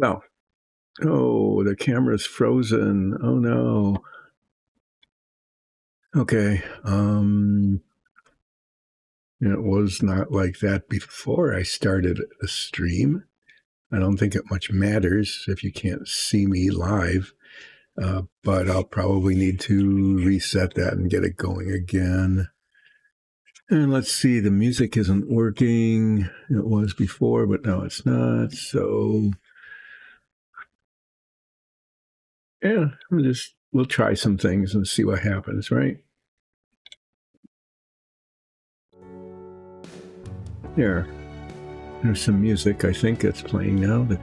Well, oh, the camera's frozen. Oh no. Okay. It was not like that before I started the stream. I don't think it much matters if you can't see me live, but I'll probably need to reset that and get it going again. And let's see, the music isn't working. It was before, but now it's not. So, yeah, we'll try some things and see what happens, right? There's some music, I think, that's playing now. The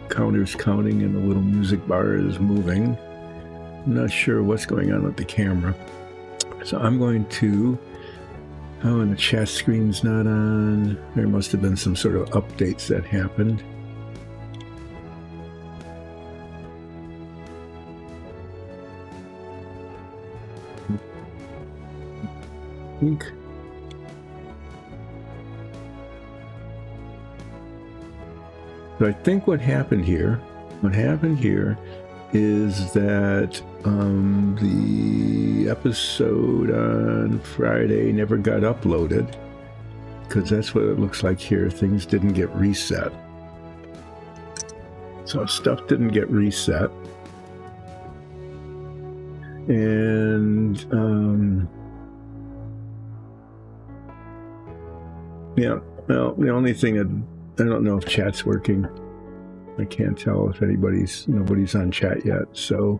counter's counting and the little music bar is moving. I'm not sure what's going on with the camera. So I'm going to... Oh, and the chat screen's not on. There must have been some sort of updates that happened. So I think what happened here is that the episode on Friday never got uploaded, because that's what it looks like here. Things didn't get reset. So stuff didn't get reset. And yeah, well, the only thing that I don't know if chat's working. I can't tell if nobody's on chat yet. So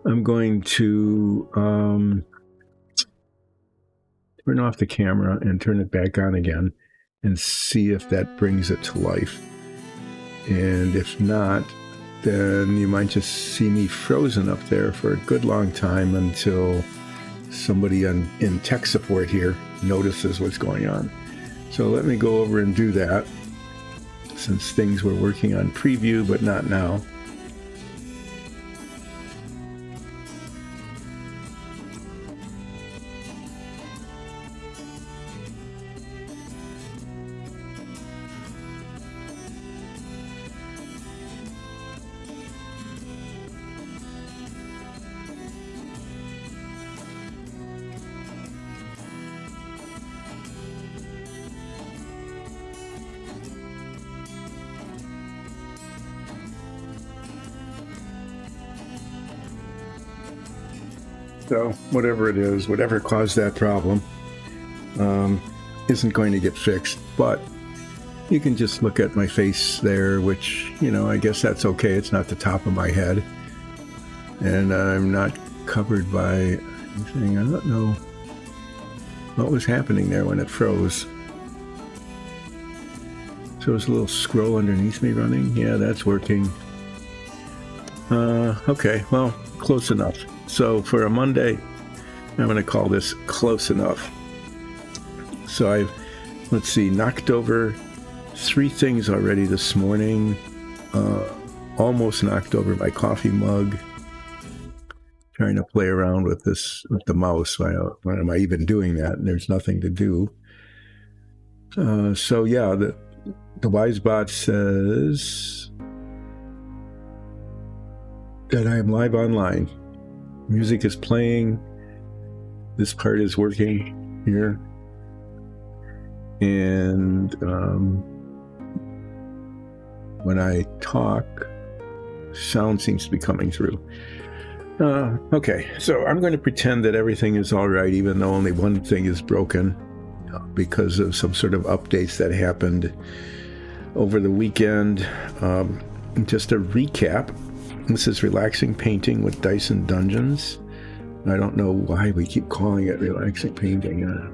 I'm going to turn off the camera and turn it back on again and see if that brings it to life. And if not, then you might just see me frozen up there for a good long time until somebody in tech support here notices what's going on. So let me go over and do that, since things were working on preview, but not now. So whatever it is, whatever caused that problem, isn't going to get fixed. But you can just look at my face there, which, I guess that's okay. It's not the top of my head. And I'm not covered by anything. I don't know what was happening there when it froze. So there's a little scroll underneath me running. Yeah, that's working. Okay, well, close enough. So for a Monday, I'm going to call this close enough. So I've, knocked over 3 things already this morning. Almost knocked over my coffee mug. Trying to play around with the mouse. Why am I even doing that? And there's nothing to do. So yeah, the WiseBot says that I am live online. Music is playing. This part is working here. And when I talk, sound seems to be coming through. Okay, so I'm going to pretend that everything is all right, even though only one thing is broken because of some sort of updates that happened over the weekend. Just a recap. This is Relaxing Painting with Dyson Dungeons. I don't know why we keep calling it Relaxing Painting. I'm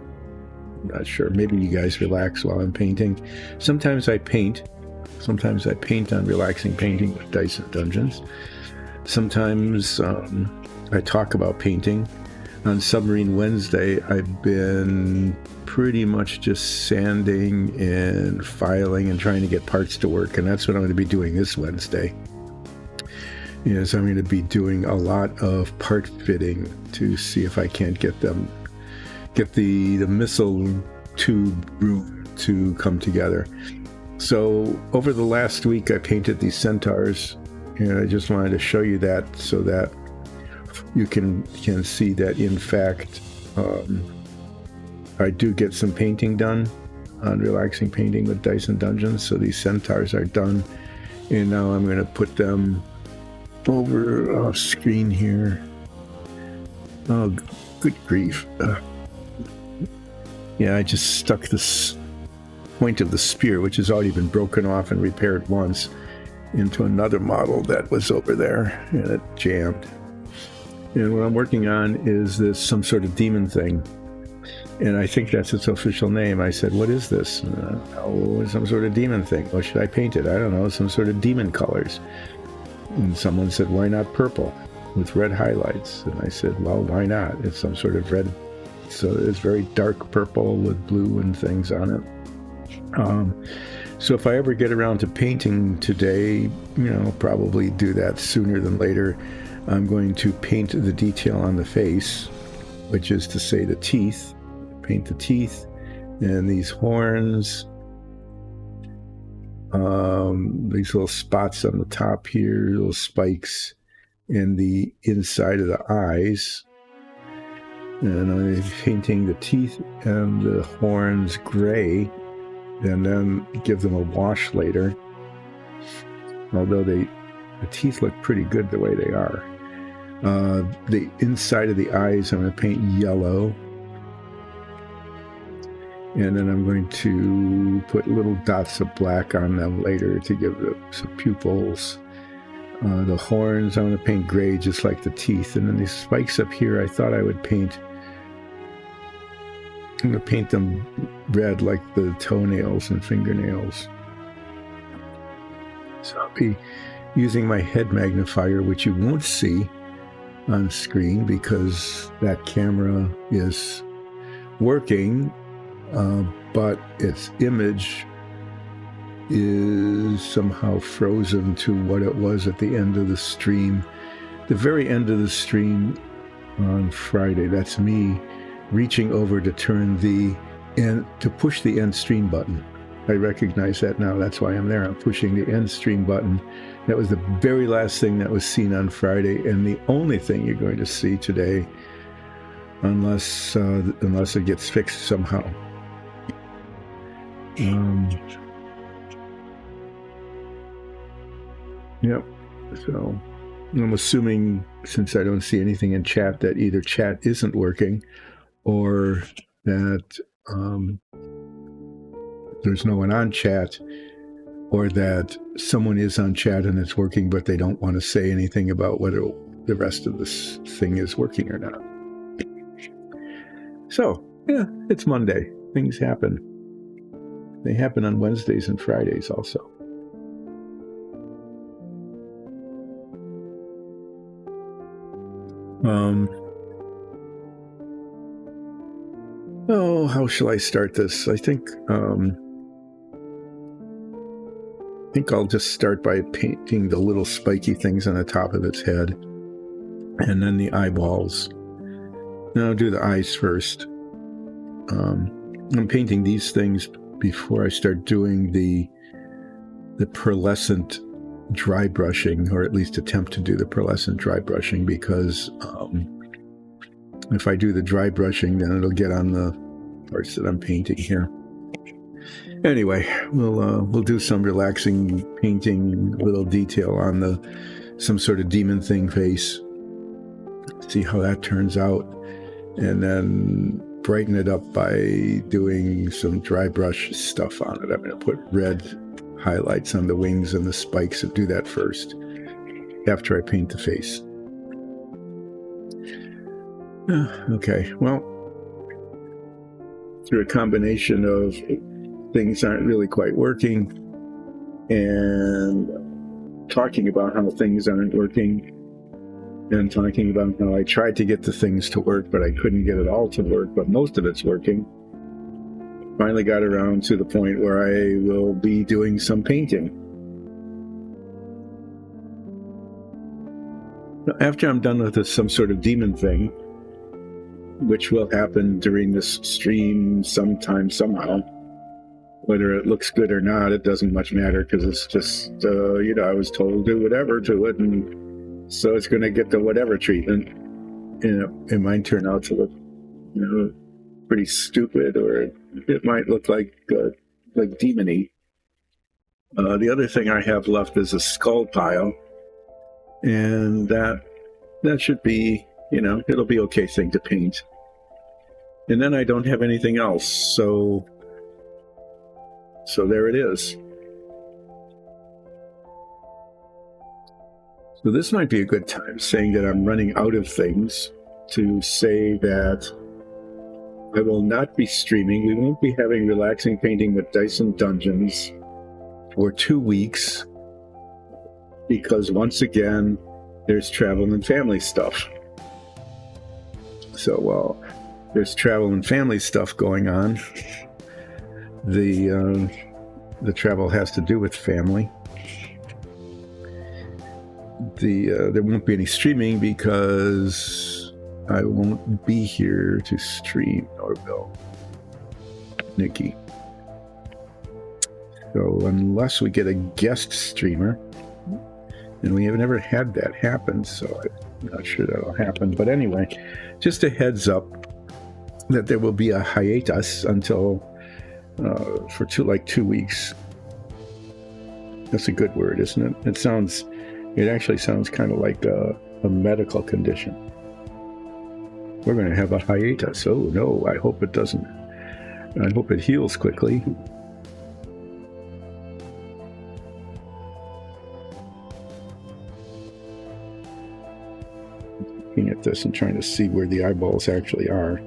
not sure. Maybe you guys relax while I'm painting. Sometimes I paint. Sometimes I paint on Relaxing Painting with Dyson Dungeons. Sometimes I talk about painting. On Submarine Wednesday, I've been pretty much just sanding and filing and trying to get parts to work, and that's what I'm going to be doing this Wednesday. Is I'm going to be doing a lot of part fitting to see if I can't get the missile tube room to come together. So over the last week, I painted these centaurs, and I just wanted to show you that so that you can see that, in fact, I do get some painting done on Relaxing Painting with Dice and Dungeons. So these centaurs are done, and now I'm going to put them over off screen here. Oh, good grief. Yeah, I just stuck this point of the spear, which has already been broken off and repaired once, into another model that was over there, and it jammed. And what I'm working on is this some sort of demon thing, and I think that's its official name. I said, what is this? Oh, some sort of demon thing. What should I paint it? I don't know, some sort of demon colors. And someone said, why not purple with red highlights? And I said, well, why not? It's some sort of red, so it's very dark purple with blue and things on it. So if I ever get around to painting today, probably do that sooner than later, I'm going to paint the detail on the face, which is to say the teeth. Paint the teeth and these horns, these little spots on the top here, little spikes in the inside of the eyes. And I'm painting the teeth and the horns gray, and then give them a wash later. Although the teeth look pretty good the way they are. The inside of the eyes I'm going to paint yellow. And then I'm going to put little dots of black on them later to give them some pupils. The horns I'm going to paint gray just like the teeth. And then these spikes up here I thought I would paint. I'm going to paint them red like the toenails and fingernails. So I'll be using my head magnifier, which you won't see on screen because that camera is working, but its image is somehow frozen to what it was at the end of the stream. The very end of the stream on Friday, that's me reaching over to turn to push the end stream button. I recognize that now. That's why I'm there. I'm pushing the end stream button. That was the very last thing that was seen on Friday, and the only thing you're going to see today, unless it gets fixed somehow. Yep. So I'm assuming, since I don't see anything in chat, that either chat isn't working, or that there's no one on chat, or that someone is on chat and it's working, but they don't want to say anything about whether the rest of this thing is working or not. So, yeah, it's Monday. Things happen. They happen on Wednesdays and Fridays also. Oh, how shall I start this? I think I'll just start by painting the little spiky things on the top of its head, and then the eyeballs. Then I'll do the eyes first. I'm painting these things before I start doing the pearlescent dry brushing, or at least attempt to do the pearlescent dry brushing, because if I do the dry brushing, then it'll get on the parts that I'm painting here. Anyway, we'll do some relaxing painting, little detail on some sort of demon thing face. See how that turns out, and then brighten it up by doing some dry brush stuff on it. I'm going to put red highlights on the wings and the spikes, and do that first after I paint the face. Okay, well, through a combination of things aren't really quite working and talking about how things aren't working, and talking about how I tried to get the things to work, but I couldn't get it all to work, but most of it's working. Finally got around to the point where I will be doing some painting. After I'm done with some sort of demon thing, which will happen during this stream sometime, somehow, Whether it looks good or not, it doesn't much matter because it's just, I was told to do whatever to it, and so it's going to get the whatever treatment. It might turn out to look, pretty stupid, or it might look like demony. The other thing I have left is a skull pile, and that should be, it'll be okay thing to paint. And then I don't have anything else, so there it is. So this might be a good time, saying that I'm running out of things, to say that I will not be streaming. We won't be having Relaxing Painting with Dyson Dungeons for 2 weeks, because once again, there's travel and family stuff. So while there's travel and family stuff going on, the travel has to do with family. There won't be any streaming because I won't be here to stream, nor will Nikki. So unless we get a guest streamer, and we have never had that happen, so I'm not sure that'll happen. But anyway, just a heads up that there will be a hiatus until for 2 weeks. That's a good word, isn't it? It actually sounds kind of like a medical condition. We're going to have a hiatus. Oh no, I hope it doesn't. I hope it heals quickly. Looking at this and trying to see where the eyeballs actually are.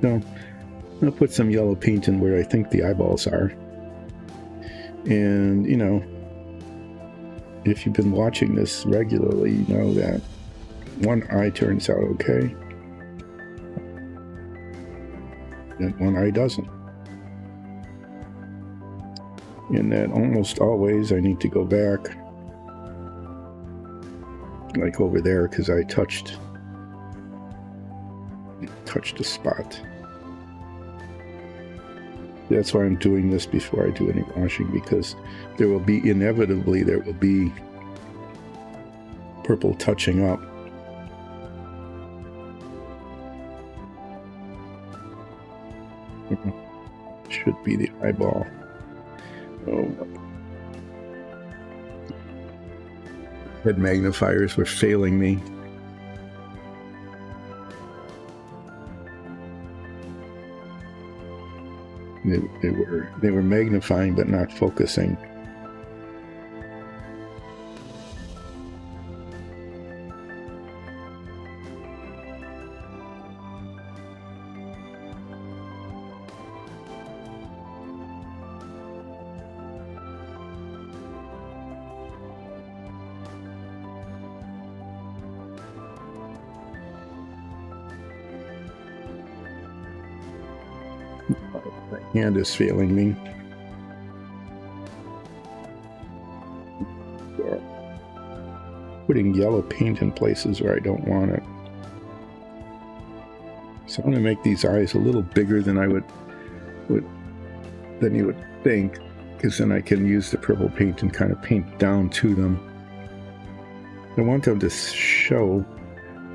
So I'll put some yellow paint in where I think the eyeballs are. And, if you've been watching this regularly, you know that one eye turns out okay, and one eye doesn't. And that almost always I need to go back, like over there, because I touched a spot. That's why I'm doing this before I do any washing, because there will be purple touching up. Should be the eyeball. Oh, head magnifiers were failing me. They were magnifying but not focusing. My hand is failing me. Putting yellow paint in places where I don't want it. So I'm going to make these eyes a little bigger than than you would think, because then I can use the purple paint and kind of paint down to them. I want them to show,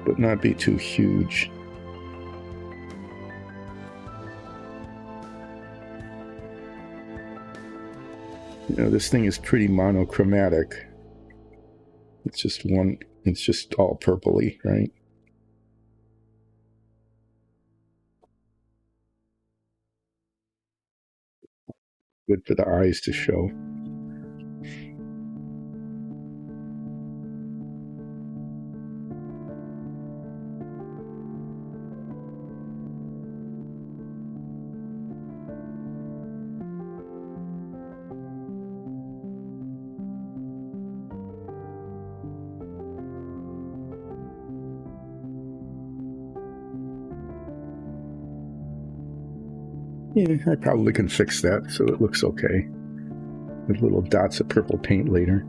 but not be too huge. This thing is pretty monochromatic. It's just all purpley, right? Good for the eyes to show. Yeah, I probably can fix that so it looks okay. With little dots of purple paint later.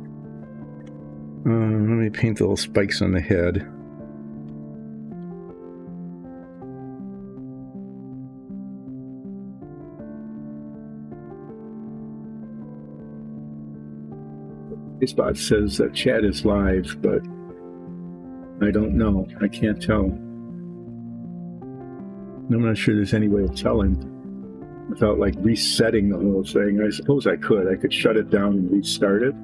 Let me paint the little spikes on the head. Spot says that chat is live, but I don't know. I can't tell. I'm not sure there's any way of telling without like resetting the whole thing. I suppose I could. I could shut it down and restart it.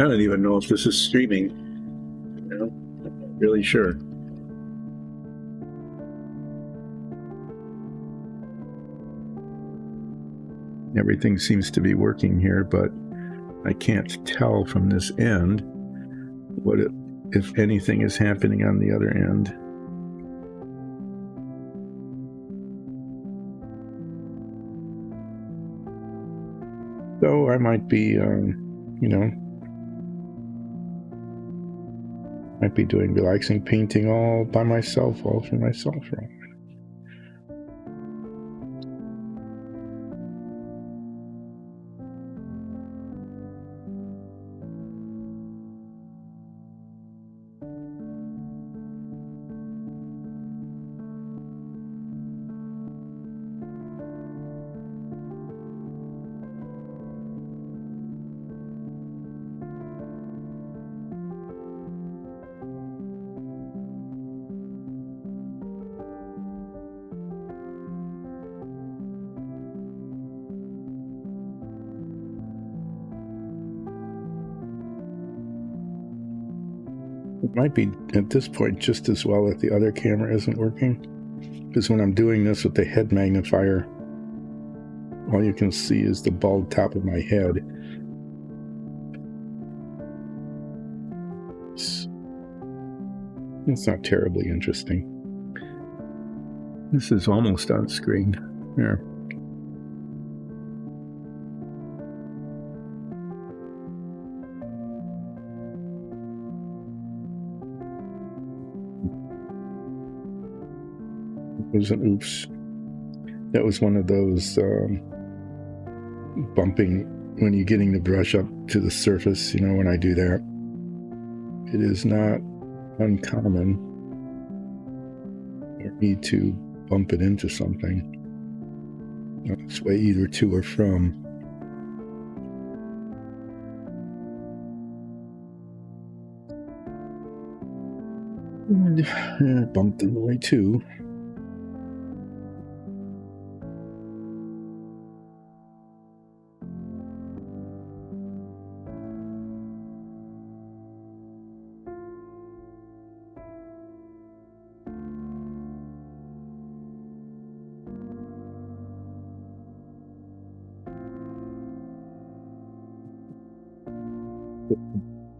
I don't even know if this is streaming. You know, I'm not really sure. Everything seems to be working here, but I can't tell from this end what it, if anything is happening on the other end. So I might be, might be doing relaxing painting all by myself, all for myself. It might be at this point just as well that the other camera isn't working, because when I'm doing this with the head magnifier, all you can see is the bald top of my head. It's not terribly interesting. This is almost on screen. There. It was an oops. That was one of those bumping when you're getting the brush up to the surface, you know, when I do that. It is not uncommon for me to bump it into something. It's way either to or from. And bumped in the way too.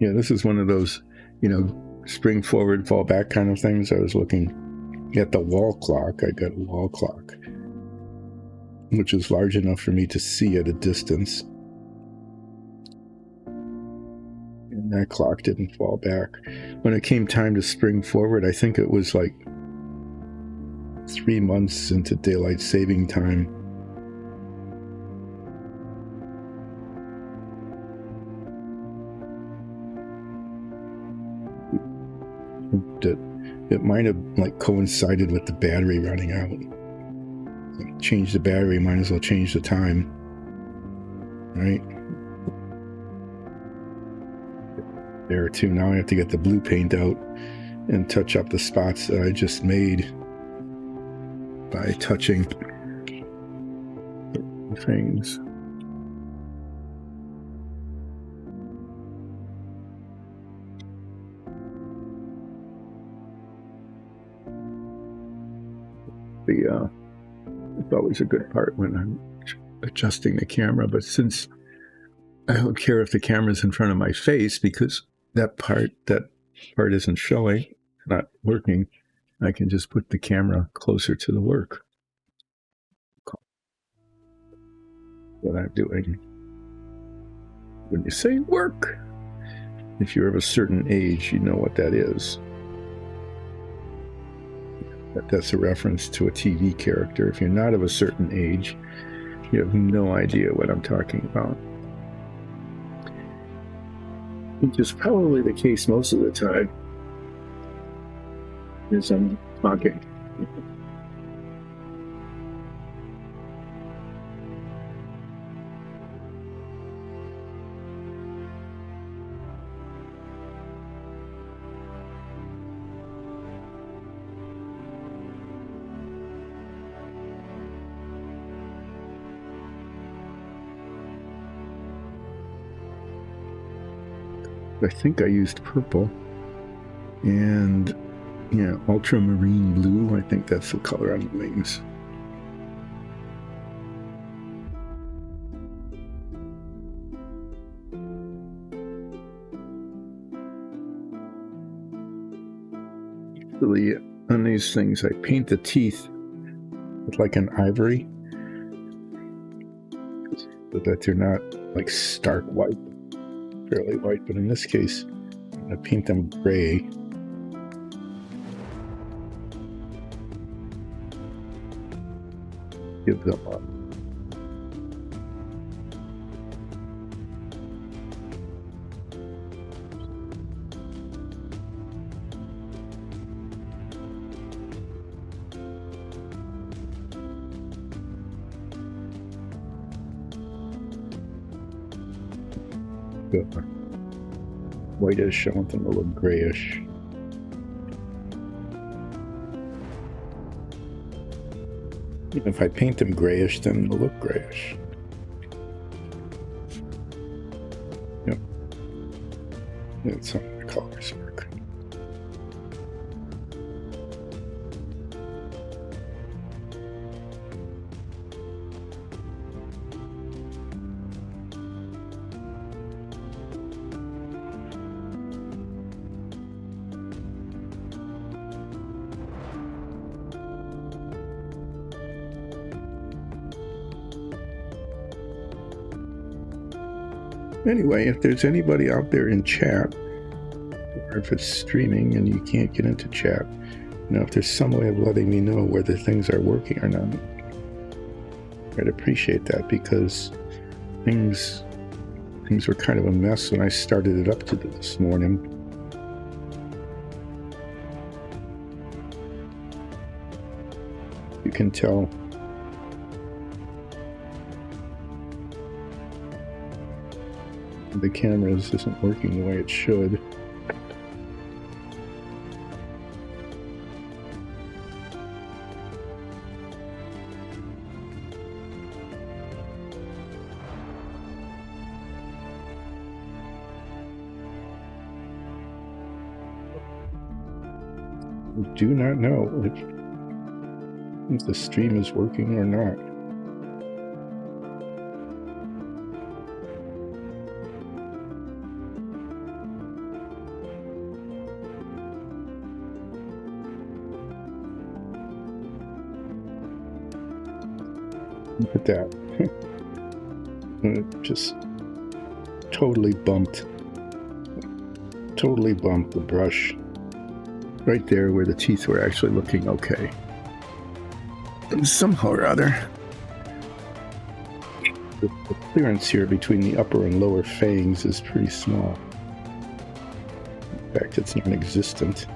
Yeah, this is one of those, spring forward, fall back kind of things. I was looking at the wall clock. I got a wall clock, which is large enough for me to see at a distance. And that clock didn't fall back. When it came time to spring forward, I think it was like 3 months into daylight saving time. It might have coincided with the battery running out. Change the battery, might as well change the time, right? There too. Now I have to get the blue paint out and touch up the spots that I just made by touching things. It's always a good part when I'm adjusting the camera, but since I don't care if the camera's in front of my face, because that part isn't showing, not working, I can just put the camera closer to the work. What I'm doing. When you say work, if you're of a certain age, you know what that is. That's a reference to a TV character. If you're not of a certain age, you have no idea what I'm talking about. Which is probably the case most of the time, as I'm talking. I think I used purple. And yeah, ultramarine blue. I think that's the color on the wings. Usually on these things, I paint the teeth with like an ivory, so that they're not like stark white, fairly white. But in this case, I'm going to paint them gray. Give them up. Whitish, I want them to look grayish. If I paint them grayish, then they'll look grayish. Yep. That's how the colors work. Anyway, if there's anybody out there in chat, or if it's streaming and you can't get into chat, if there's some way of letting me know whether things are working or not, I'd appreciate that, because things were kind of a mess when I started it up this morning. You can tell. The cameras isn't working the way it should. I do not know if the stream is working or not. Look at that. It just totally bumped the brush right there where the teeth were actually looking okay. And somehow or other, the clearance here between the upper and lower fangs is pretty small. In fact, it's non-existent.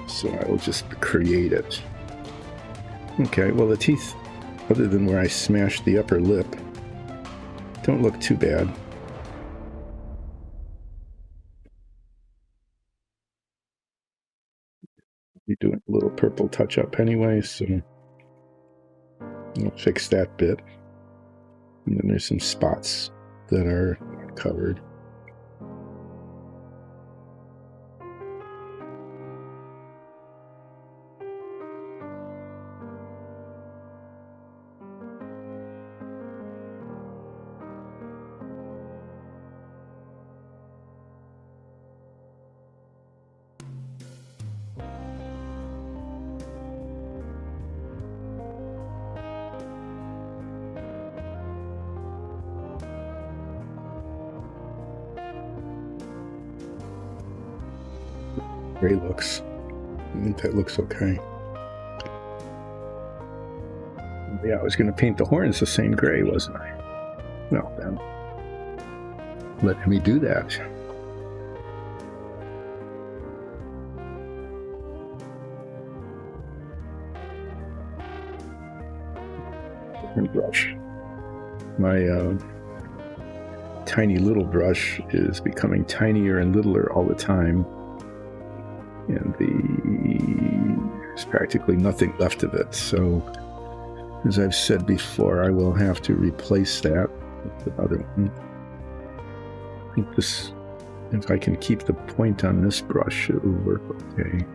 So I will just create it. Okay, well, the teeth, other than where I smashed the upper lip, don't look too bad. Be doing a little purple touch-up anyway, so I'll fix that bit. And then there's some spots that are covered. Gray looks. I think that looks okay. Yeah, I was going to paint the horns the same gray, wasn't I? Well, then, let me do that. Different brush. My tiny little brush is becoming tinier and littler all the time. And there's practically nothing left of it. So, as I've said before, I will have to replace that with another one. I think this If I can keep the point on this brush, it will work okay.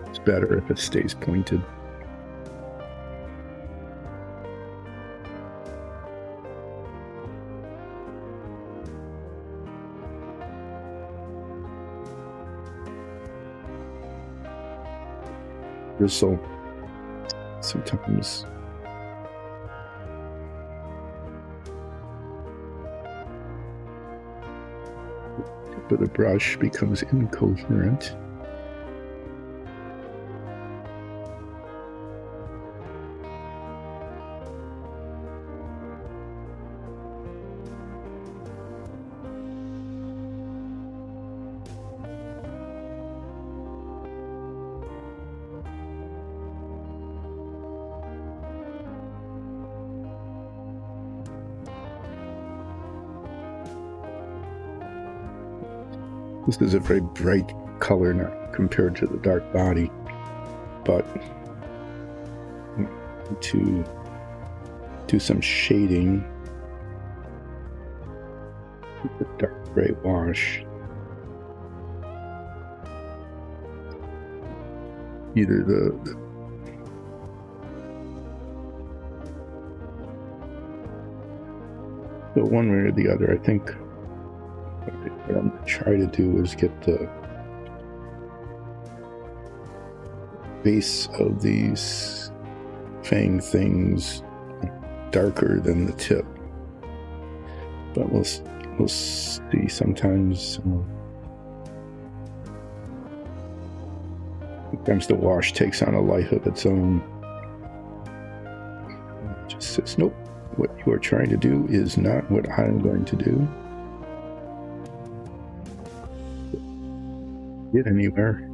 It's better if it stays pointed. Bristle sometimes the tip of the brush becomes incoherent. This is a very bright color, not compared to the dark body, but to do some shading with the dark gray wash. Either the one way or the other. I think what I'm going to try to do is get the base of these fang things darker than the tip, but we'll see. Sometimes the wash takes on a life of its own. It just says, nope, what you are trying to do is not what I'm going to do. Get anywhere.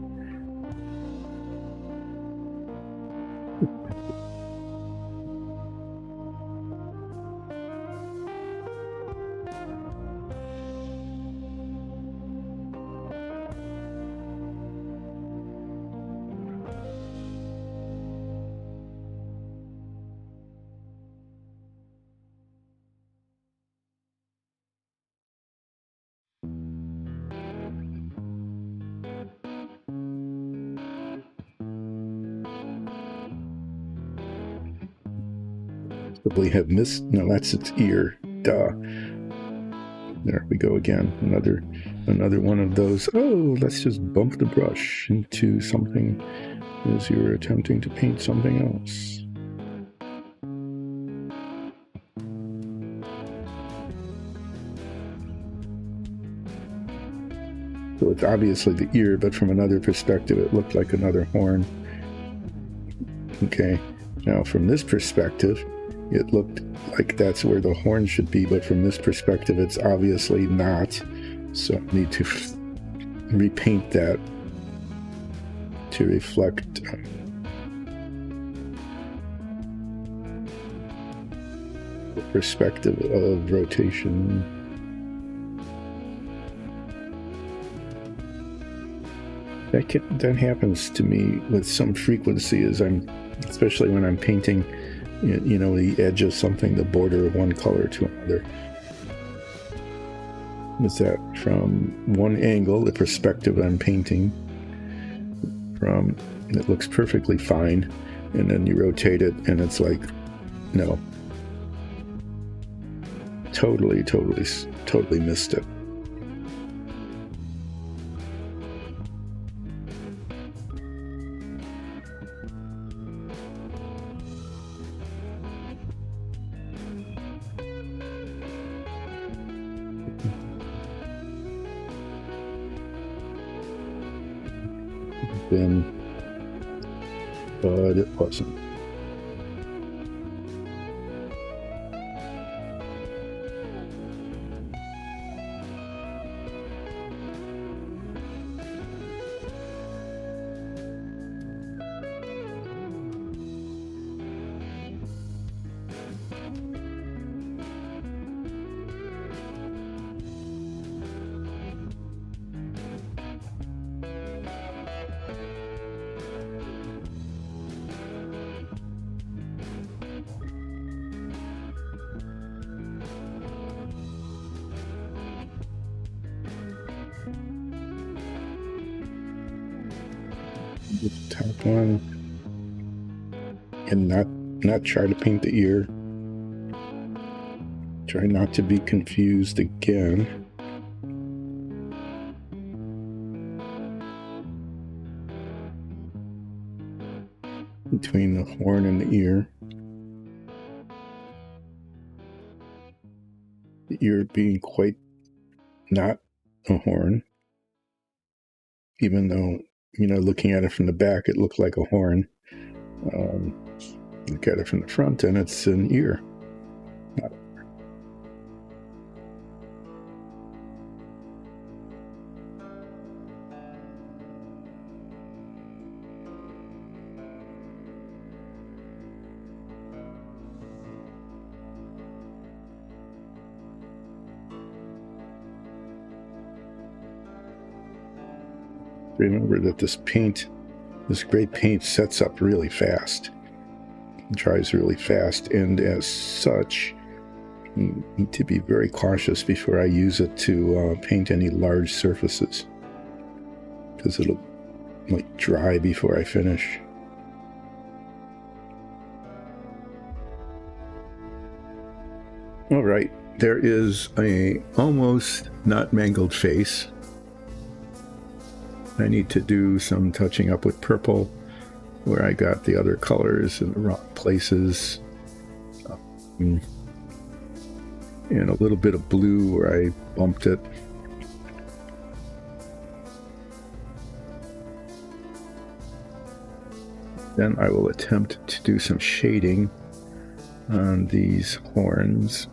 Probably have missed. No, that's its ear. Duh. There we go again. Another one of those. Oh, let's just bump the brush into something as you're attempting to paint something else. So it's obviously the ear, but from another perspective, it looked like another horn. Okay. Now, from this perspective, it looked like that's where the horn should be, but from this perspective, it's obviously not. So I need to repaint that to reflect the perspective of rotation. That happens to me with some frequency, especially when I'm painting, you know, the edge of something, the border of one color to another. Is that from one angle, the perspective I'm painting from, it looks perfectly fine, and then you rotate it and it's like, no, totally missed it. But it wasn't. The top one, and not try to paint the ear. Try not to be confused again. Between the horn and the ear. The ear being quite not a horn, even though, looking at it from the back, it looked like a horn. Look at it from the front and it's an ear. Not a horn. Remember that this gray paint sets up really fast. It dries really fast, and as such, you need to be very cautious before I use it to paint any large surfaces, because it'll dry before I finish. All right, there is a almost not mangled face. I need to do some touching up with purple where I got the other colors in the wrong places. And a little bit of blue where I bumped it. Then I will attempt to do some shading on these horns.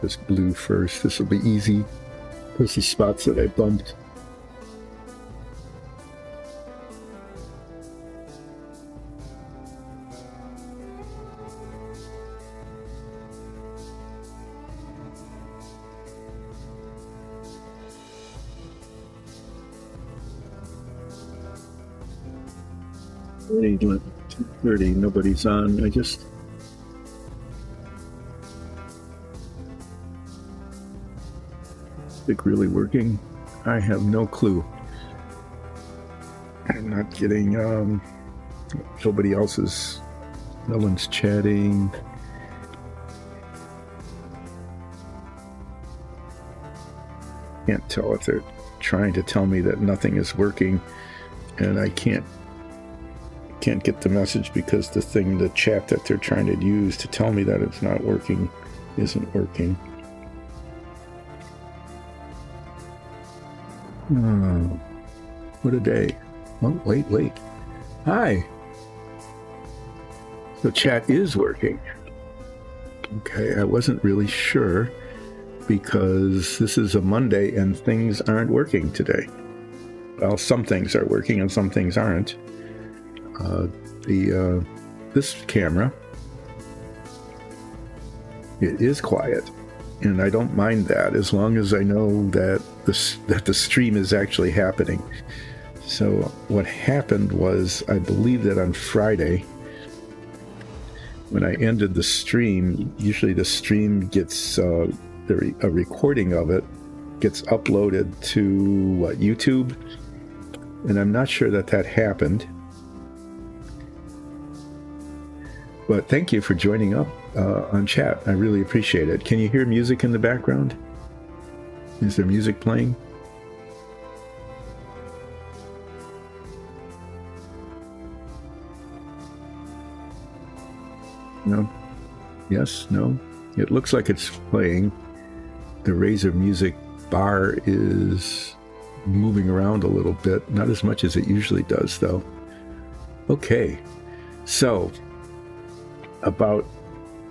This blue first. This will be easy. There's the spots that I bumped. What are you doing? 2:30. Nobody's on. Really working? I have no clue. I'm not getting nobody else's. No one's chatting. Can't tell if they're trying to tell me that nothing is working, and I can't get the message because the chat that they're trying to use to tell me that it's not working isn't working. Oh, what a day. Oh, wait. Hi. So chat is working. Okay, I wasn't really sure because this is a Monday and things aren't working today. Well, some things are working and some things aren't. This camera, it is quiet. And I don't mind that as long as I know that the stream is actually happening. So what happened was, I believe that on Friday, when I ended the stream, usually the stream gets a recording of it gets uploaded to YouTube, and I'm not sure that happened. But thank you for joining up on chat. I really appreciate it. Can you hear music in the background? Is there music playing? No? Yes? No? It looks like it's playing. The Razer Music bar is moving around a little bit. Not as much as it usually does, though. Okay. So, about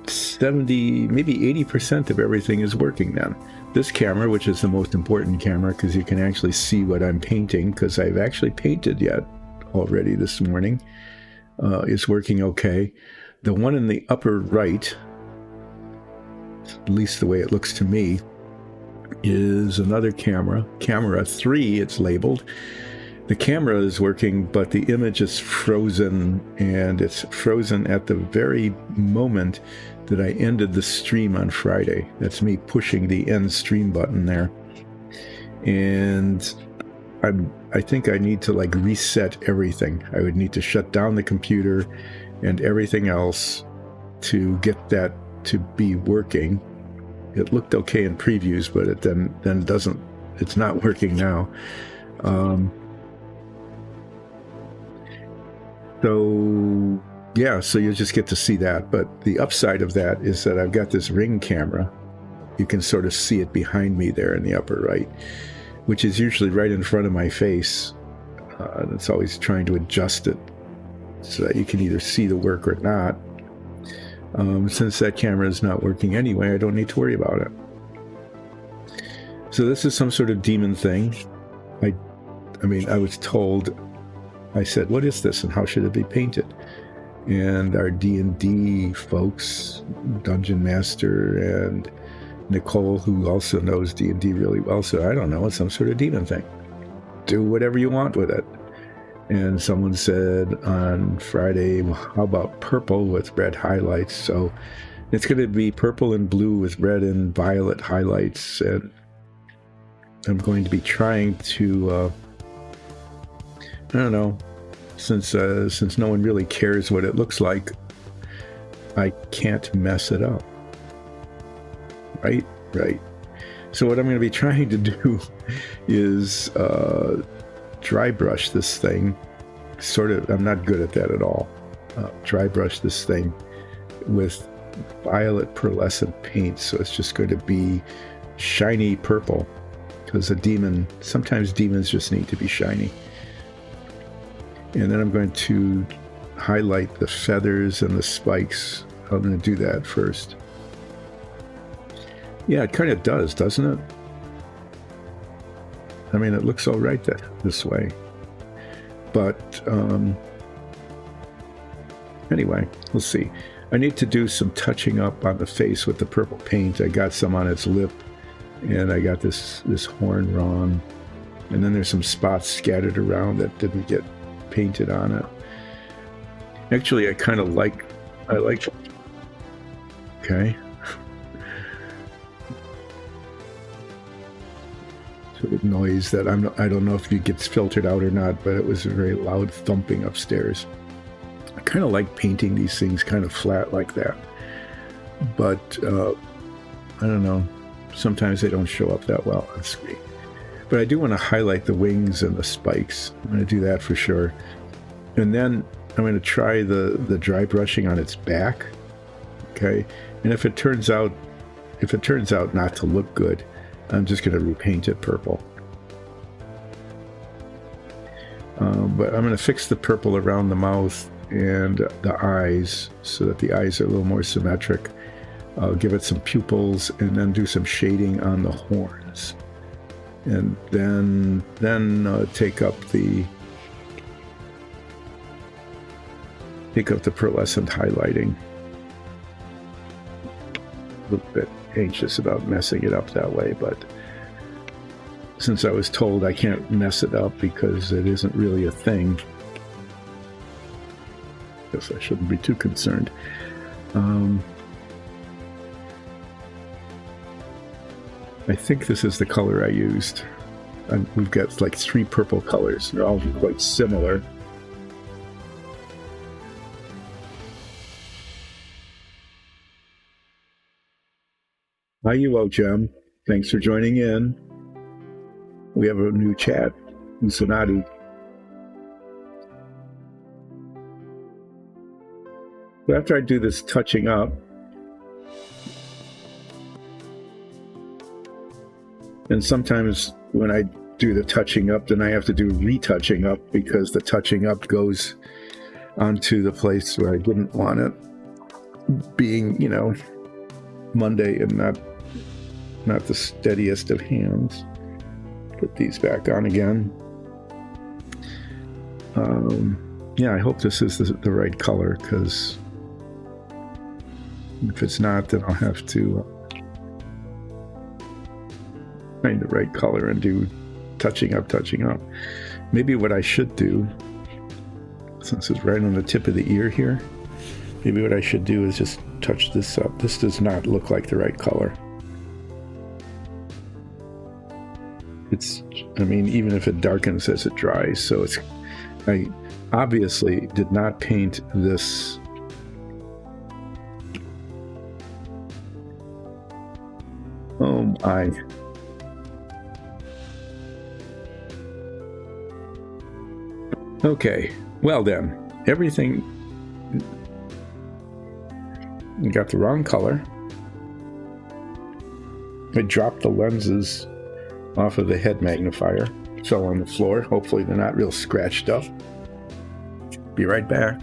70, maybe 80% of everything is working now. This camera, which is the most important camera because you can actually see what I'm painting, because I've actually painted yet already this morning, is working okay. The one in the upper right, at least the way it looks to me, is another camera 3, it's labeled, the camera is working, but the image is frozen, and it's frozen at the very moment that I ended the stream on Friday. That's me pushing the end stream button there. And I think I need to like reset everything. I would need to shut down the computer and everything else to get that to be working. It looked okay in previews, but it then doesn't, it's not working now. So yeah, so you'll just get to see that. But the upside of that is that I've got this Ring camera. You can sort of see it behind me there in the upper right, which is usually right in front of my face. It's always trying to adjust it so that you can either see the work or not. Since that camera is not working anyway, I don't need to worry about it. So this is some sort of demon thing. I mean, I was told, I said, what is this and how should it be painted? And our D&D folks, Dungeon Master and Nicole, who also knows D&D really well, said, I don't know, it's some sort of demon thing. Do whatever you want with it. And someone said on Friday, well, how about purple with red highlights? So it's going to be purple and blue with red and violet highlights. And I'm going to be trying to, I don't know, since no one really cares what it looks like, I can't mess it up. Right? So what I'm going to be trying to do is dry brush this thing. Sort of, I'm not good at that at all. Dry brush this thing with violet pearlescent paint, so it's just going to be shiny purple, because sometimes demons just need to be shiny. And then I'm going to highlight the feathers and the spikes. I'm going to do that first. Yeah, it kind of does, doesn't it? I mean, it looks all right this way. But anyway, we'll see. I need to do some touching up on the face with the purple paint. I got some on its lip, and I got this horn wrong. And then there's some spots scattered around that didn't get painted on it. Actually, I like, okay. Sort of noise that I don't know if it gets filtered out or not, but it was a very loud thumping upstairs. I kind of like painting these things kind of flat like that, but I don't know, sometimes they don't show up that well on screen. But I do want to highlight the wings and the spikes. I'm going to do that for sure. And then I'm going to try the dry brushing on its back. Okay, and if it turns out not to look good, I'm just going to repaint it purple. But I'm going to fix the purple around the mouth and the eyes so that the eyes are a little more symmetric. I'll give it some pupils and then do some shading on the horns. And then take up the pearlescent highlighting. A little bit anxious about messing it up that way, but since I was told I can't mess it up because it isn't really a thing, I guess I shouldn't be too concerned. I think this is the color I used. We've got like 3 purple colors. They're all quite similar. Hi, UO-Gem. Thanks for joining in. We have a new chat, Usanadi. So after I do this touching up, and sometimes when I do the touching up, then I have to do retouching up because the touching up goes onto the place where I didn't want it, being, Monday and not the steadiest of hands. Put these back on again. Yeah, I hope this is the right color, because if it's not, then I'll have to find the right color and do touching up. Maybe what I should do, since it's right on the tip of the ear here, maybe what I should do is just touch this up. This does not look like the right color. I mean, even if it darkens as it dries, so I obviously did not paint this. Oh my. Okay, well then, everything got the wrong color. I dropped the lenses off of the head magnifier, fell on the floor. Hopefully they're not real scratched up. Be right back.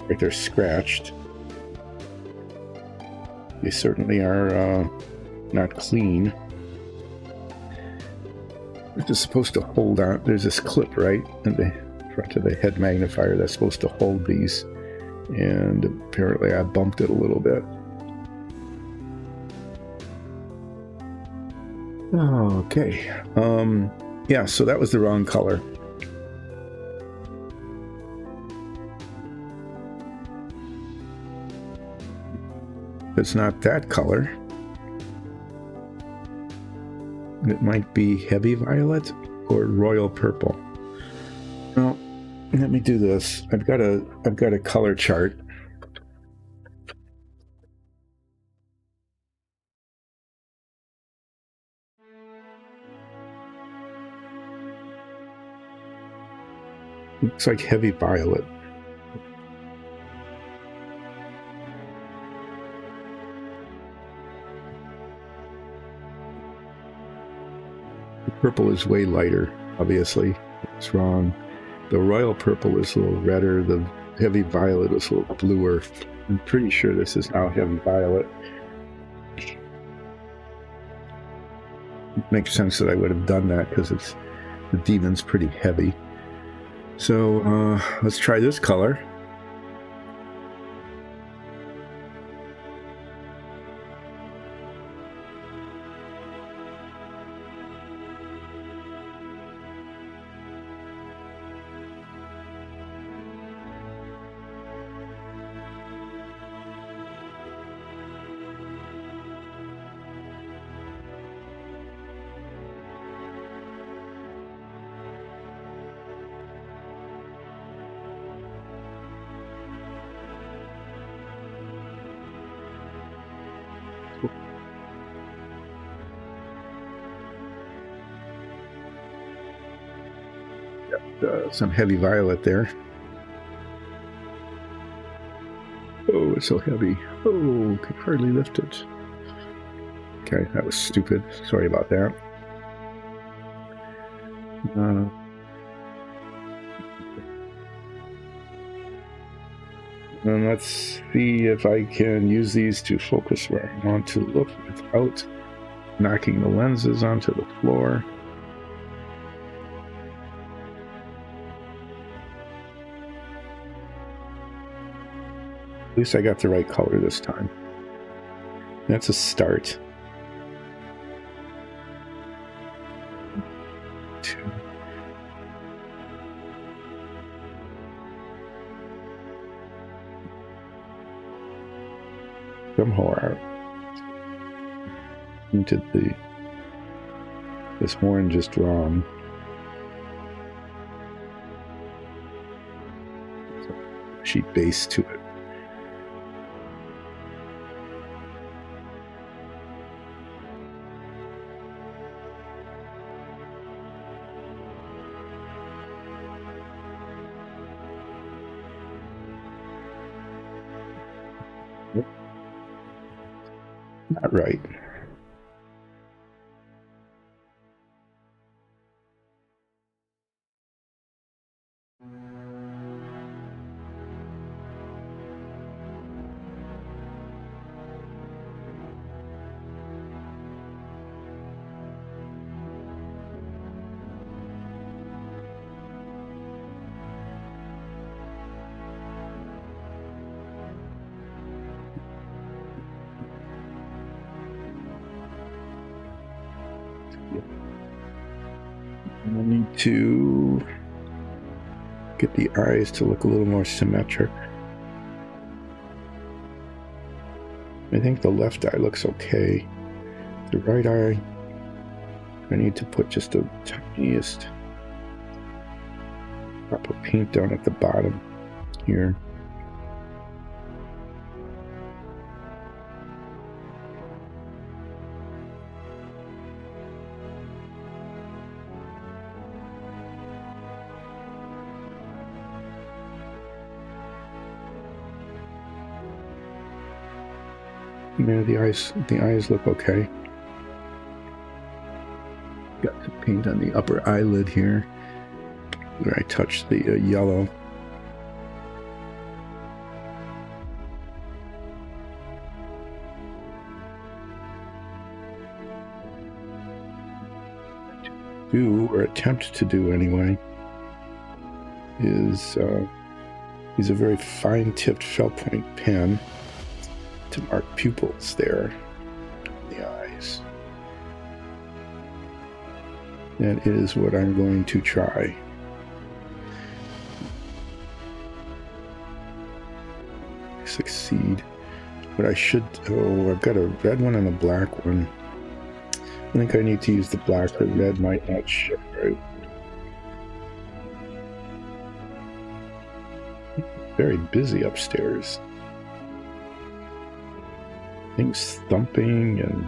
Like they're scratched. They certainly are not clean. This is supposed to hold on. There's this clip right in the front of the head magnifier that's supposed to hold these, and apparently I bumped it a little bit. Okay. Yeah, so that was the wrong color. It's not that color. It might be heavy violet or royal purple. Well, let me do this. I've got a color chart. Looks like heavy violet. Purple is way lighter, obviously. It's wrong. The royal purple is a little redder. The heavy violet is a little bluer. I'm pretty sure this is now heavy violet. It makes sense that I would have done that because the demon's pretty heavy. So let's try this color. Some heavy violet there. Oh, it's so heavy. Oh, can hardly lift it. Okay, that was stupid. Sorry about that. And let's see if I can use these to focus where I want to look without knocking the lenses onto the floor. At least I got the right color this time. That's a start. 2. Some horror. Into this horn just wrong. Sheet base to it. Not right. I need to get the eyes to look a little more symmetric. I think the left eye looks okay. The right eye, I need to put just the tiniest drop of paint down at the bottom here. Yeah, the eyes look okay. Got the paint on the upper eyelid here, where I touched the yellow. Do, or attempt to do anyway, is use a very fine-tipped felt point pen to mark pupils there in the eyes. That is what I'm going to try. Succeed. But I should, I've got a red one and a black one. I think I need to use the black. The red might not show right. Very busy upstairs. Things thumping and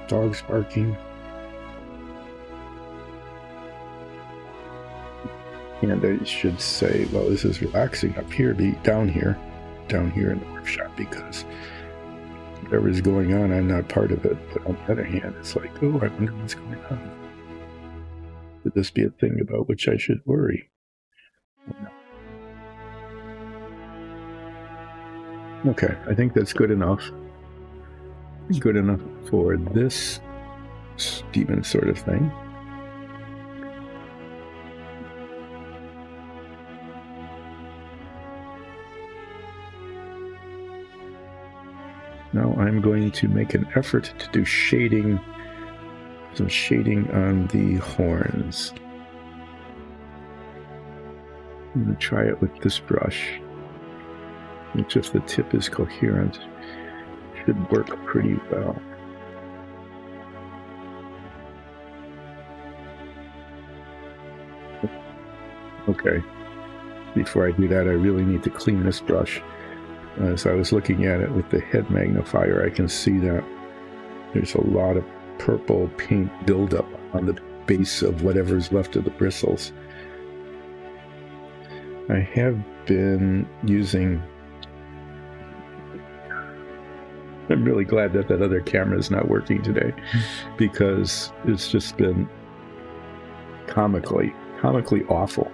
dogs barking. And I should say, well, this is relaxing up here, down here in the workshop, because whatever is going on, I'm not part of it. But on the other hand, it's like, oh, I wonder what's going on. Could this be a thing about which I should worry? No. Okay, I think that's good enough. Good enough for this demon sort of thing. Now I'm going to make an effort to do shading, some shading on the horns. I'm going to try it with this brush, which, if the tip is coherent, should work pretty well. Okay, before I do that, I really need to clean this brush. As I was looking at it with the head magnifier, I can see that there's a lot of purple paint buildup on the base of whatever's left of the bristles. I have been using... I'm really glad that that other camera is not working today, because it's just been comically awful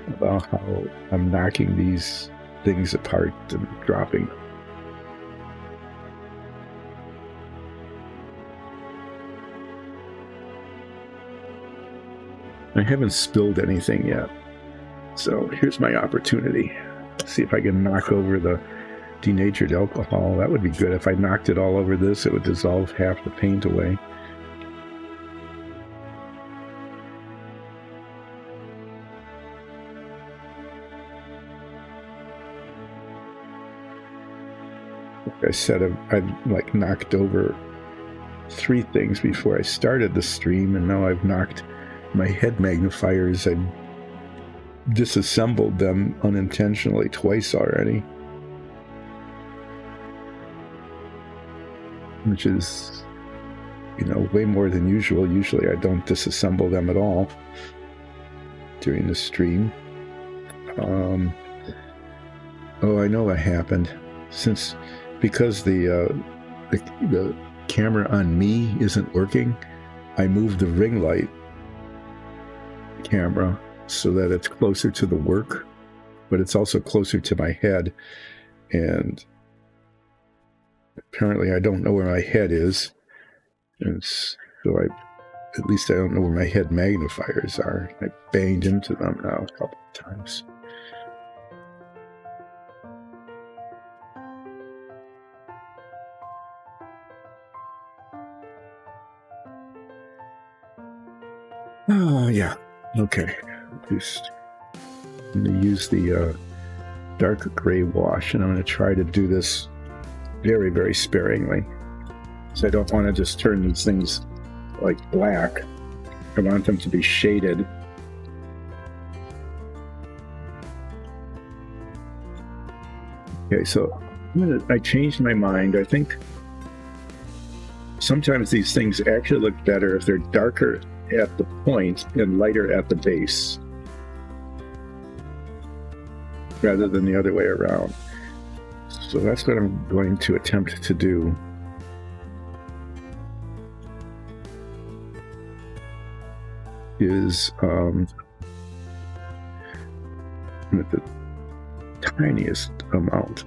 about how I'm knocking these things apart and dropping them. I haven't spilled anything yet, so here's my opportunity. See if I can knock over the denatured alcohol. That would be good. If I knocked it all over this, it would dissolve half the paint away. Like I said, I've like knocked over 3 things before I started the stream, and now I've knocked my head magnifiers. I've disassembled them unintentionally twice already, which is, you know, way more than usual. Usually I don't disassemble them at all during the stream. Oh, I know what happened. Because the camera on me isn't working, I moved the ring light camera so that it's closer to the work, but it's also closer to my head. And apparently I don't know where my head is, and so at least I don't know where my head magnifiers are. I banged into them now a couple of times. Yeah. Okay. Just I'm going to use the dark gray wash, and I'm going to try to do this very, very sparingly. So I don't want to just turn these things like black. I want them to be shaded. Okay, so I changed my mind. I think sometimes these things actually look better if they're darker at the point and lighter at the base, rather than the other way around. So that's what I'm going to attempt to do. Is with the tiniest amount.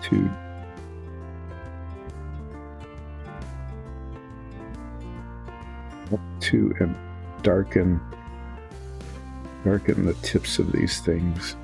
To up to and darken the tips of these things.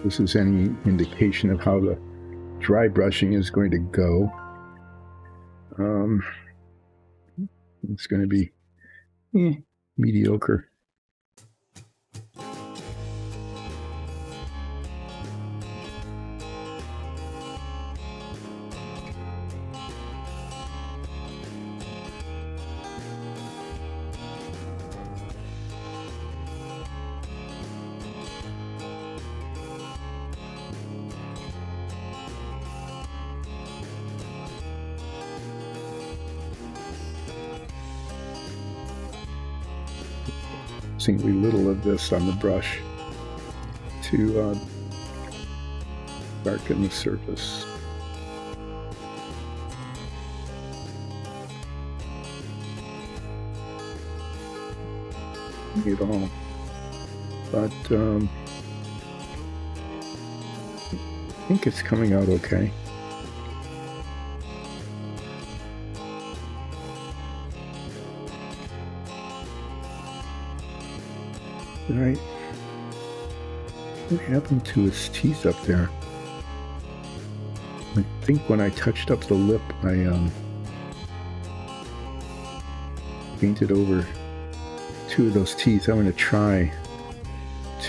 This is any indication of how the dry brushing is going to go. It's going to be mediocre. Using a little of this on the brush to darken the surface. It all, but I think it's coming out okay. Right. What happened to his teeth up there? I think when I touched up the lip, I painted over two of those teeth. I'm going to try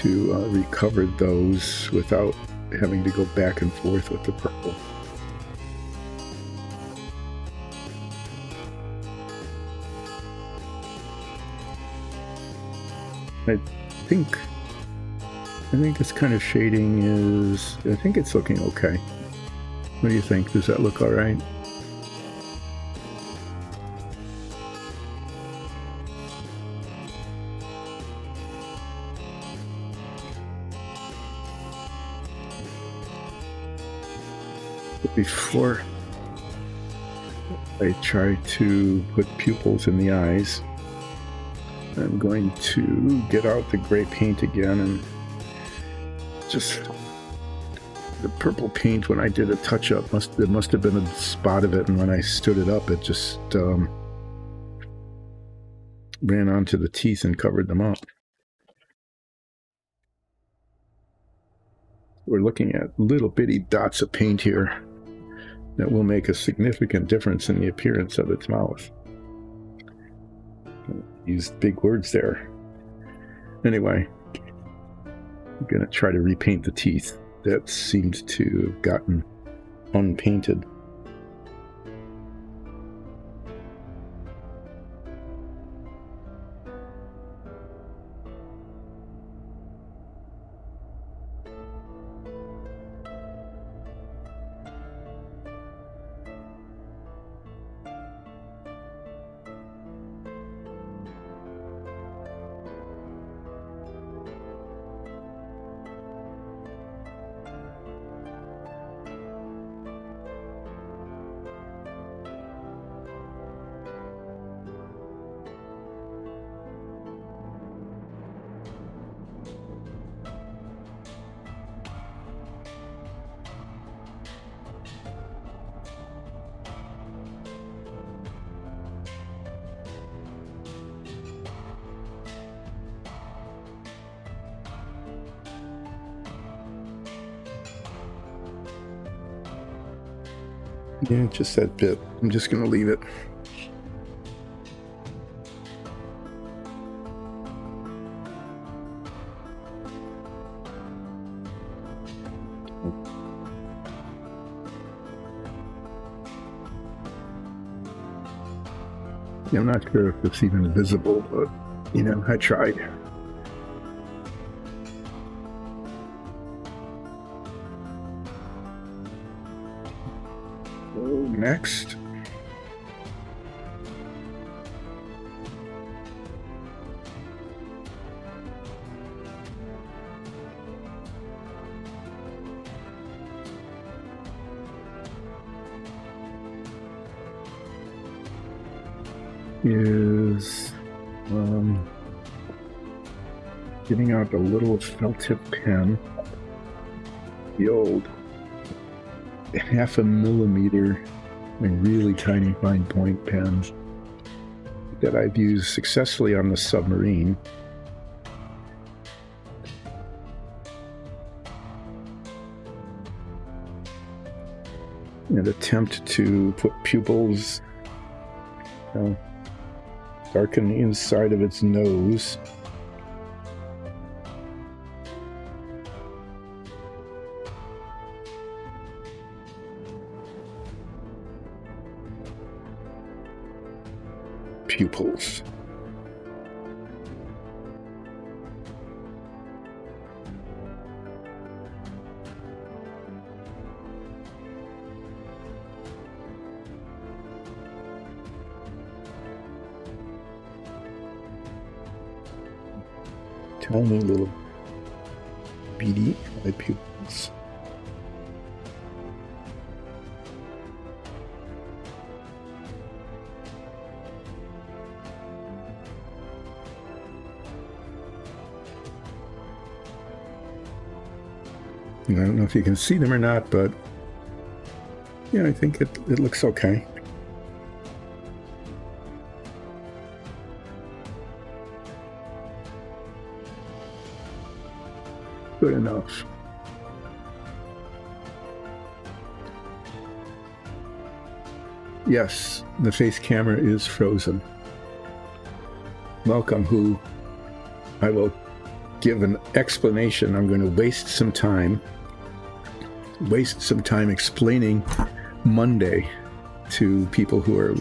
to recover those without having to go back and forth with the purple. I think this kind of shading is, I think it's looking okay. What do you think? Does that look all right? Before I try to put pupils in the eyes, I'm going to get out the gray paint again and just the purple paint. When I did a touch-up, there must have been a spot of it, and when I stood it up, it just ran onto the teeth and covered them up. We're looking at little bitty dots of paint here that will make a significant difference in the appearance of its mouth. Used big words there. Anyway, I'm going to try to repaint the teeth. That seems to have gotten unpainted. Yeah, just that bit. I'm just going to leave it. Yeah, I'm not sure if it's even visible, but, I tried. Next. Is getting out the little felt tip pen, the old 0.5 millimeter, really tiny fine point pens that I've used successfully on the submarine. And attempt to put pupils, darken the inside of its nose. Pupils. Tiny little beady eye pupils. I don't know if you can see them or not, but yeah, I think it looks okay. Good enough. Yes, the face camera is frozen. Welcome, who I will give an explanation. I'm going to waste some time explaining Monday to people who are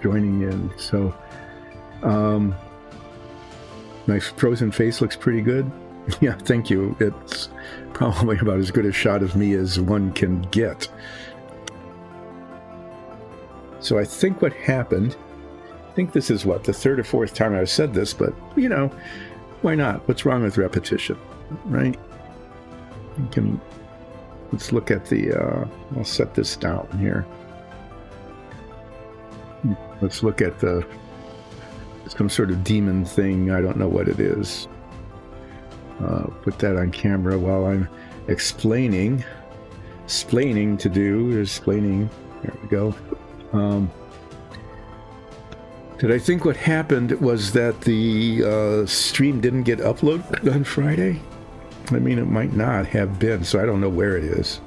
joining in. So my frozen face looks pretty good. Yeah, thank you. It's probably about as good a shot of me as one can get. So I think what happened, I think this is the third or fourth time I've said this, but why not? What's wrong with repetition, right? You can let's look at the, I'll set this down here. Let's look at some sort of demon thing. I don't know what it is. Put that on camera while I'm explaining. There we go. Did I think what happened was that the stream didn't get uploaded on Friday? I mean, it might not have been, so I don't know where it is.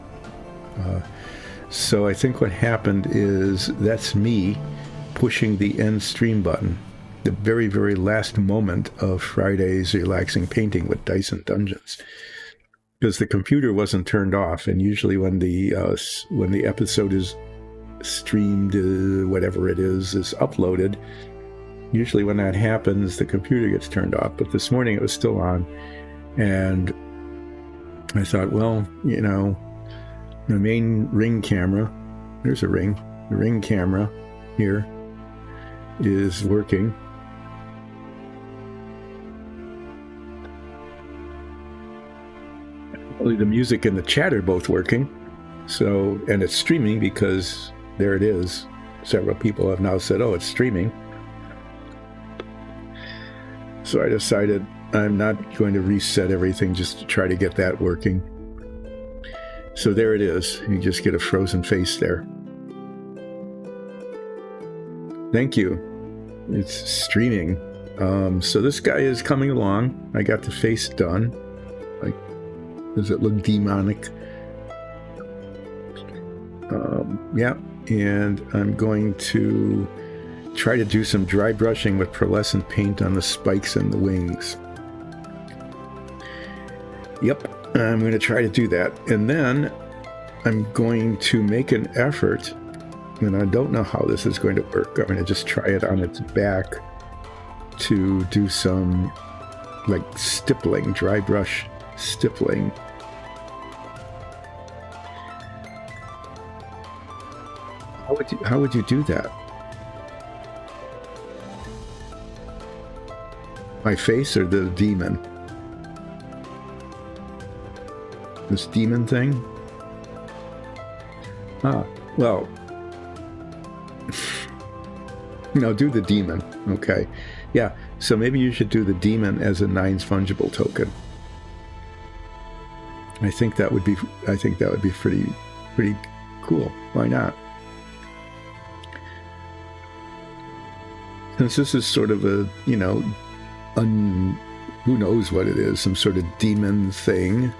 So I think what happened is that's me pushing the end stream button, the very, very last moment of Friday's Relaxing Painting with Dyson Dungeons, because the computer wasn't turned off, and usually when the episode is streamed, whatever it is uploaded, usually when that happens, the computer gets turned off. But this morning it was still on, and I thought, well, you know, the main Ring camera, there's a Ring, the Ring camera here is working. Only the music and the chat are both working. So, and it's streaming because there it is. Several people have now said, oh, it's streaming. So I decided I'm not going to reset everything just to try to get that working. So there it is. You just get a frozen face there. Thank you. It's streaming. So this guy is coming along. I got the face done. Like, does it look demonic? Yeah, and I'm going to try to do some dry brushing with pearlescent paint on the spikes and the wings. Yep, I'm going to try to do that. And then I'm going to make an effort, and I don't know how this is going to work. I'm going to just try it on its back to do some like stippling, dry brush stippling. How would you do that? My face or the demon? This demon thing? Ah, well. No, do the demon. Okay. Yeah, so maybe you should do the demon as a Nines fungible token. I think that would be pretty cool. Why not? Since this is sort of a, you know, who knows what it is, some sort of demon thing.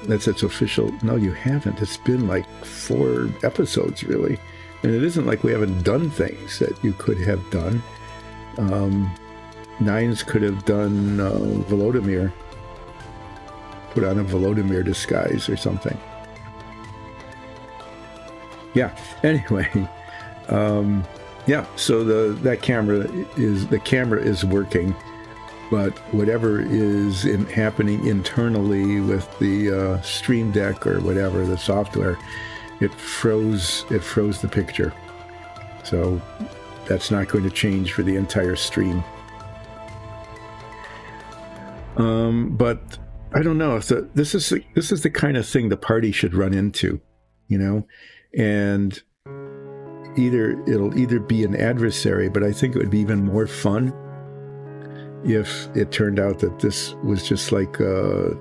That's its official. No, you haven't. It's been like 4 episodes, really. And it isn't like we haven't done things that you could have done. Nines could have done Volodymyr. Put on a Volodymyr disguise or something. Yeah, anyway. Yeah, so the camera is working, but whatever is happening internally with the Stream Deck or whatever, the software, it froze the picture. So that's not going to change for the entire stream. But I don't know if this is the kind of thing the party should run into, you know, and it'll either be an adversary, but I think it would be even more fun if it turned out that this was just like a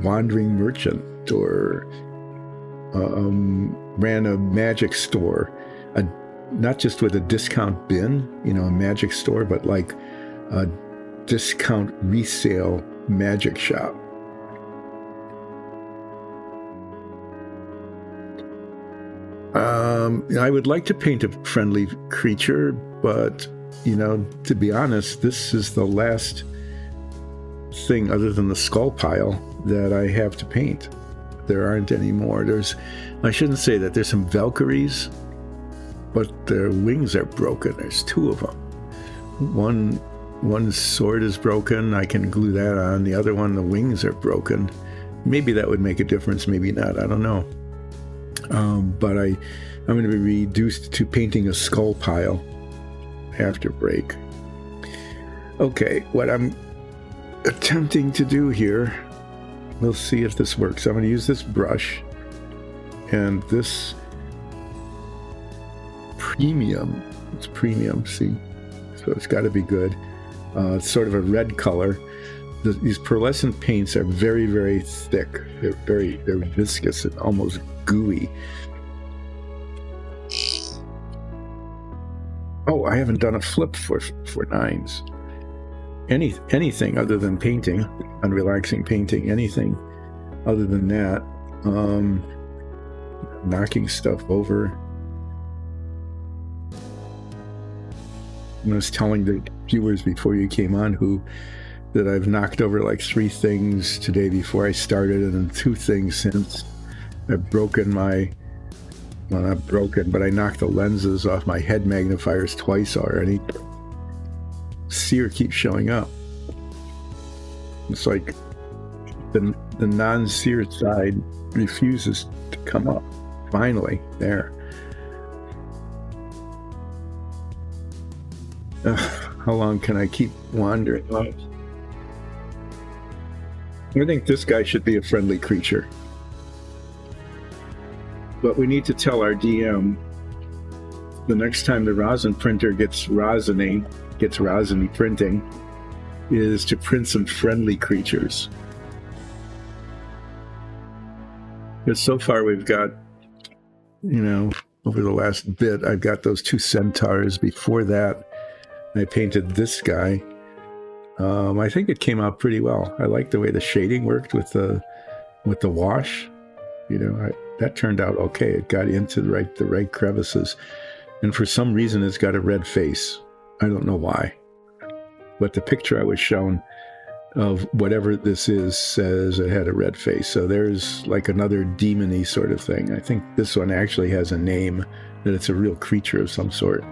wandering merchant or ran a magic store, not just with a discount bin, you know, a magic store, but like a discount resale magic shop. I would like to paint a friendly creature, but, you know, to be honest, this is the last thing other than the skull pile that I have to paint. There aren't any more. I shouldn't say that. There's some Valkyries, but their wings are broken. There's 2 of them. One sword is broken. I can glue that on. The other one, the wings are broken. Maybe that would make a difference. Maybe not. I don't know. But I'm going to be reduced to painting a skull pile after break. Okay, what I'm attempting to do here. We'll see if this works. I'm going to use this brush and this premium. It's premium, see? So it's got to be good. It's sort of a red color. These pearlescent paints are very, very thick. They're viscous and almost gooey. Oh, I haven't done a flip for nines. Anything other than painting, unrelaxing painting, anything other than that, knocking stuff over. I was telling the viewers before you came on that I've knocked over like 3 things today before I started, and then 2 things since. I've broken well, not broken, but I knocked the lenses off my head magnifiers twice already. Sear keeps showing up. It's like the non-seared side refuses to come up. Finally, there. How long can I keep wandering? I think this guy should be a friendly creature. But we need to tell our DM the next time the rosin printer gets rosiny printing is to print some friendly creatures. Because so far we've got, over the last bit, I've got those 2 centaurs. Before that, I painted this guy. I think it came out pretty well. I like the way the shading worked with the wash. That turned out okay. It got into the right crevices. And for some reason, it's got a red face. I don't know why. But the picture I was shown of whatever this is says it had a red face. So there's like another demon-y sort of thing. I think this one actually has a name, that it's a real creature of some sort.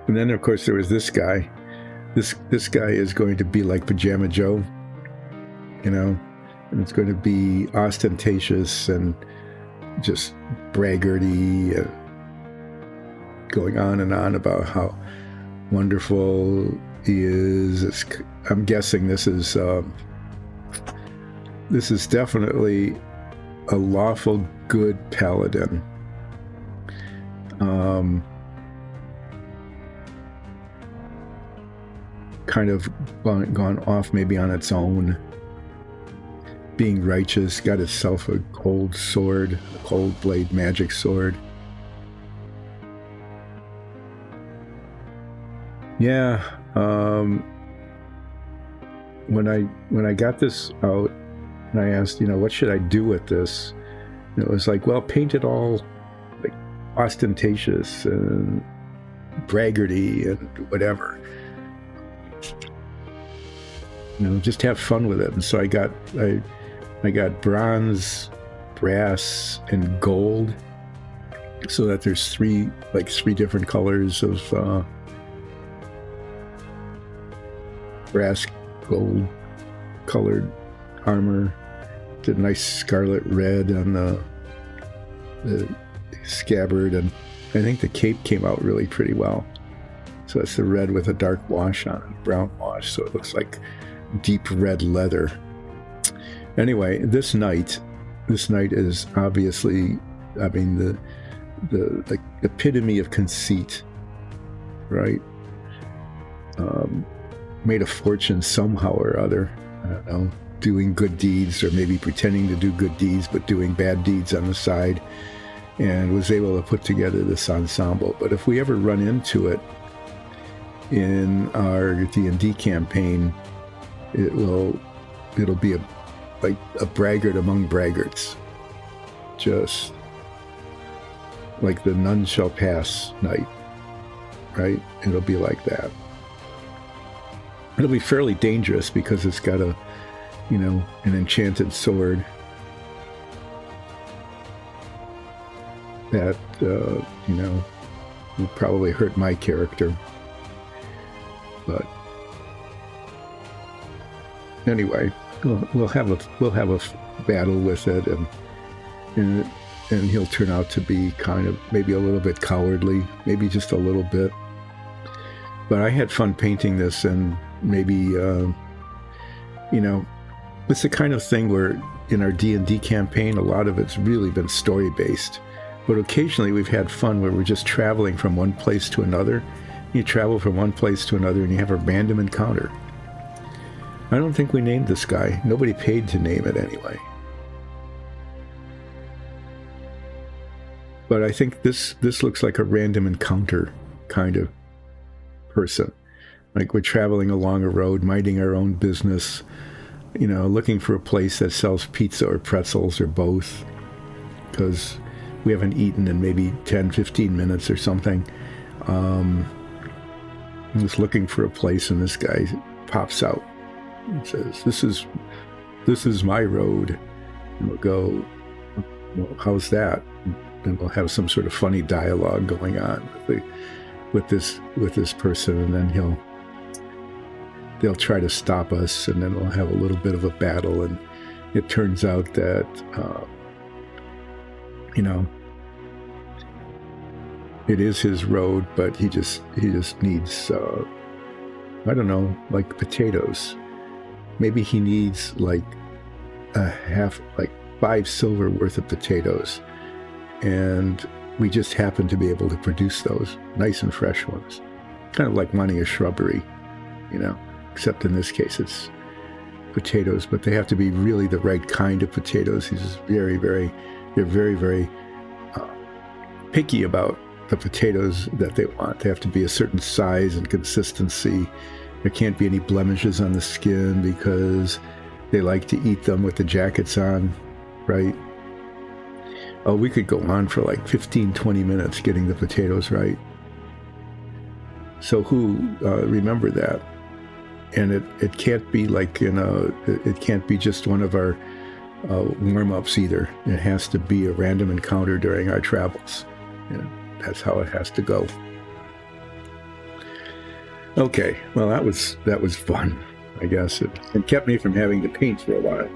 And then, of course, there was this guy. This guy is going to be like Pajama Joe, and it's going to be ostentatious and just braggarty, going on and on about how wonderful he is. I'm guessing this is definitely a lawful good paladin. Kind of gone off maybe on its own, being righteous, got itself a cold sword, a cold blade magic sword. Yeah, when I got this out and I asked, what should I do with this? And it was like, well, paint it all like ostentatious and braggarty and whatever. Just have fun with it. And so I got bronze, brass, and gold, so that there's three different colors of brass, gold colored armor. Did a nice scarlet red on the scabbard, and I think the cape came out really pretty well. So it's the red with a dark wash on it, brown wash, so it looks like deep red leather. Anyway, this knight is obviously, the epitome of conceit, right? Made a fortune somehow or other. I don't know, doing good deeds, or maybe pretending to do good deeds but doing bad deeds on the side, and was able to put together this ensemble. But if we ever run into it in our D&D campaign, it'll be a braggart among braggarts, just like the None Shall Pass knight, right? It'll be like that. It'll be fairly dangerous because it's got an enchanted sword that will probably hurt my character. But anyway, we'll have a battle with it, and he'll turn out to be kind of maybe a little bit cowardly, maybe just a little bit. But I had fun painting this, and maybe, it's the kind of thing where in our D&D campaign, a lot of it's really been story-based. But occasionally we've had fun where we're just traveling from one place to another. You travel from one place to another and you have a random encounter. I don't think we named this guy. Nobody paid to name it anyway. But I think this looks like a random encounter kind of person. Like we're traveling along a road, minding our own business, looking for a place that sells pizza or pretzels or both, because we haven't eaten in maybe 10, 15 minutes or something. I'm just looking for a place, and this guy pops out and says, this is my road. And we'll go, well, how's that? And we'll have some sort of funny dialogue going on with this person, and then they'll try to stop us, and then we'll have a little bit of a battle. And it turns out that it is his road, but he just needs I don't know, like potatoes. Maybe he needs like 5 silver worth of potatoes, and we just happen to be able to produce those nice and fresh ones, kind of like wanting a shrubbery, except in this case it's potatoes, but they have to be really the right kind of potatoes. He's they're very, very picky about the potatoes that they want. They have to be a certain size and consistency. There can't be any blemishes on the skin because they like to eat them with the jackets on, right? Oh, we could go on for like 15, 20 minutes getting the potatoes right. So remember that. And it can't be like, it can't be just one of our warm-ups either. It has to be a random encounter during our travels. That's how it has to go. Okay, well, that was fun, I guess. It kept me from having to paint for a while.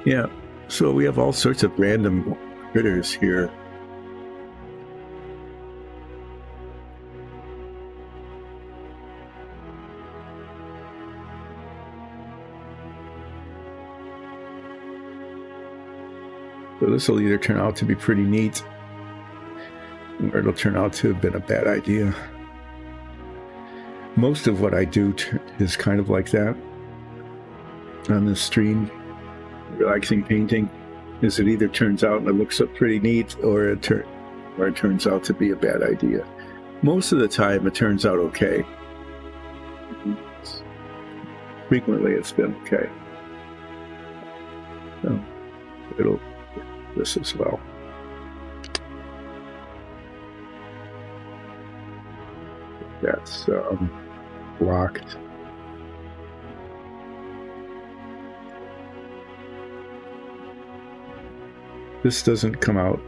Yeah, so we have all sorts of random critters here. So this will either turn out to be pretty neat, or it'll turn out to have been a bad idea. Most of what I do is kind of like that on this stream. Relaxing painting is it either turns out and it looks up pretty neat, or it turns out to be a bad idea. Most of the time it turns out okay. Frequently it's been okay. So it'll this as well. That's blocked. This doesn't come out,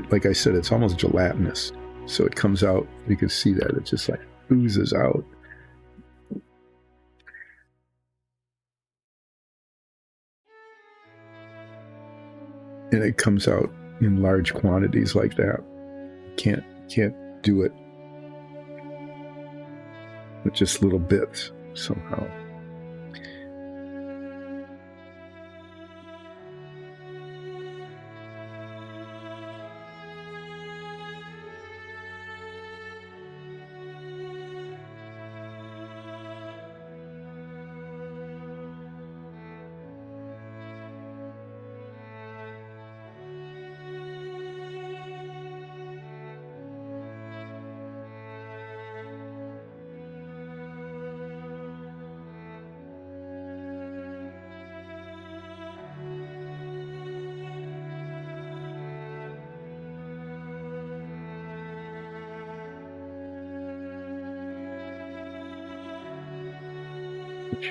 like I said, it's almost gelatinous. So it comes out, you can see that, it just like oozes out. And it comes out in large quantities like that. Can't do it with just little bits somehow.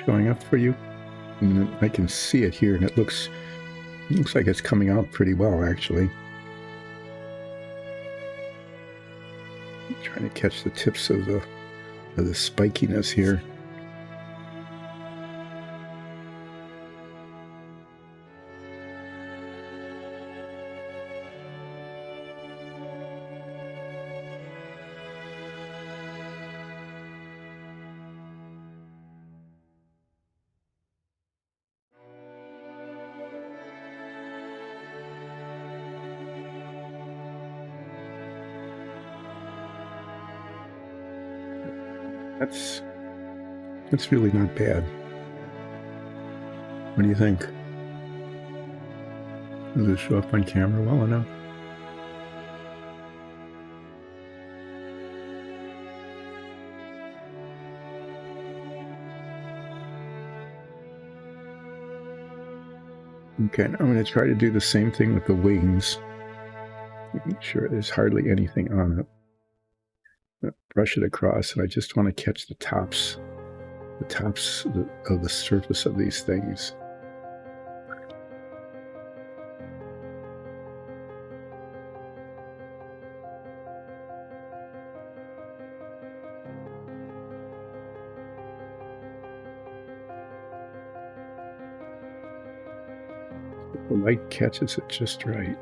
Showing up for you, and I can see it here, and it looks like it's coming out pretty well, actually. I'm trying to catch the tips of the spikiness here. That's really not bad. What do you think? Does it show up on camera well enough? Okay, I'm going to try to do the same thing with the wings. Making sure there's hardly anything on it. Brush it across, and I just want to catch the tops of the surface of these things. The light catches it just right.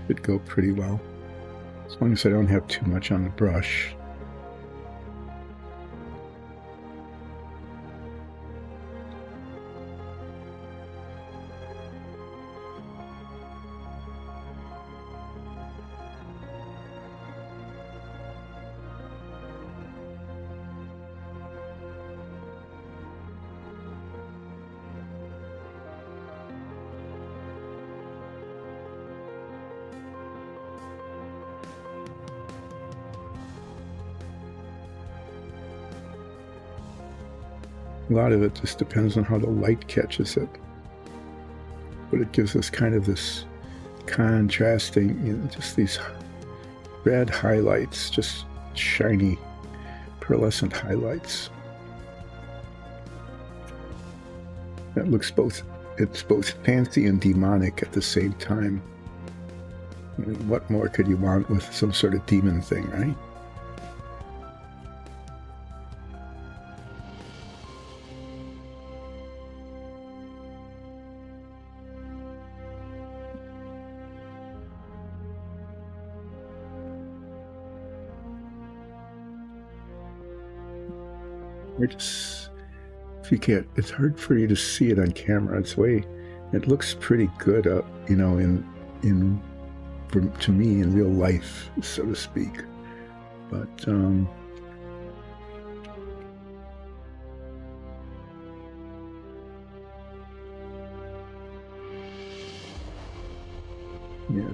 Should go pretty well, as long as I don't have too much on the brush. A lot of it just depends on how the light catches it. But it gives us kind of this contrasting, just these red highlights, just shiny, pearlescent highlights. That looks it's both fancy and demonic at the same time. I mean, what more could you want with some sort of demon thing, right? If you can't, it's hard for you to see it on camera. It looks pretty good up, to me in real life, so to speak. But yeah,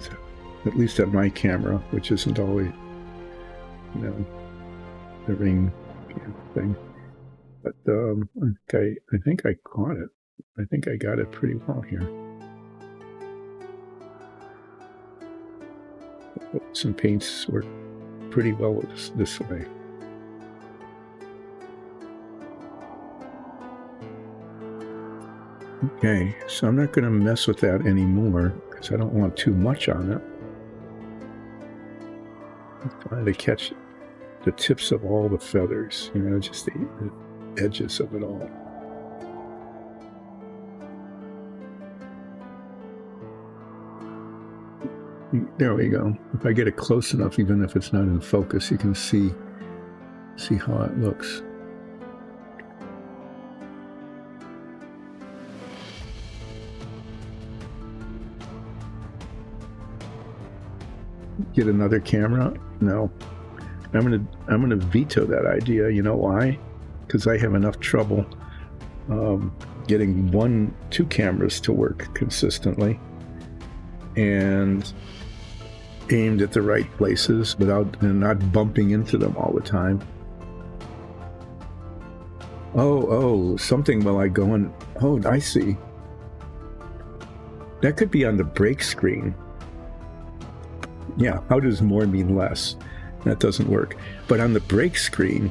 at least at my camera, which isn't always, the ring thing. But I think I caught it. I think I got it pretty well here. Some paints work pretty well this way. Okay, so I'm not going to mess with that anymore because I don't want too much on it. I'm trying to catch the tips of all the feathers, just the edges of it all. There we go. If I get it close enough, even if it's not in focus, you can see how it looks. Get another camera? No. I'm gonna veto that idea. You know why? Because I have enough trouble getting two cameras to work consistently and aimed at the right places and not bumping into them all the time. Oh, something while I go and, I see. That could be on the break screen. Yeah, how does more mean less? That doesn't work. But on the break screen,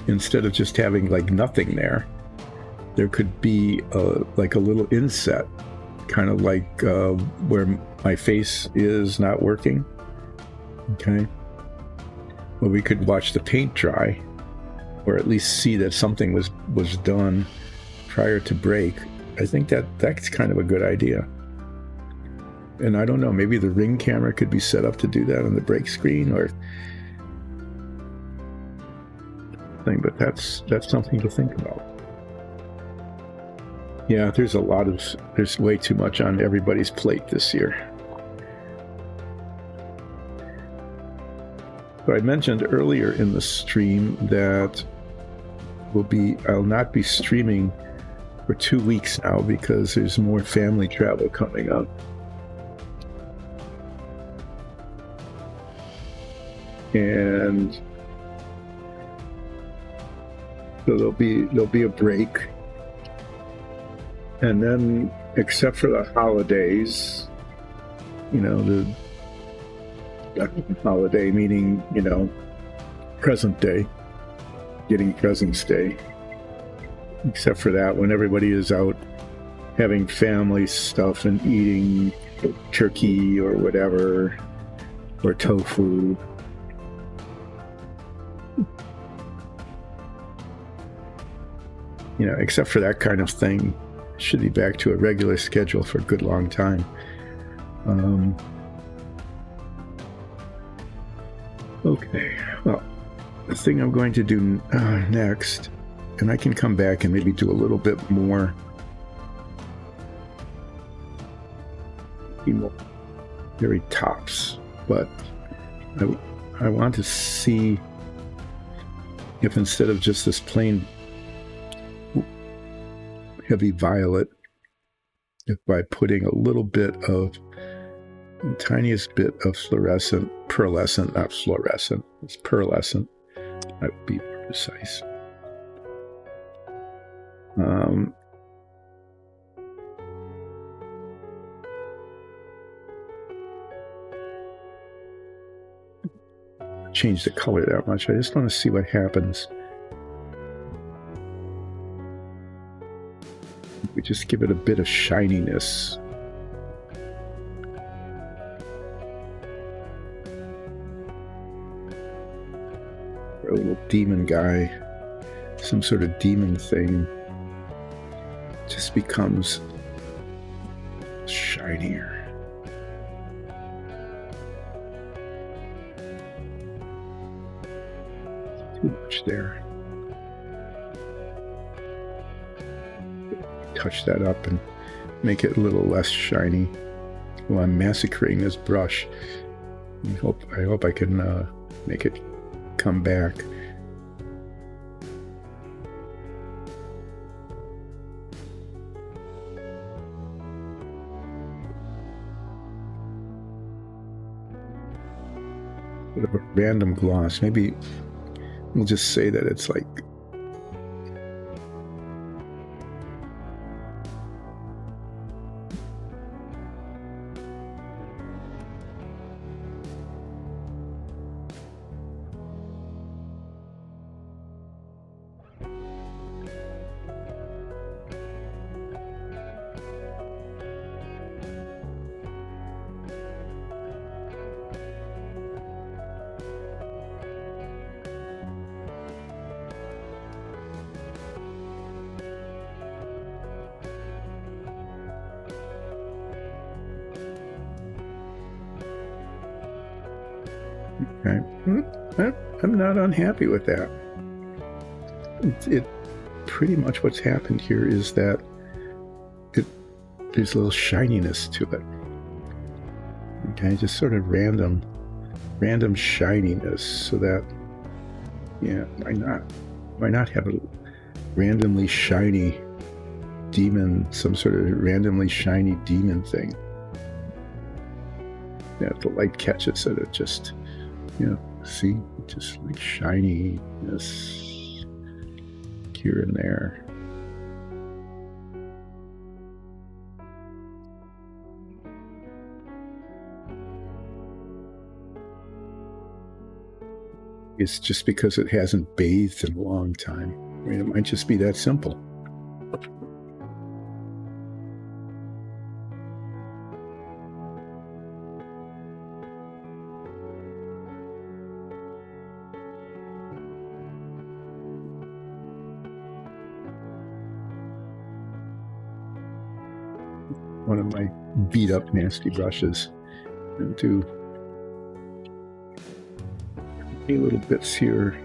instead of just having like nothing there could be like a little inset, kind of like where my face is not working. Okay. Well, we could watch the paint dry, or at least see that something was done prior to break. I think that's kind of a good idea. And I don't know, maybe the Ring camera could be set up to do that on the break screen, or thing. But that's something to think about. Yeah, there's way too much on everybody's plate this year. So I mentioned earlier in the stream that I'll not be streaming for 2 weeks now because there's more family travel coming up. And so there'll be a break. And then, except for the holidays, the holiday meaning, present day, getting presents day. Except for that, when everybody is out having family stuff and eating turkey or whatever, or tofu. Except for that kind of thing, should be back to a regular schedule for a good long time. Okay, well, the thing I'm going to do next, and I can come back and maybe do a little bit more very tops, but I want to see if instead of just this plain heavy violet, if by putting a little bit of, the tiniest bit of pearlescent, not fluorescent, it's pearlescent, that would be precise. Change the color that much. I just want to see what happens. We just give it a bit of shininess. A little demon guy, some sort of demon thing, just becomes shinier. Too much there. Touch that up and make it a little less shiny while I'm massacring this brush. I hope I can make it come back. Bit of a random gloss. Maybe we'll just say that it's like I'm not unhappy with that. It pretty much what's happened here is that there's a little shininess to it. Okay, just sort of random shininess, so that why not have a randomly shiny demon, some sort of randomly shiny demon thing that the light catches it. It just see, just like shininess here and there. it's just because it hasn't bathed in a long time. I mean, it might just be that simple. One of my beat up nasty brushes, and do any little bits here.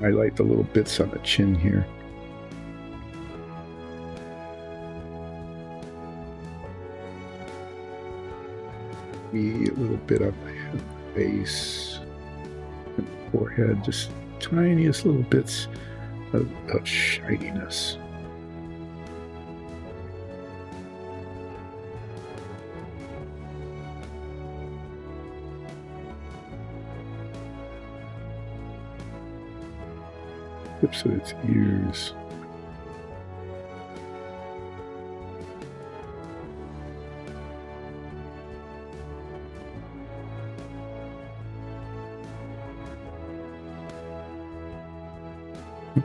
Highlight the little bits on the chin here. Maybe a little bit up the face and forehead, just tiniest little bits of shininess. Tips of its ears.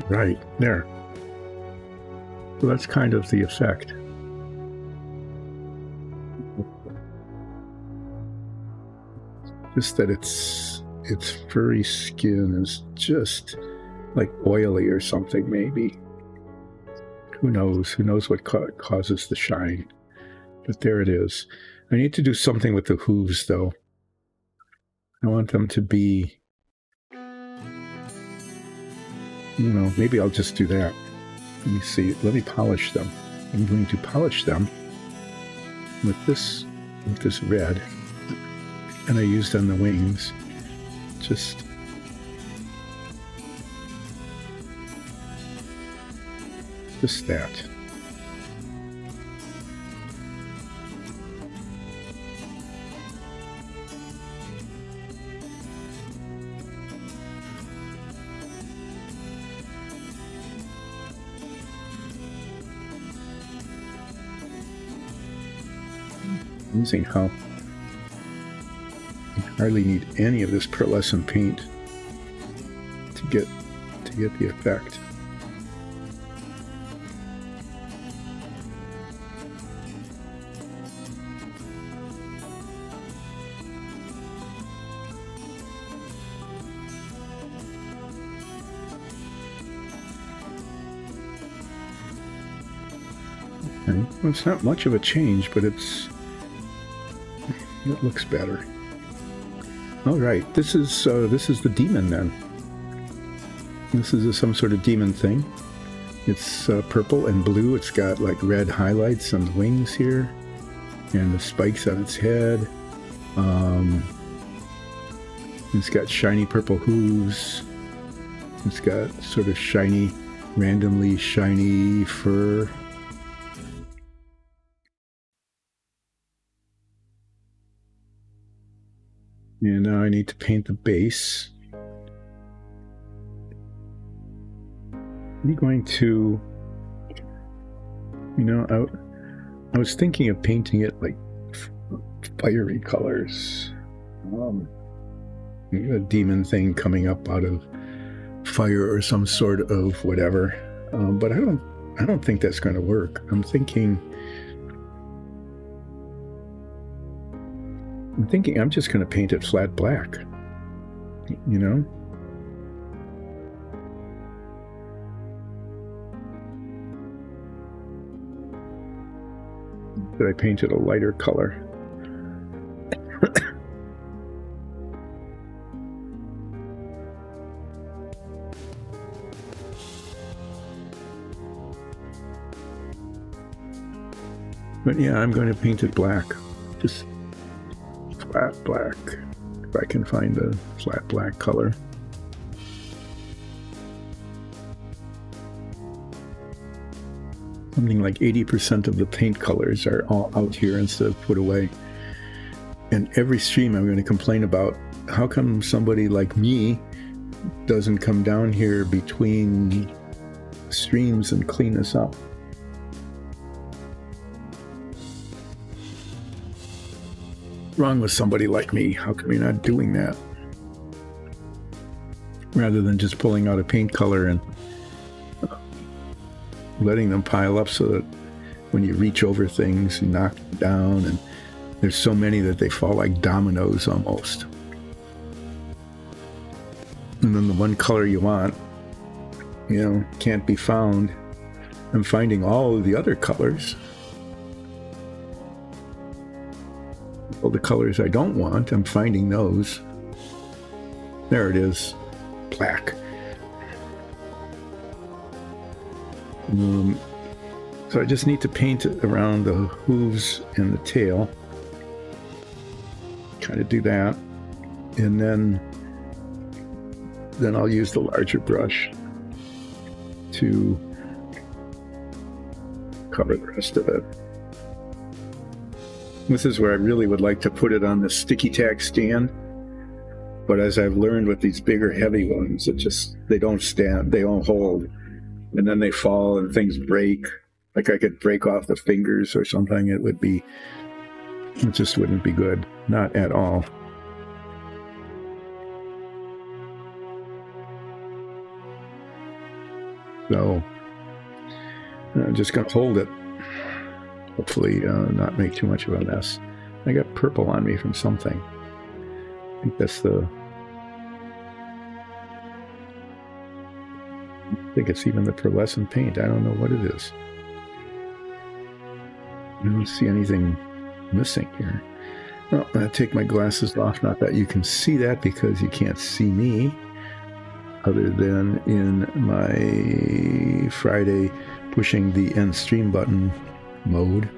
Right, there. So that's kind of the effect. Just that its furry skin is just like oily or something, maybe. Who knows? Who knows what causes the shine? But there it is. I need to do something with the hooves, though. I want them to be... maybe I'll just do that. Let me see. Let me polish them. I'm going to polish them with this red. And I used on the wings. Just... that. Amazing how you hardly need any of this pearlescent paint to get the effect. Well, it's not much of a change, but it looks better. All right, this is the demon then. This is some sort of demon thing. It's purple and blue. It's got like red highlights on the wings here, and the spikes on its head. It's got shiny purple hooves. It's got sort of shiny, randomly shiny fur. And now I need to paint the base. I'm going to, I was thinking of painting it like fiery colors. A demon thing coming up out of fire or some sort of whatever. But I don't think that's going to work. I'm thinking I'm just going to paint it flat black, But I painted a lighter color. But yeah, I'm going to paint it black. Just flat black, if I can find a flat black color. Something like 80% of the paint colors are all out here instead of put away. And every stream I'm going to complain about, how come somebody like me doesn't come down here between streams and clean this up? Wrong with somebody like me? How come you're not doing that? rather than just pulling out a paint color and letting them pile up so that when you reach over things, you knock them down, and there's so many that they fall like dominoes almost. And then the one color you want, can't be found. I'm finding all of the other colors. All the colors I don't want, I'm finding those. There it is. Black. So I just need to paint it around the hooves and the tail. Kind of do that. And then I'll use the larger brush to cover the rest of it. This is where I really would like to put it on the sticky tack stand. But as I've learned with these bigger, heavy ones, they don't stand, they don't hold. And then they fall and things break. Like I could break off the fingers or something. It just wouldn't be good. Not at all. So I'm just going to hold it. Hopefully not make too much of a mess. I got purple on me from something. I think that's I think it's even the pearlescent paint. I don't know what it is. I don't see anything missing here. Well, I'm going to take my glasses off. Not that you can see that because you can't see me, other than in my Friday pushing the end stream button mode.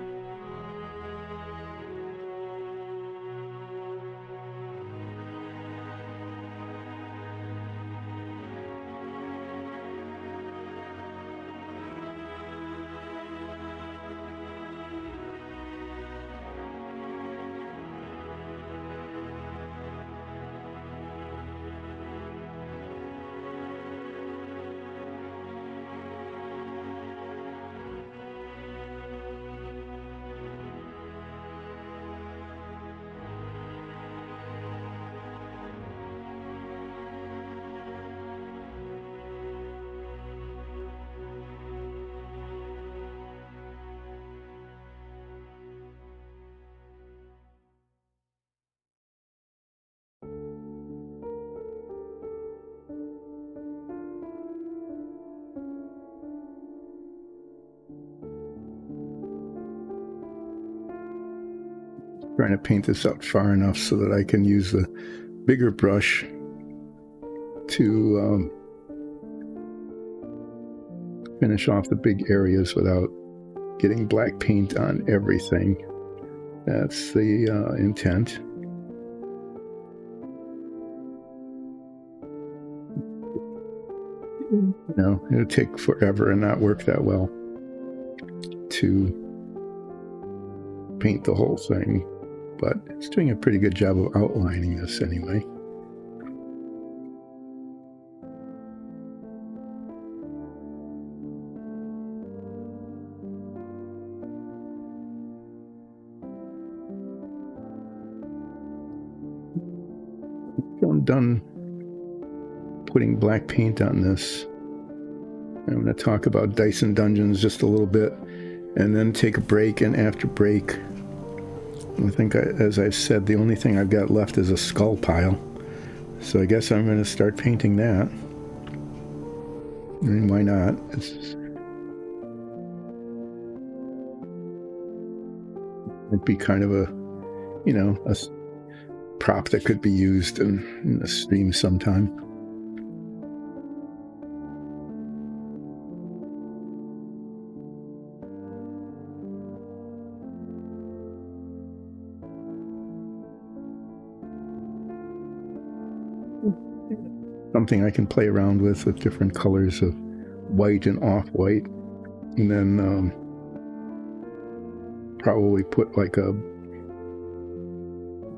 Trying to paint this out far enough so that I can use the bigger brush to finish off the big areas without getting black paint on everything. That's the intent. It'll take forever and not work that well to paint the whole thing. But it's doing a pretty good job of outlining this anyway. I'm done putting black paint on this. I'm going to talk about Dyson Dungeons just a little bit and then take a break, and after break, I think, as I've said, the only thing I've got left is a skull pile. So I guess I'm going to start painting that. I mean, why not? It'd be kind of a prop that could be used in a stream sometime. Something I can play around with different colors of white and off-white, and then probably put like a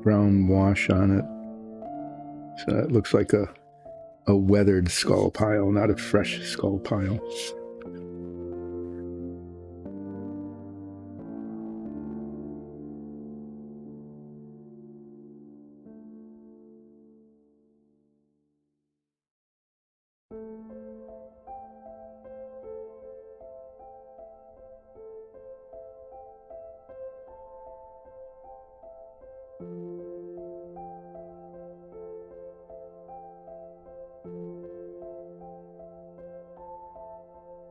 brown wash on it, so it looks like a weathered skull pile, not a fresh skull pile.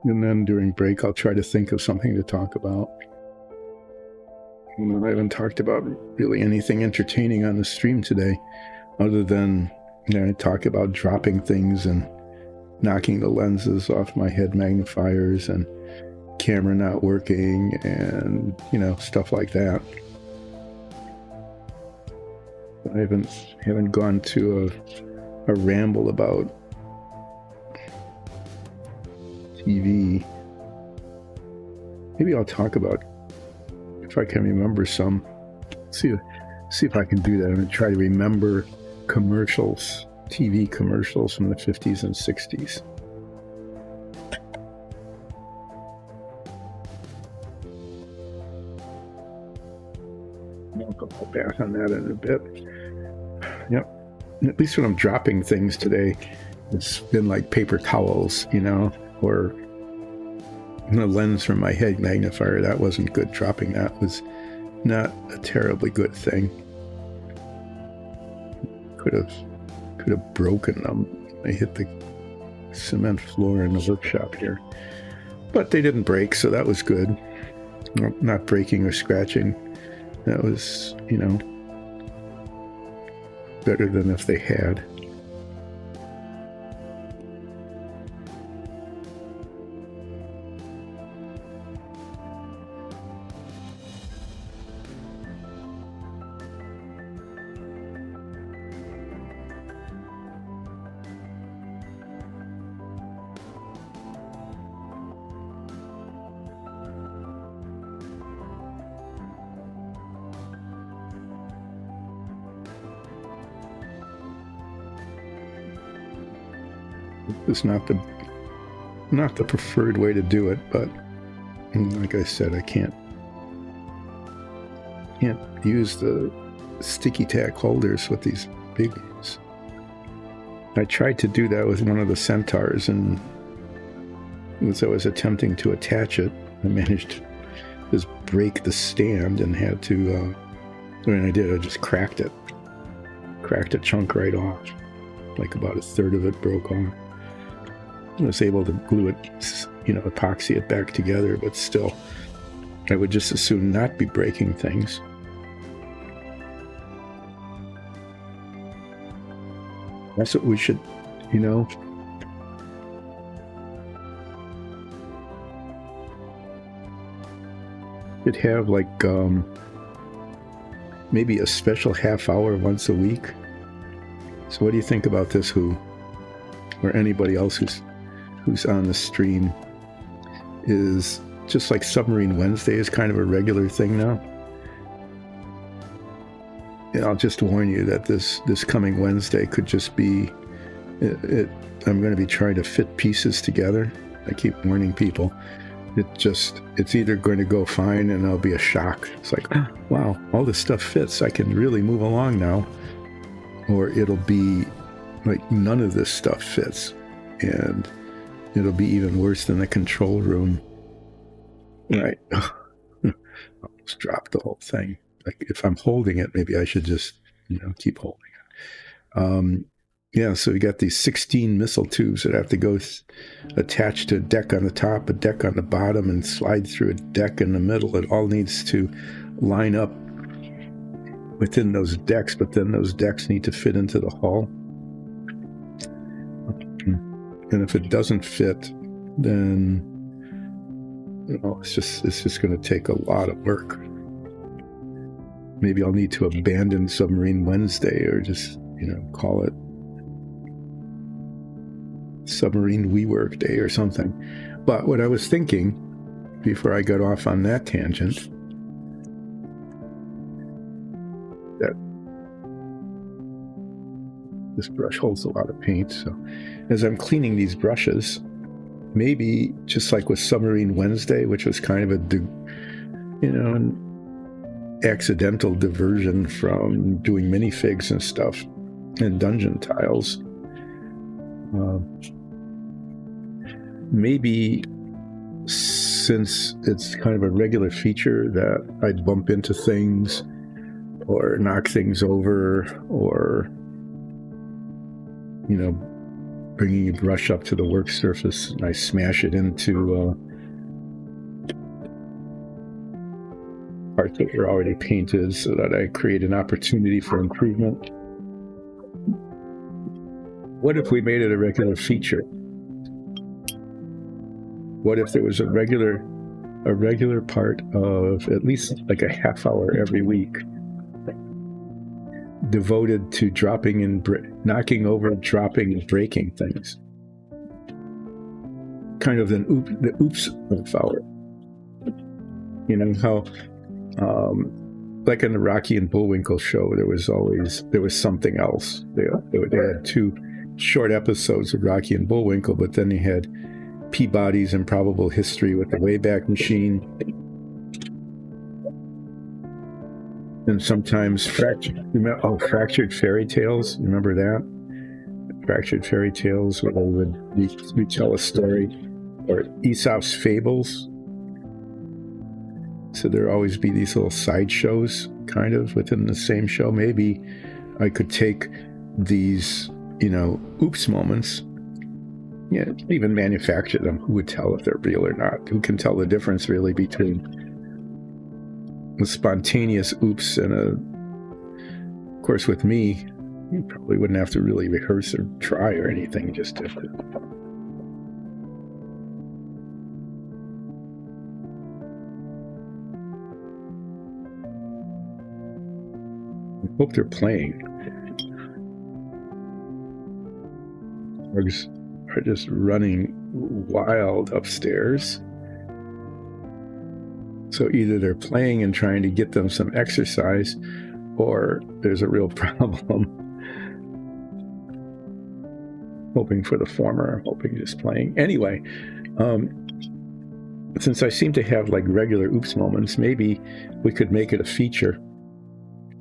And then during break, I'll try to think of something to talk about. I haven't talked about really anything entertaining on the stream today, other than I talk about dropping things and knocking the lenses off my head magnifiers and camera not working and stuff like that. I haven't gone to a ramble about TV. Maybe I'll talk about, if I can remember some, see if I can do that. I'm going to try to remember commercials, TV commercials from the 50s and 60s. I'll go back on that in a bit. Yep. At least when I'm dropping things today, it's been like paper towels, or the lens from my head magnifier. That wasn't good. Dropping that was not a terribly good thing. Could have broken them. I hit the cement floor in the workshop here, but they didn't break, so that was good. Not breaking or scratching. That was, better than if they had. It's not the preferred way to do it, but like I said, I can't use the sticky tack holders with these big ones. I tried to do that with one of the Centaurs, and as I was attempting to attach it, I managed to just break the stand and had to, I just cracked a chunk right off, like about a third of it broke off. I was able to glue it, epoxy it back together, but still, I would just as soon not be breaking things. That's what we should, should have like maybe a special half hour once a week. So what do you think about this, Who, or anybody else who's on the stream? Is just like Submarine Wednesday is kind of a regular thing now. And I'll just warn you that this coming Wednesday could just be I'm going to be trying to fit pieces together. I keep warning people. It's either going to go fine and it'll be a shock. It's like, wow, all this stuff fits. I can really move along now. Or it'll be like none of this stuff fits. And it'll be even worse than the control room. Right. Almost dropped the whole thing. Like if I'm holding it, maybe I should just, keep holding it. So we got these 16 missile tubes that have to go attached to a deck on the top, a deck on the bottom, and slide through a deck in the middle. It all needs to line up within those decks, but then those decks need to fit into the hull. And if it doesn't fit, then it's just going to take a lot of work. Maybe I'll need to abandon Submarine Wednesday, or just call it Submarine WeWork Day or something. But what I was thinking before I got off on that tangent, that this brush holds a lot of paint, so as I'm cleaning these brushes, maybe just like with Submarine Wednesday, which was kind of an accidental diversion from doing minifigs and stuff and dungeon tiles, maybe since it's kind of a regular feature that I'd bump into things or knock things over or bringing a brush up to the work surface, and I smash it into parts that were already painted so that I create an opportunity for improvement. What if we made it a regular feature? What if there was a regular part of at least like a half hour every week devoted to dropping and knocking over, dropping and breaking things? Kind of the oops hour. You know how like in the Rocky and Bullwinkle show, there was something else. They had 2 short episodes of Rocky and Bullwinkle, but then they had Peabody's Improbable History with the Wayback Machine, and sometimes Fractured Fairy Tales. Remember that? Fractured Fairy Tales, where they would retell a story, or Aesop's Fables. So there'd always be these little side shows kind of within the same show. Maybe I could take these, oops moments, even manufacture them. Who would tell if they're real or not? Who can tell the difference really between a spontaneous oops and of course with me, you probably wouldn't have to really rehearse or try or anything, just have to. I hope they're playing. Dogs are just running wild upstairs. So either they're playing and trying to get them some exercise, or there's a real problem. Hoping for the former, hoping just playing. Anyway, since I seem to have like regular oops moments, maybe we could make it a feature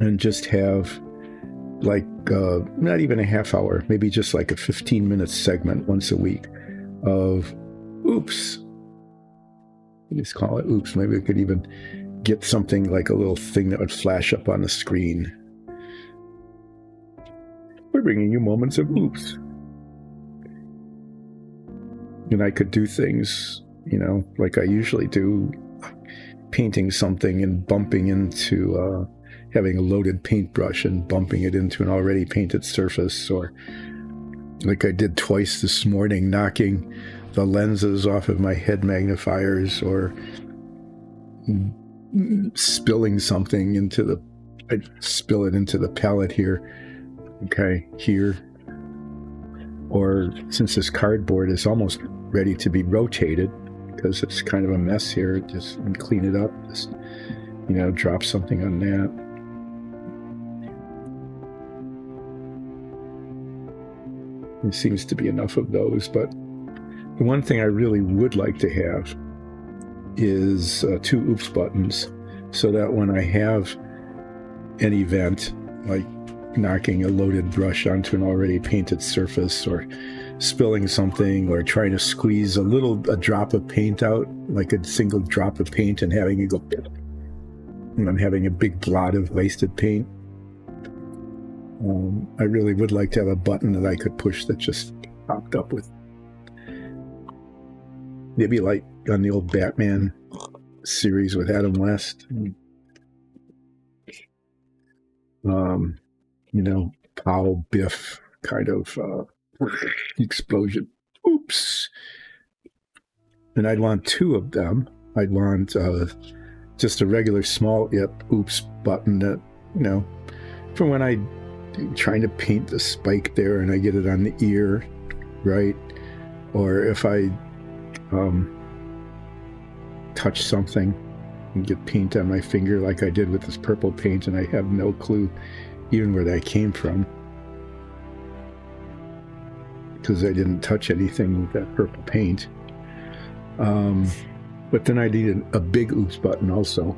and just have like not even a half hour, maybe just like a 15-minute segment once a week of oops. Just call it oops. Maybe we could even get something like a little thing that would flash up on the screen. We're bringing you moments of oops. And I could do things, like I usually do, painting something and bumping into having a loaded paintbrush and bumping it into an already painted surface, or like I did twice this morning, knocking the lenses off of my head magnifiers, or spilling something I spill it into the palette here. Okay, here. Or since this cardboard is almost ready to be rotated, because it's kind of a mess here, just clean it up, just, drop something on that. There seems to be enough of those, but the one thing I really would like to have is 2 oops buttons, so that when I have an event, like knocking a loaded brush onto an already painted surface, or spilling something, or trying to squeeze a drop of paint out, like a single drop of paint, and having it go, and I'm having a big blot of wasted paint. I really would like to have a button that I could push that just popped up with, maybe like on the old Batman series with Adam West. Pow, biff kind of explosion. Oops. And I'd want 2 of them. I'd want just a regular small oops button that, for when I'm trying to paint the spike there and I get it on the ear, right? Or if I touch something and get paint on my finger like I did with this purple paint, and I have no clue even where that came from, because I didn't touch anything with that purple paint. But then I needed a big oops button also.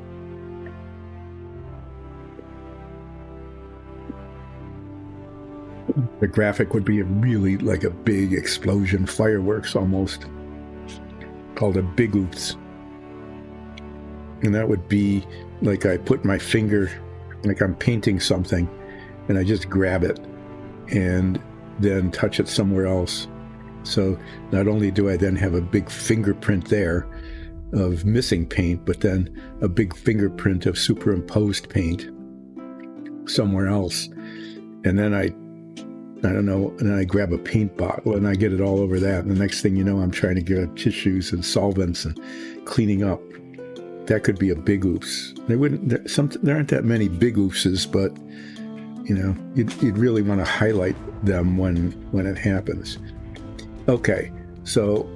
The graphic would be really like a big explosion, fireworks almost, called a big oops. And that would be like I put my finger, like I'm painting something, and I just grab it and then touch it somewhere else, So not only do I then have a big fingerprint there of missing paint, but then a big fingerprint of superimposed paint somewhere else. And then I don't know, and then I grab a paint bottle and I get it all over that. And the next thing you know, I'm trying to get tissues and solvents and cleaning up. That could be a big oops. There aren't that many big oopses, but you know, you'd really want to highlight them when it happens. Okay, so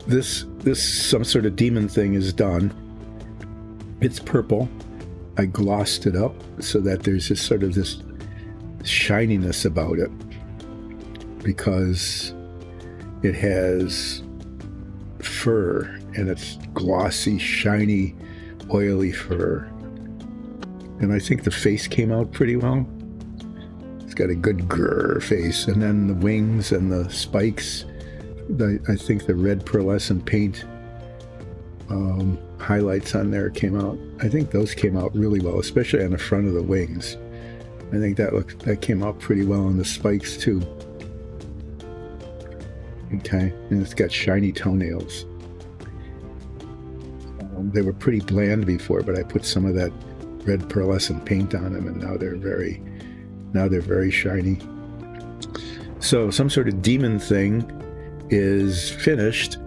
this some sort of demon thing is done. It's purple. I glossed it up so that there's this sort of this shininess about it, because it has fur and it's glossy, shiny, oily fur. And I think the face came out pretty well. It's got a good grrr face. And then the wings and the spikes, I think the red pearlescent paint highlights on there came out. I think those came out really well, especially on the front of the wings. I think that came out pretty well on the spikes too. Okay, and it's got shiny toenails. They were pretty bland before, but I put some of that red pearlescent paint on them, and now they're very shiny. So some sort of demon thing is finished,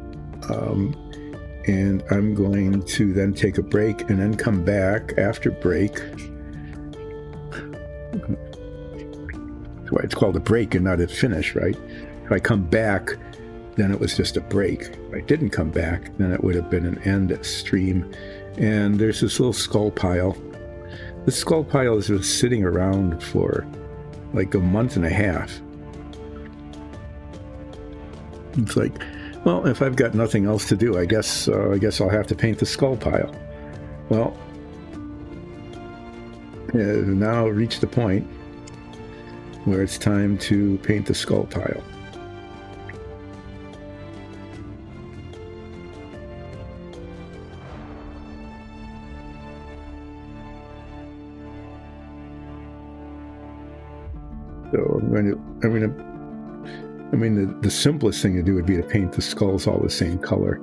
and I'm going to then take a break and then come back after break. That's why it's called a break and not a finish, right? If I come back, then it was just a break. If I didn't come back, then it would have been an end stream. And there's this little skull pile. This skull pile has been sitting around for like a month and a half. It's like, well, if I've got nothing else to do, I guess I'll have to paint the skull pile. Well, now I've reached the point where it's time to paint the skull pile. So the simplest thing to do would be to paint the skulls all the same color.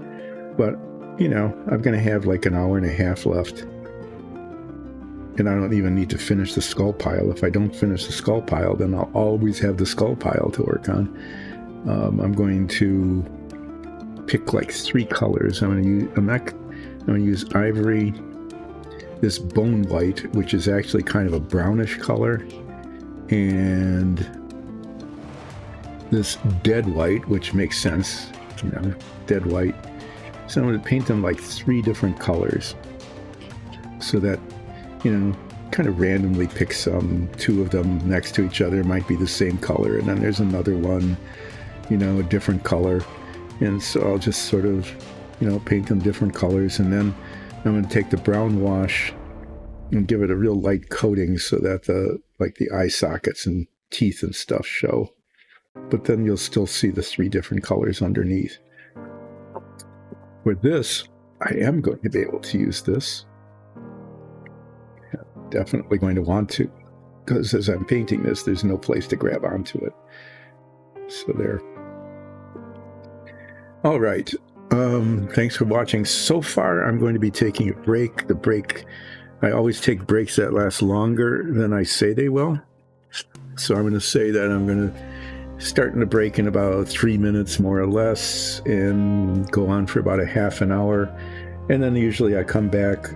But, you know, I'm going to have like an hour and a half left. And I don't even need to finish the skull pile. If I don't finish the skull pile, then I'll always have the skull pile to work on. I'm going to pick like 3 colors. I'm going to use ivory, this bone white, which is actually kind of a brownish color, and this dead white, which makes sense, you know, dead white. So I'm going to paint them like 3 different colors so that, you know, kind of randomly pick 2 of them next to each other. It might be the same color, and then there's another one, you know, a different color. And so I'll just sort of, you know, paint them different colors, and then I'm going to take the brown wash and give it a real light coating so that the eye sockets and teeth and stuff show. But then you'll still see the 3 different colors underneath. With this, I am going to be able to use this. I'm definitely going to want to, because as I'm painting this, there's no place to grab onto it. So there. All right. Thanks for watching. So far, I'm going to be taking a break. The break, I always take breaks that last longer than I say they will. So I'm going to say that I'm going to starting the break in about 3 minutes, more or less, and go on for about a half an hour. And then usually I come back,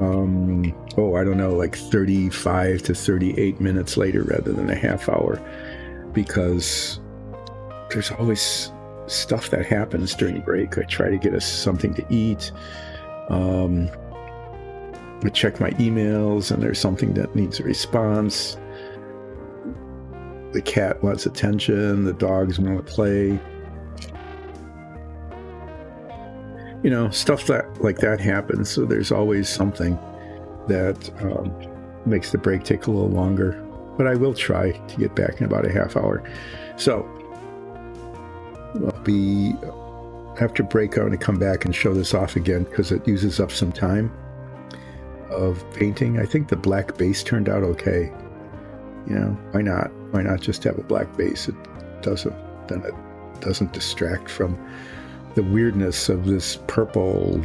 I don't know, like 35 to 38 minutes later rather than a half hour, because there's always stuff that happens during break. I try to get us something to eat. I check my emails and there's something that needs a response. The cat wants attention. The dogs want to play. You know, stuff like that happens. So there's always something that makes the break take a little longer. But I will try to get back in about a half hour. So I'll be, after break, I'm going to come back and show this off again because it uses up some time of painting. I think the black base turned out okay. You know, why not? Why not just have a black base? It doesn't, then it doesn't distract from the weirdness of this purple,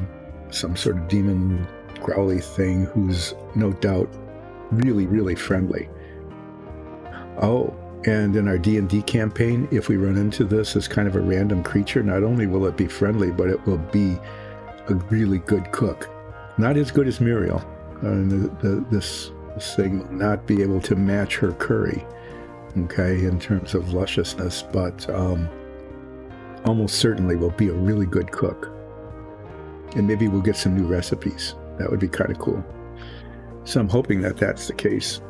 some sort of demon growly thing who's no doubt really, really friendly. Oh, and in our D&D campaign, if we run into this as kind of a random creature, not only will it be friendly, but it will be a really good cook. Not as good as Muriel. This thing will not be able to match her curry, okay, in terms of lusciousness, but almost certainly will be a really good cook. And maybe we'll get some new recipes. That would be kind of cool. So I'm hoping that that's the case.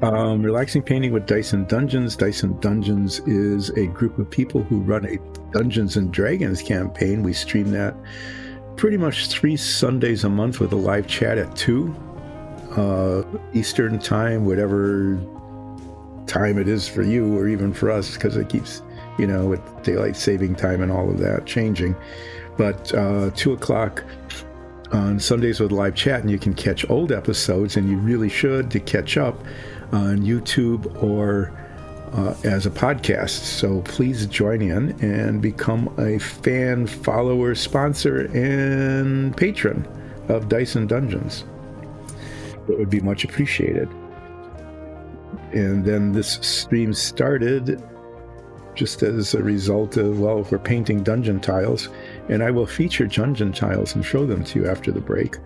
Relaxing Painting with Dice and Dungeons. Dice and Dungeons is a group of people who run a Dungeons and Dragons campaign. We stream that pretty much 3 Sundays a month with a live chat at 2 Eastern time, whatever time it is for you or even for us, because it keeps, with daylight saving time and all of that changing. But 2 o'clock on Sundays with live chat, and you can catch old episodes, and you really should, to catch up on YouTube or as a podcast. So please join in and become a fan, follower, sponsor, and patron of Dice and Dungeons. It would be much appreciated. And then this stream started just as a result of, we're painting dungeon tiles, and I will feature dungeon tiles and show them to you after the break.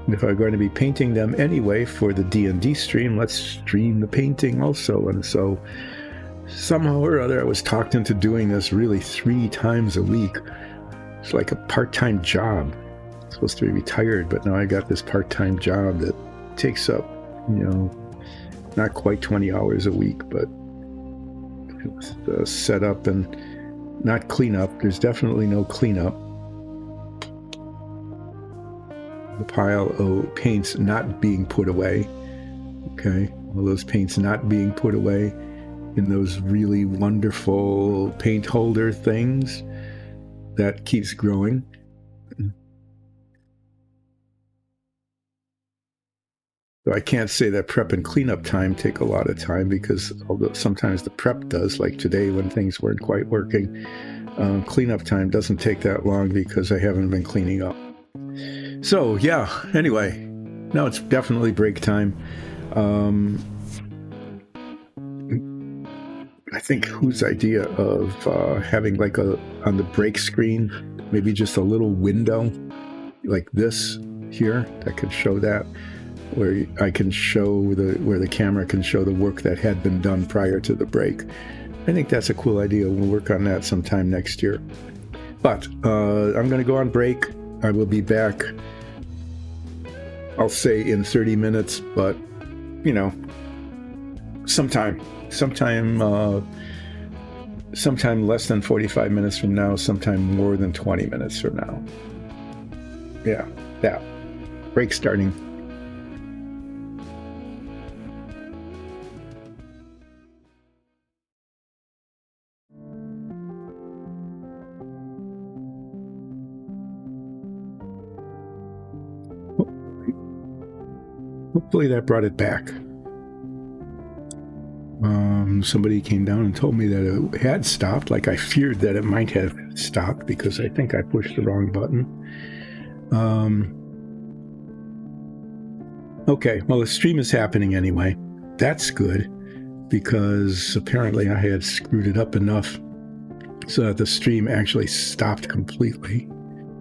And if I'm going to be painting them anyway for the D&D stream, let's stream the painting also. And so somehow or other, I was talked into doing this really 3 times a week. It's like a part-time job. I'm supposed to be retired, but now I got this part-time job that takes up, not quite 20 hours a week, but set up and not clean up. There's definitely no cleanup. The pile of paints not being put away. Okay, all those paints not being put away in those really wonderful paint holder things that keeps growing. So I can't say that prep and cleanup time take a lot of time, because although sometimes the prep does, like today when things weren't quite working, cleanup time doesn't take that long because I haven't been cleaning up. So yeah, anyway, now it's definitely break time. I think whose idea of having like on the break screen, maybe just a little window like this here that could show that, where I can show where the camera can show the work that had been done prior to the break. I think that's a cool idea. We'll work on that sometime next year. But I'm going to go on break. I will be back, I'll say in 30 minutes, but sometime less than 45 minutes from now, sometime more than 20 minutes from now. Yeah, break starting. Hopefully that brought it back. Somebody came down and told me that it had stopped, like I feared that it might have stopped because I think I pushed the wrong button. Okay, well, the stream is happening anyway. That's good, because apparently I had screwed it up enough so that the stream actually stopped completely.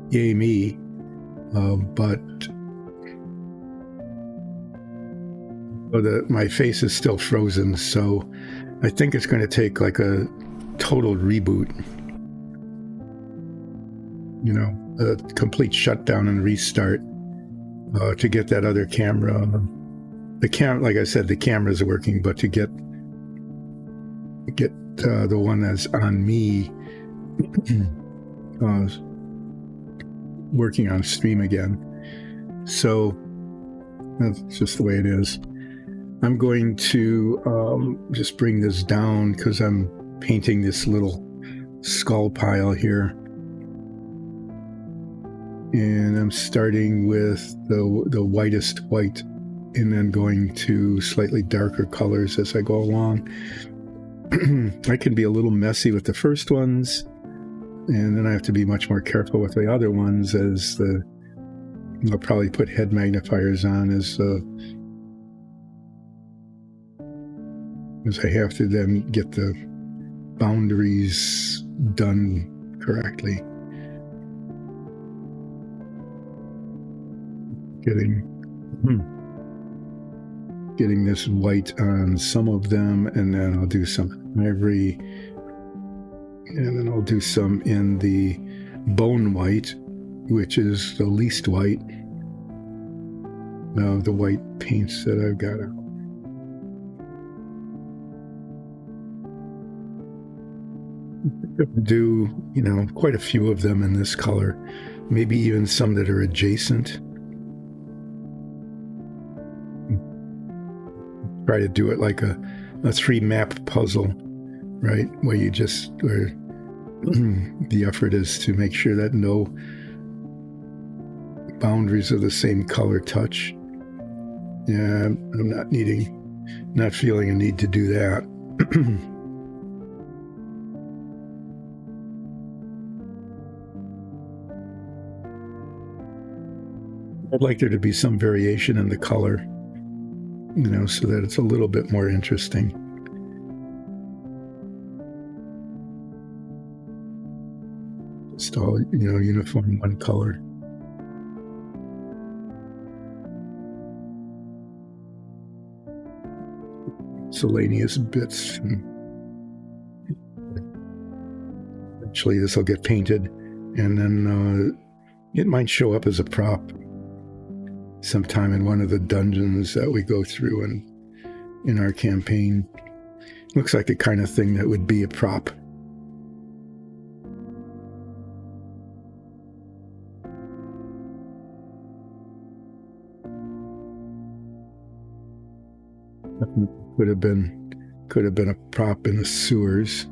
Yay me. But my face is still frozen, so I think it's going to take like a total reboot. A complete shutdown and restart to get that other camera. Like I said, the camera's working, but to get the one that's on me working on stream again. So that's just the way it is. I'm going to just bring this down because I'm painting this little skull pile here. And I'm starting with the whitest white and then going to slightly darker colors as I go along. I can be a little messy with the first ones, and then I have to be much more careful with the other ones I'll probably put head magnifiers on as I have to then get the boundaries done correctly. Getting this white on some of them, and then I'll do some ivory, and then I'll do some in the bone white, which is the least white of the white paints that I've got out. Do, quite a few of them in this color, maybe even some that are adjacent. Try to do it like a 3-map puzzle, right? Where the effort is to make sure that no boundaries of the same color touch. Yeah, I'm not feeling a need to do that. I'd like there to be some variation in the color, so that it's a little bit more interesting. Just all, uniform one color. Miscellaneous bits. Eventually this will get painted, and then it might show up as a prop sometime in one of the dungeons that we go through in our campaign. Looks like the kind of thing that would be a prop. Could have been a prop in the sewers.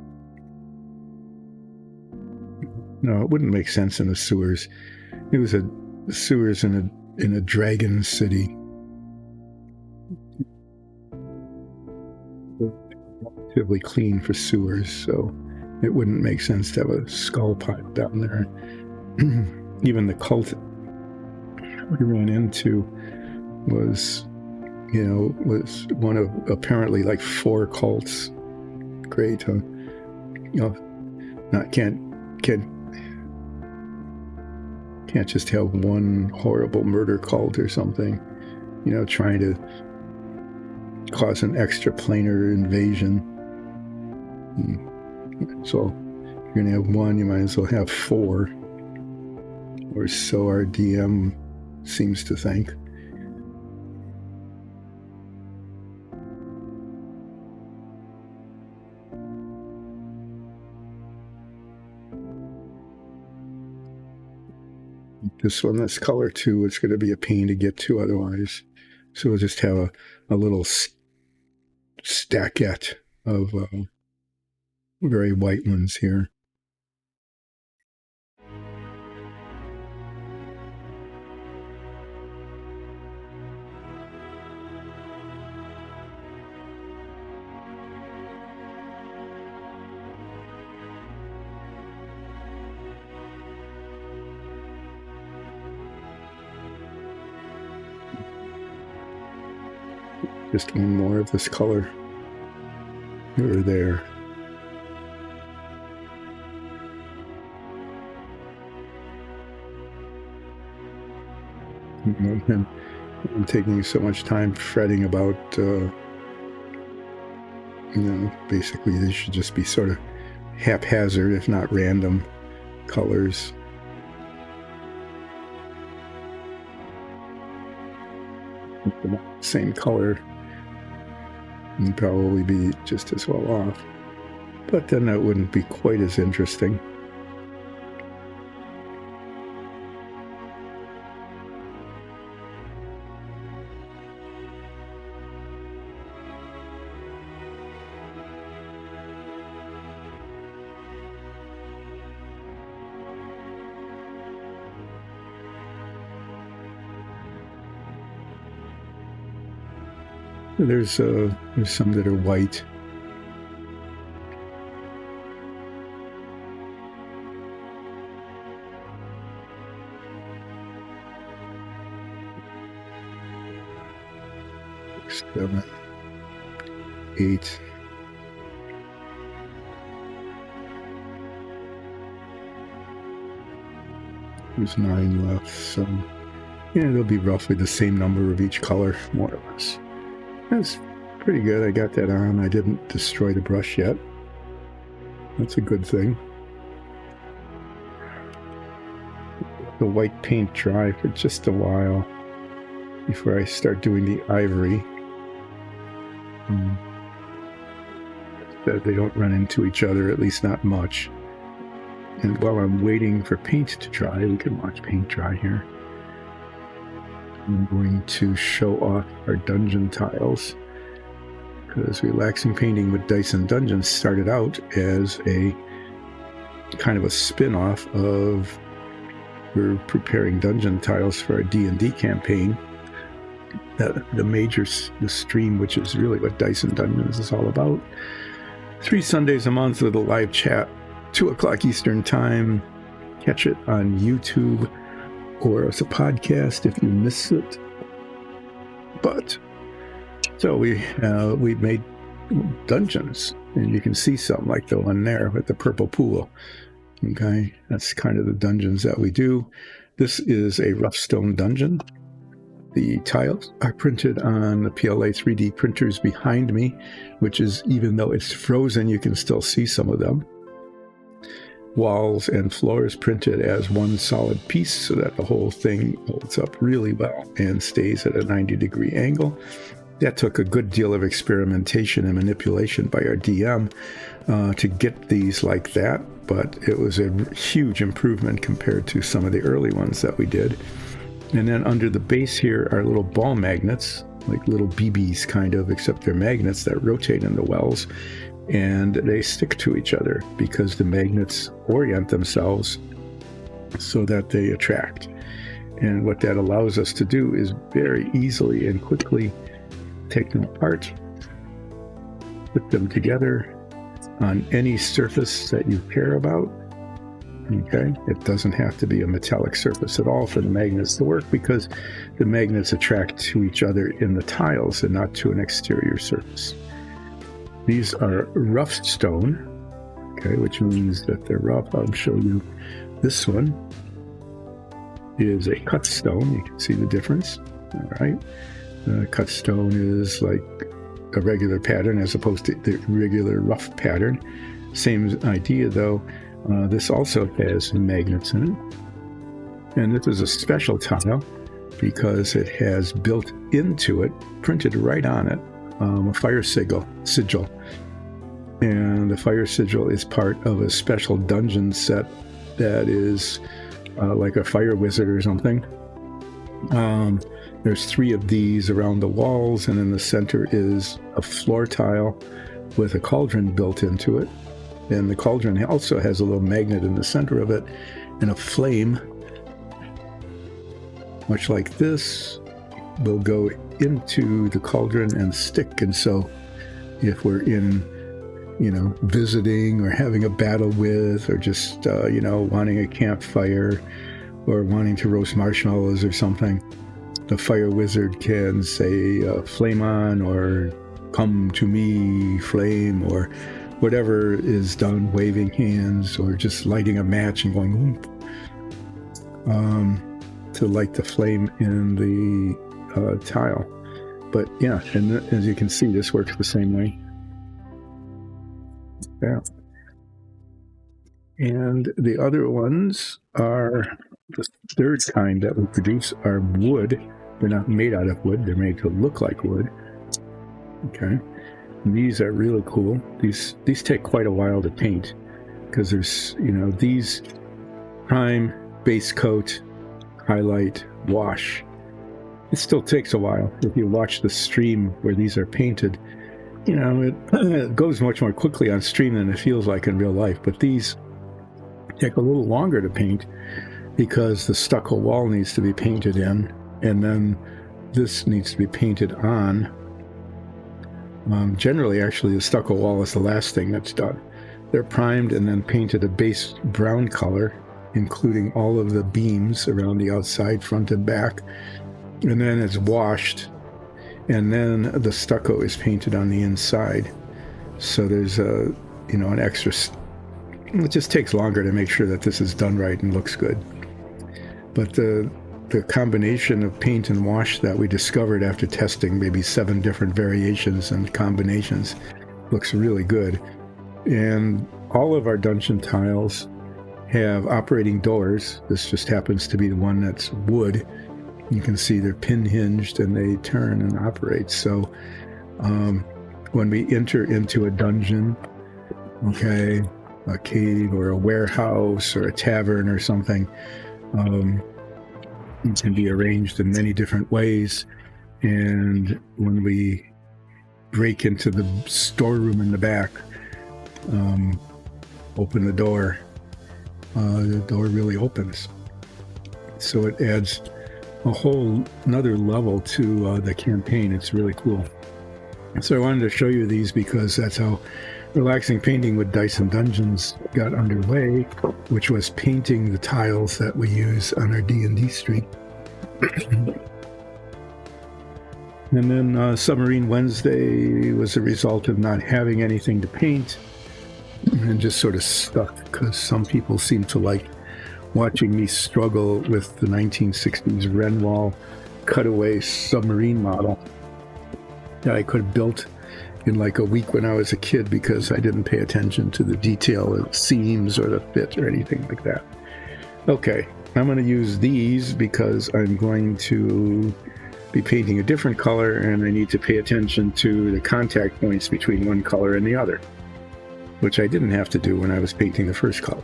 No, it wouldn't make sense in the sewers. It was the sewers in a dragon city. Relatively clean for sewers, so it wouldn't make sense to have a skull pipe down there. Even the cult we ran into was one of apparently like 4 cults. Great, huh? Can't just have one horrible murder cult or something, trying to cause an extraplanar invasion. So if you're going to have one, you might as well have 4, or so our DM seems to think. This color too, it's going to be a pain to get to otherwise. So we'll just have a little stackette of very white ones here. Just one more of this color here or there. I'm taking so much time fretting about, basically they should just be sort of haphazard, if not random, colors. The same color and probably be just as well off, but then that wouldn't be quite as interesting. There's some that are white. 6, 7, 8. There's 9 left, so yeah, there'll be roughly the same number of each color, more or less. That's pretty good. I got that on. I didn't destroy the brush yet. That's a good thing. The white paint dry for just a while before I start doing the ivory. That they don't run into each other, at least not much. And while I'm waiting for paint to dry, we can watch paint dry here. I'm going to show off our dungeon tiles, because Relaxing Painting with Dyson Dungeons started out as a kind of a spin-off of, we're preparing dungeon tiles for our D&D campaign. The stream, which is really what Dyson Dungeons is all about. 3 Sundays a month with a live chat, 2 o'clock Eastern Time. Catch it on YouTube or as a podcast if you miss it. So we made dungeons, and you can see some like the one there with the purple pool. Okay, that's kind of the dungeons that we do. This is a rough stone dungeon. The tiles are printed on the PLA 3D printers behind me, which is, even though it's frozen, you can still see some of them. Walls and floors printed as one solid piece so that the whole thing holds up really well and stays at a 90-degree angle. That took a good deal of experimentation and manipulation by our DM to get these like that, but it was a huge improvement compared to some of the early ones that we did. And then under the base here are little ball magnets, like little BBs kind of, except they're magnets that rotate in the wells, and they stick to each other because the magnets orient themselves so that they attract. And what that allows us to do is very easily and quickly take them apart, put them together on any surface that you care about. Okay, it doesn't have to be a metallic surface at all for the magnets to work, because the magnets attract to each other in the tiles and not to an exterior surface. These are rough stone, okay, which means that they're rough. I'll show you. This one is a cut stone. You can see the difference. All right, cut stone is like a regular pattern as opposed to the regular rough pattern. Same idea though. This also has magnets in it, and this is a special tile because it has built into it, printed right on it, a fire sigil, and the fire sigil is part of a special dungeon set that is like a fire wizard or something. There's 3 of these around the walls, and in the center is a floor tile with a cauldron built into it. And the cauldron also has a little magnet in the center of it, and a flame, much like this, will go into the cauldron and stick. And so if we're in, visiting or having a battle with, or just, wanting a campfire or wanting to roast marshmallows or something, the fire wizard can say, flame on, or come to me, flame, or whatever is done, waving hands or just lighting a match and going whoop, to light the flame in the tile. But yeah, and as you can see, this works the same way. Yeah. And the other ones are the third kind that we produce are wood. They're not made out of wood. They're made to look like wood. Okay. These are really cool. These take quite a while to paint because there's, these prime, base coat, highlight, wash. It still takes a while. If you watch the stream where these are painted, it goes much more quickly on stream than it feels like in real life. But these take a little longer to paint because the stucco wall needs to be painted in, and then this needs to be painted on. Generally, actually, the stucco wall is the last thing that's done. They're primed and then painted a base brown color, including all of the beams around the outside, front and back. And then it's washed and then the stucco is painted on the inside. So there's an extra. It just takes longer to make sure that this is done right and looks good. But the combination of paint and wash that we discovered after testing maybe 7 different variations and combinations looks really good. And all of our dungeon tiles have operating doors. This just happens to be the one that's wood. You can see they're pin hinged and they turn and operate. So when we enter into a dungeon, okay, a cave or a warehouse or a tavern or something, it can be arranged in many different ways. And when we break into the storeroom in the back, open the door really opens. So it adds a whole another level to the campaign. It's really cool. So I wanted to show you these because that's how Relaxing Painting with Dice and Dungeons got underway, which was painting the tiles that we use on our D&D stream. And then Submarine Wednesday was a result of not having anything to paint and just sort of stuck, because some people seem to like watching me struggle with the 1960s Renwall cutaway submarine model that I could have built in like a week when I was a kid, because I didn't pay attention to the detail of seams or the fit or anything like that. Okay, I'm going to use these because I'm going to be painting a different color and I need to pay attention to the contact points between one color and the other, which I didn't have to do when I was painting the first color.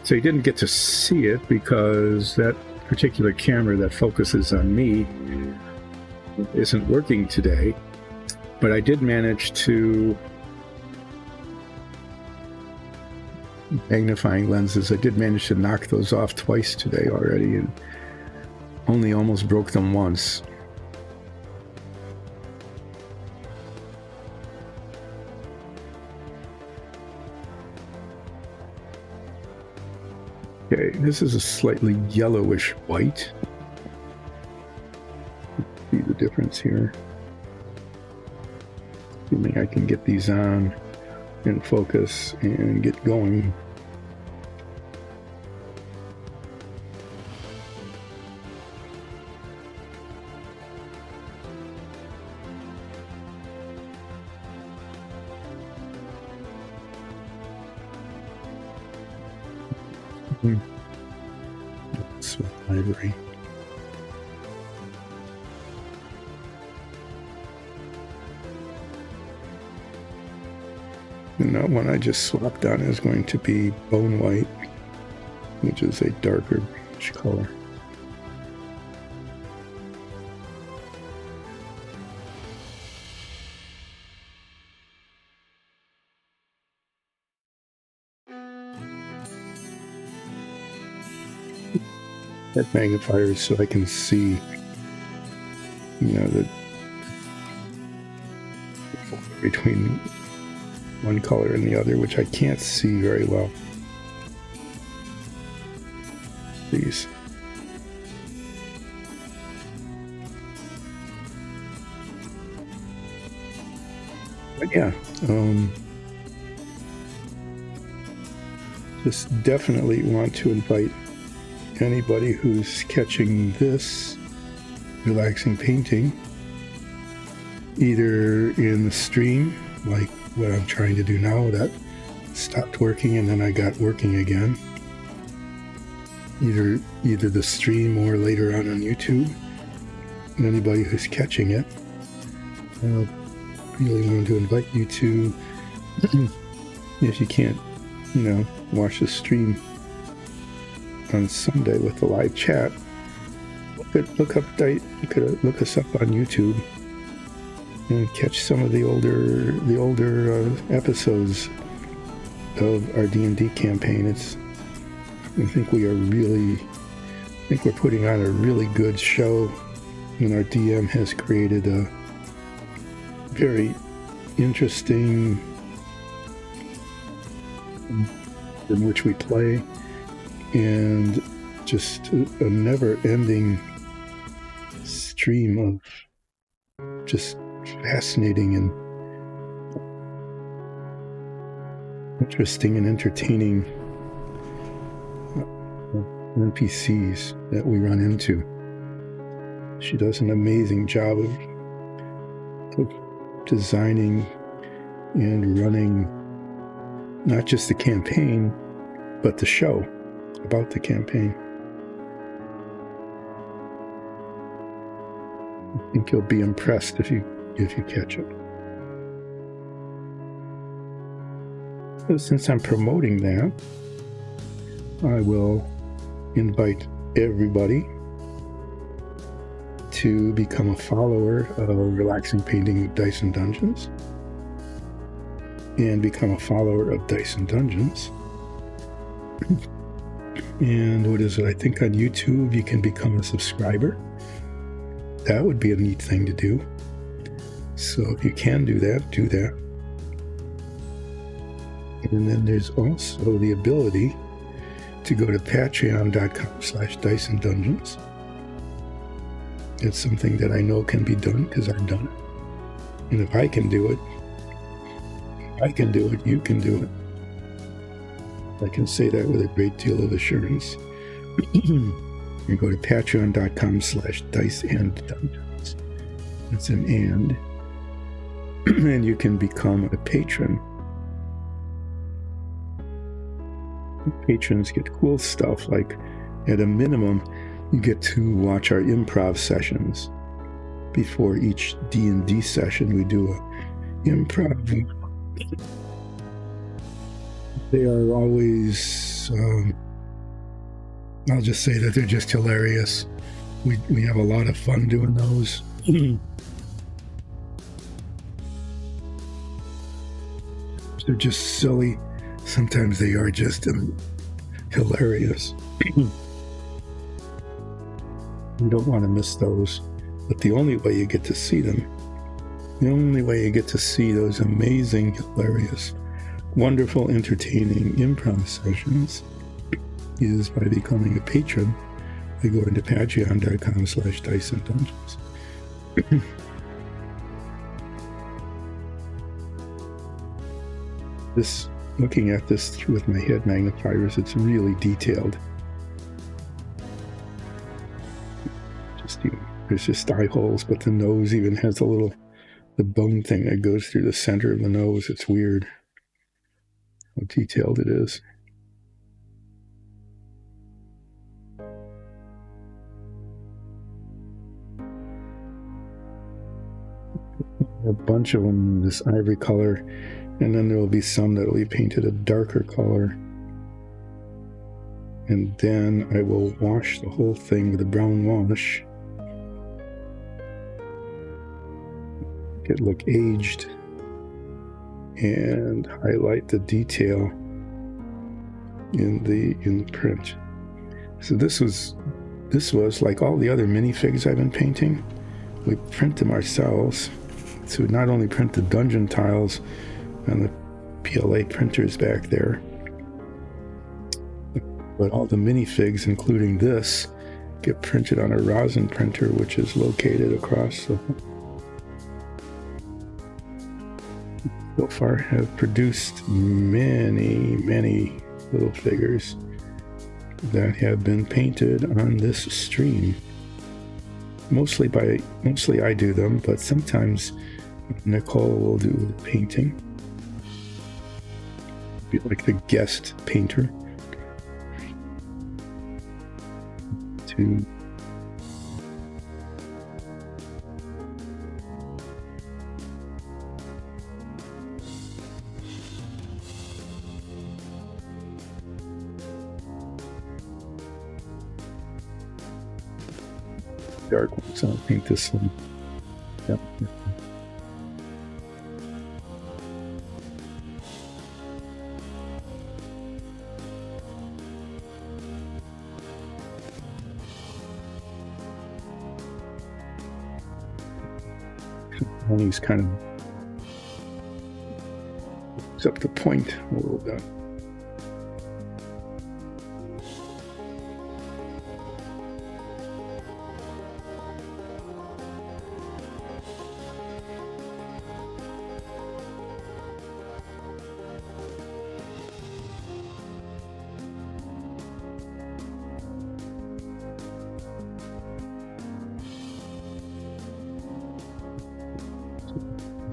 So you didn't get to see it because that particular camera that focuses on me isn't working today, but I did manage to, magnifying lenses, I did manage to knock those off twice today already and only almost broke them once. Okay, this is a slightly yellowish white. See the difference here. Assuming I can get these on in focus and get going. Swift library. And that one I just swapped on is going to be bone white, which is a darker beige color. That magnifier so I can see, the between one color and the other, which I can't see very well. These. But yeah, just definitely want to invite anybody who's catching this Relaxing Painting, either in the stream, like what I'm trying to do now, that stopped working and then I got working again, either the stream or later on YouTube. And anybody who's catching it, I really want to invite you to, if you can't, watch the stream on Sunday with the live chat, look us up on YouTube and catch some of the older episodes of our D&D campaign. I think we're putting on a really good show, and our DM has created a very interesting in which we play, and just a never-ending stream of just fascinating and interesting and entertaining NPCs that we run into. She does an amazing job of designing and running not just the campaign, but the show about the campaign. I think you'll be impressed if you catch it. So since I'm promoting that, I will invite everybody to become a follower of Relaxing Painting with Dice and Dungeons, and become a follower of Dice and Dungeons. And what is it? I think on YouTube you can become a subscriber. That would be a neat thing to do. So if you can do that, do that. And then there's also the ability to go to patreon.com/Dice and Dungeons. It's something that I know can be done because I've done it. And if I can do it, you can do it. I can say that with a great deal of assurance. You go to patreon.com/Dice and Dungeons. It's an and. And you can become a patron. Patrons get cool stuff, like at a minimum, you get to watch our improv sessions. Before each D&D session, we do a improv. They are always, I'll just say that they're just hilarious. We have a lot of fun doing those. They're just silly. Sometimes they are just hilarious. You don't want to miss those. But the only way you get to see them, the only way you get to see those amazing, hilarious, wonderful, entertaining improv sessions is by becoming a patron by going to patreon.com/Dice and Dungeons. Looking at this with my head magnifiers, it's really detailed. There's just eye holes, but the nose even has the bone thing that goes through the center of the nose. It's weird how detailed it is. A bunch of them this ivory color, and then there will be some that will be painted a darker color. And then I will wash the whole thing with a brown wash. Make it look aged and highlight the detail in the print. So this was like all the other minifigs I've been painting. We print them ourselves. So we not only print the dungeon tiles on the PLA printers back there, but all the minifigs, including this, get printed on a rosin printer, which is located across the. So far, have produced many little figures that have been painted on this stream. Mostly I do them, but sometimes Nicole will do the painting. Be like the guest painter. Dark ones. I'll paint this one. Yep. And he's kind of up the point a little bit.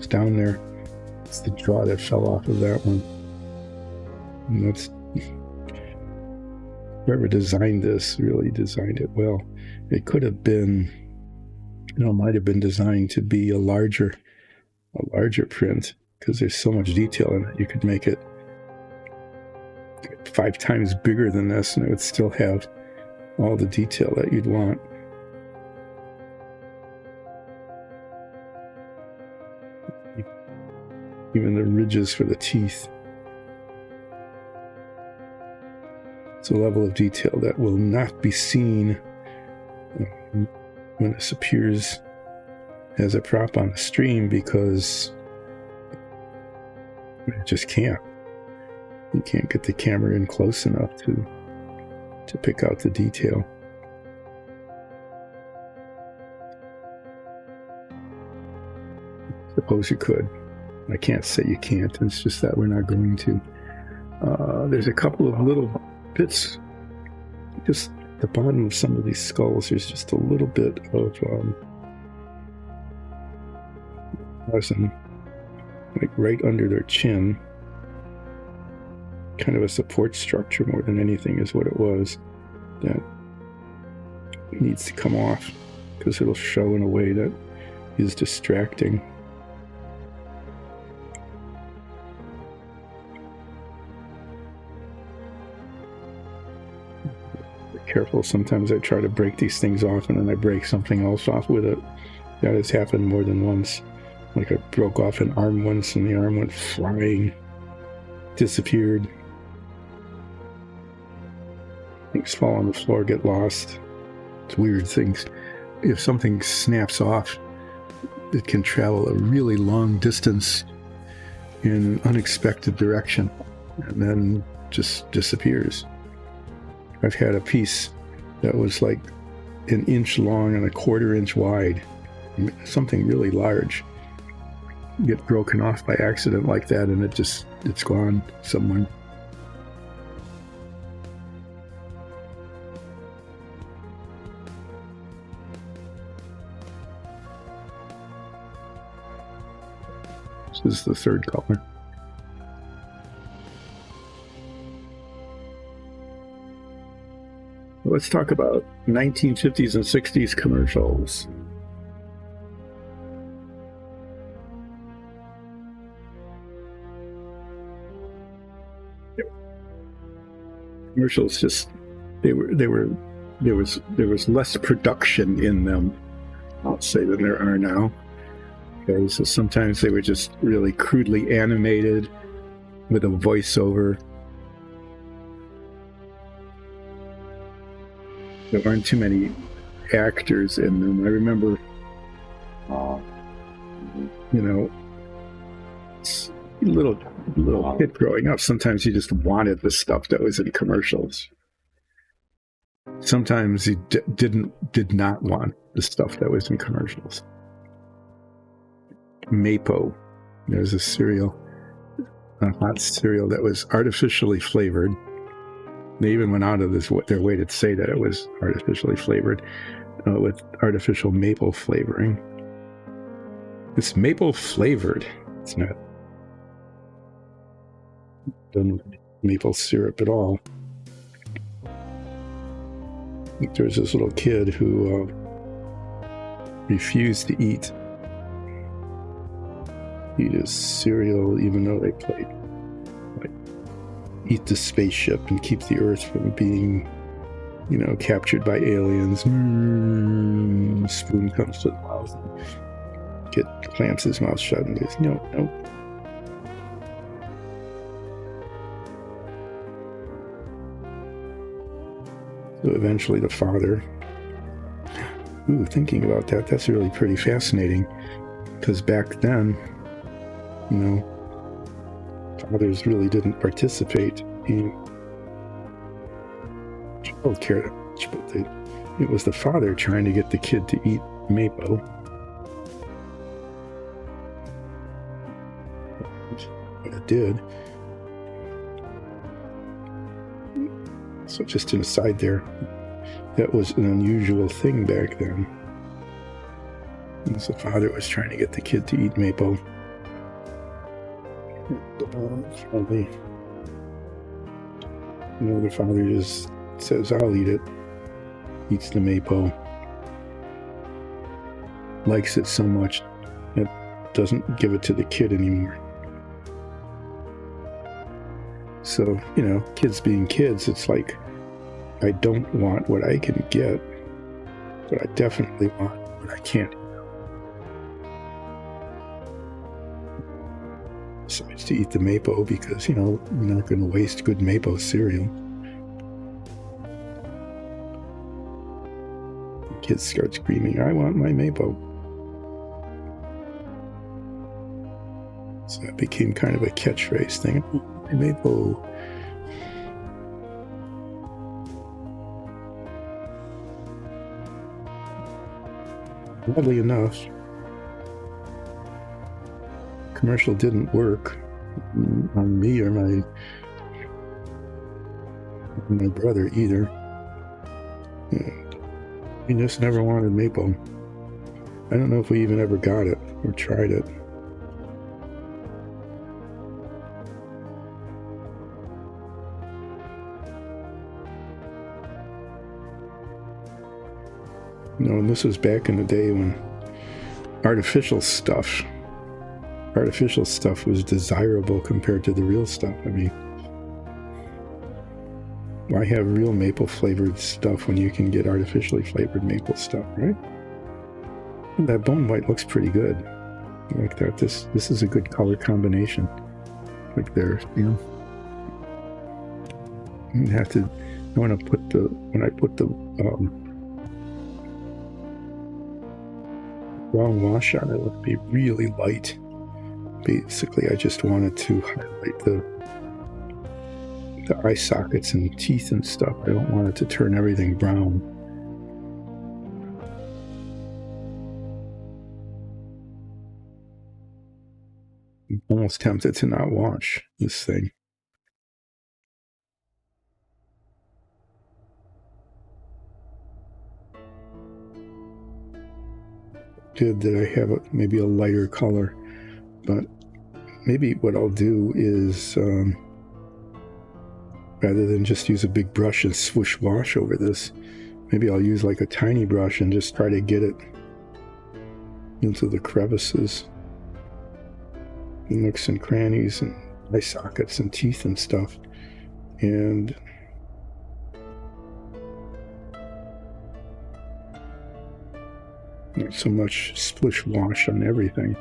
stuff down there. It's the jaw that fell off of that one. And that's, whoever designed this really designed it well. It could have been, might have been designed to be a larger print, because there's so much detail in it. You could make it 5 times bigger than this, and it would still have all the detail that you'd want. Even the ridges for the teeth. It's a level of detail that will not be seen when this appears as a prop on the stream, because it just can't. You can't get the camera in close enough to pick out the detail. Suppose you could. I can't say you can't. It's just that we're not going to. There's a couple of little bits, just at the bottom of some of these skulls. There's just a little bit of resin, like right under their chin. Kind of a support structure more than anything is what it was. That needs to come off, because it'll show in a way that is distracting. Careful. Sometimes I try to break these things off and then I break something else off with it. That has happened more than once. Like I broke off an arm once and the arm went flying, disappeared. Things fall on the floor, get lost. It's weird things. If something snaps off, it can travel a really long distance in an unexpected direction and then just disappears. I've had a piece that was like 1 inch long and 1/4 inch wide, something really large, get broken off by accident like that, and it's gone somewhere. This is the third color. Let's talk about 1950s and 60s commercials. Commercials just there was less production in them, I'll say, than there are now. Okay, so sometimes they were just really crudely animated with a voiceover. There aren't too many actors in them. I remember, it's a little kid growing up. Sometimes you just wanted the stuff that was in commercials. Sometimes you did not want the stuff that was in commercials. Mapo, there's a hot cereal that was artificially flavored. They even went out of their way to say that it was artificially flavored with artificial maple flavoring. It's maple flavored. It's not done with maple syrup at all. There's this little kid who refused to eat his cereal, even though they played eat the spaceship and keep the Earth from being, captured by aliens. Spoon comes to the mouth and clamps his mouth shut and goes, no. So eventually the father, thinking about that's really pretty fascinating, because back then, fathers really didn't participate in child care that much, but it was the father trying to get the kid to eat mapo. But it did. So just an aside there, that was an unusual thing back then. And the father was trying to get the kid to eat mapo. Probably. The father just says, I'll eat it. Eats the mapo. Likes it so much that doesn't give it to the kid anymore. So, kids being kids, it's like, I don't want what I can get, but I definitely want what I can't. Decides to eat the mapo because, we're not going to waste good mapo cereal. The kid starts screaming, I want my mapo. So that became kind of a catchphrase thing. My mapo. Oddly enough, commercial didn't work on me or my brother either. We just never wanted mapo. I don't know if we even ever got it or tried it. And this was back in the day when artificial stuff was desirable compared to the real stuff. I mean, why have real maple flavored stuff when you can get artificially flavored maple stuff, right? And that bone white looks pretty good. I like that. This is a good color combination. Like there, when I put the brown wash on it would be really light. Basically, I just wanted to highlight the eye sockets and teeth and stuff. I don't want it to turn everything brown. I'm almost tempted to not wash this thing. Good that I have maybe a lighter color, but maybe what I'll do is rather than just use a big brush and swoosh wash over this, maybe I'll use like a tiny brush and just try to get it into the crevices, nooks and crannies and eye sockets and teeth and stuff, and not so much splish wash on everything.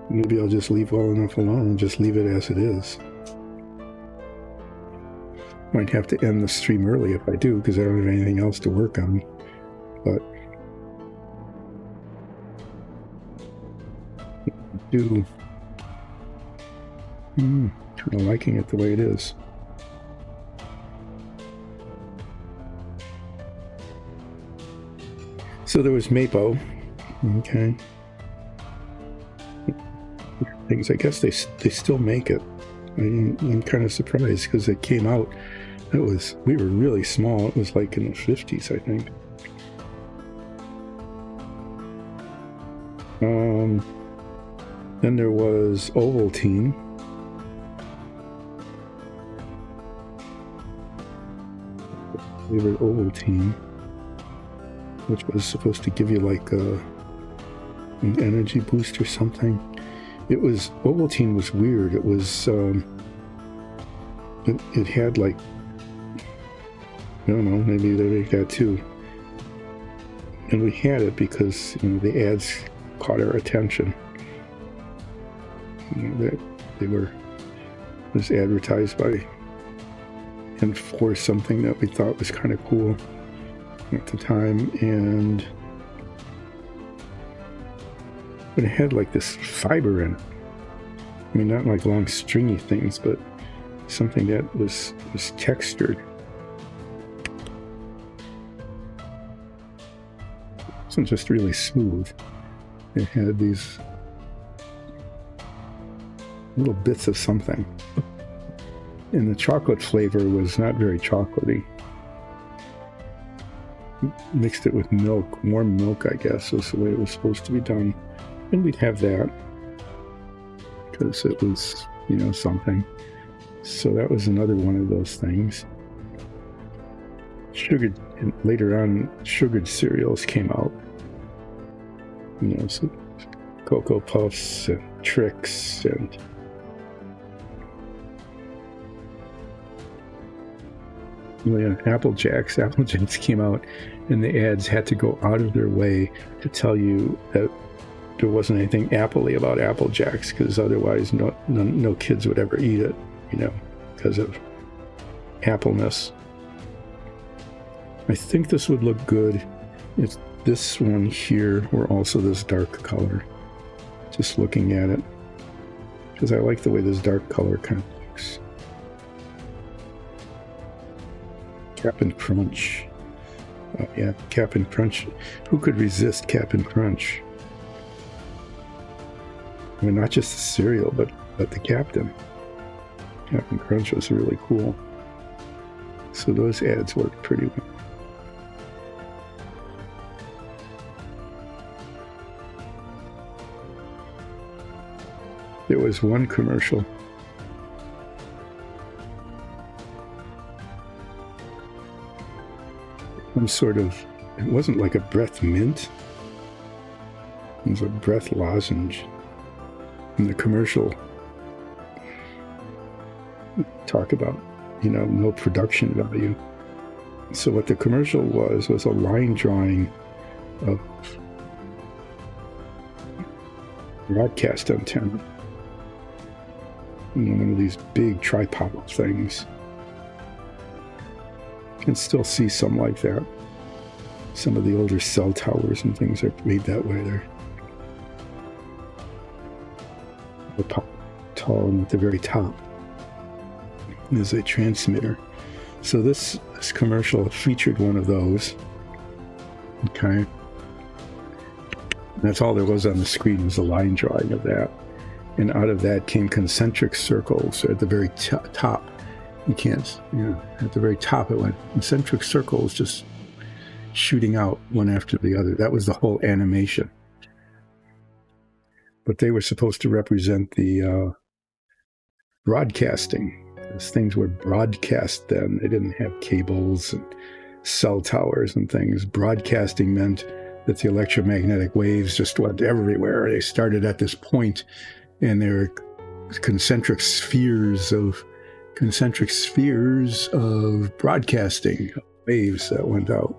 Maybe I'll just leave well enough alone and just leave it as it is. Might have to end the stream early if I do, because I don't have anything else to work on. But do kind of liking it the way it is. So there was mapo. Okay. Things. I guess they still make it. I'm kind of surprised because it came out. We were really small. It was like in the 50s, I think. Then there was Ovaltine. Favorite Ovaltine, which was supposed to give you like an energy boost or something. Ovaltine was weird. It was, it had like, I don't know, maybe they make that too. And we had it because, the ads caught our attention. They were just advertised by and for something that we thought was kind of cool at the time, and but it had like this fiber in it. I mean, not like long stringy things, but something that was textured. It wasn't just really smooth. It had these little bits of something. And the chocolate flavor was not very chocolatey. mixed it with milk, warm milk, I guess, was the way it was supposed to be done. And we'd have that because it was, something. So that was another one of those things. Sugared, and later on, sugared cereals came out. So Cocoa Puffs and Trix and Apple Jacks. Apple Jacks came out, and the ads had to go out of their way to tell you that there wasn't anything apple-y about Apple Jacks, because otherwise no kids would ever eat it, because of appleness. I think this would look good. It's this one here, or also this dark color. Just looking at it, because I like the way this dark color kind of looks. Cap'n Crunch. Oh, yeah, Cap'n Crunch. Who could resist Cap'n Crunch? I mean, not just the cereal, but the Captain. Cap'n Crunch was really cool. So those ads worked pretty well. There was one commercial. Some sort of, it wasn't like a breath mint. It was a breath lozenge. And the commercial talk about, no production value. So what the commercial was a line drawing of broadcast antenna. One of these big tripod things. You can still see some like that. Some of the older cell towers and things are made that way. They're tall, and at the very top is a transmitter. So this commercial featured one of those. Okay. That's all there was on the screen, was a line drawing of that. And out of that came concentric circles at the very top. You can't, at the very top it went concentric circles just shooting out one after the other. That was the whole animation. But they were supposed to represent the broadcasting. Those things were broadcast then. They didn't have cables and cell towers and things. Broadcasting meant that the electromagnetic waves just went everywhere. They started at this point, and there were concentric spheres of broadcasting waves that went out.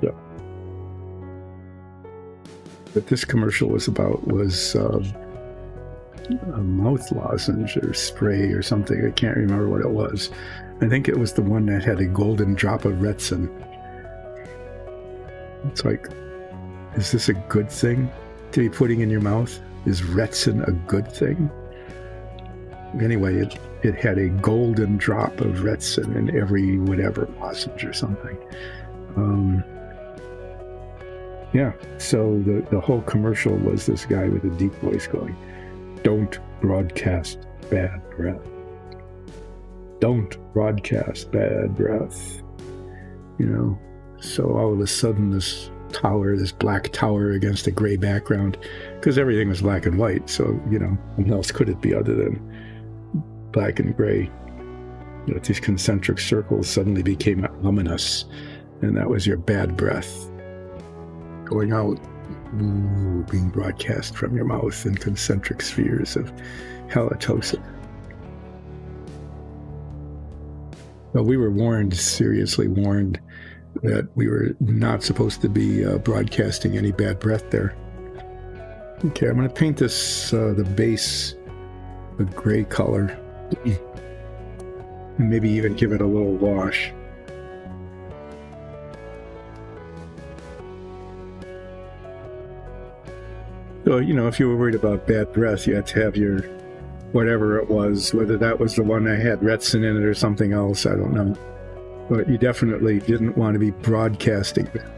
So, what this commercial was about was a mouth lozenge or spray or something. I can't remember what it was. I think it was the one that had a golden drop of Retsin. It's like, is this a good thing to be putting in your mouth? Is Retsin a good thing? Anyway, it had a golden drop of Retsin in every whatever lozenge or something. So the whole commercial was this guy with a deep voice going, "Don't broadcast bad breath. Don't broadcast bad breath." So all of a sudden this black tower against a gray background, because everything was black and white, so, what else could it be other than black and gray? These concentric circles suddenly became luminous, and that was your bad breath going out, being broadcast from your mouth in concentric spheres of halitosis. But we were seriously warned, that we were not supposed to be broadcasting any bad breath there. Okay, I'm going to paint this, the base, a gray color, and maybe even give it a little wash. So, if you were worried about bad breath, you had to have your, whatever it was, whether that was the one that had Retsin in it or something else, I don't know. But you definitely didn't want to be broadcasting that.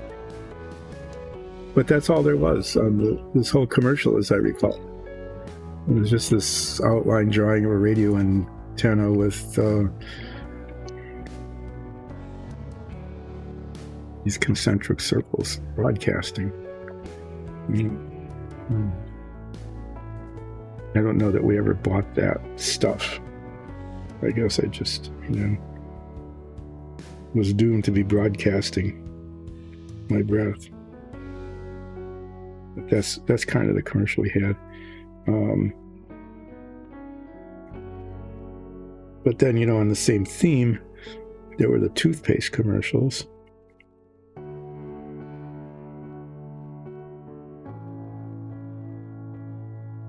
But that's all there was on this whole commercial, as I recall. It was just this outline drawing of a radio antenna with these concentric circles broadcasting. I don't know that we ever bought that stuff. I guess I just, was doomed to be broadcasting my breath. But that's kind of the commercial we had. But then, on the same theme, there were the toothpaste commercials.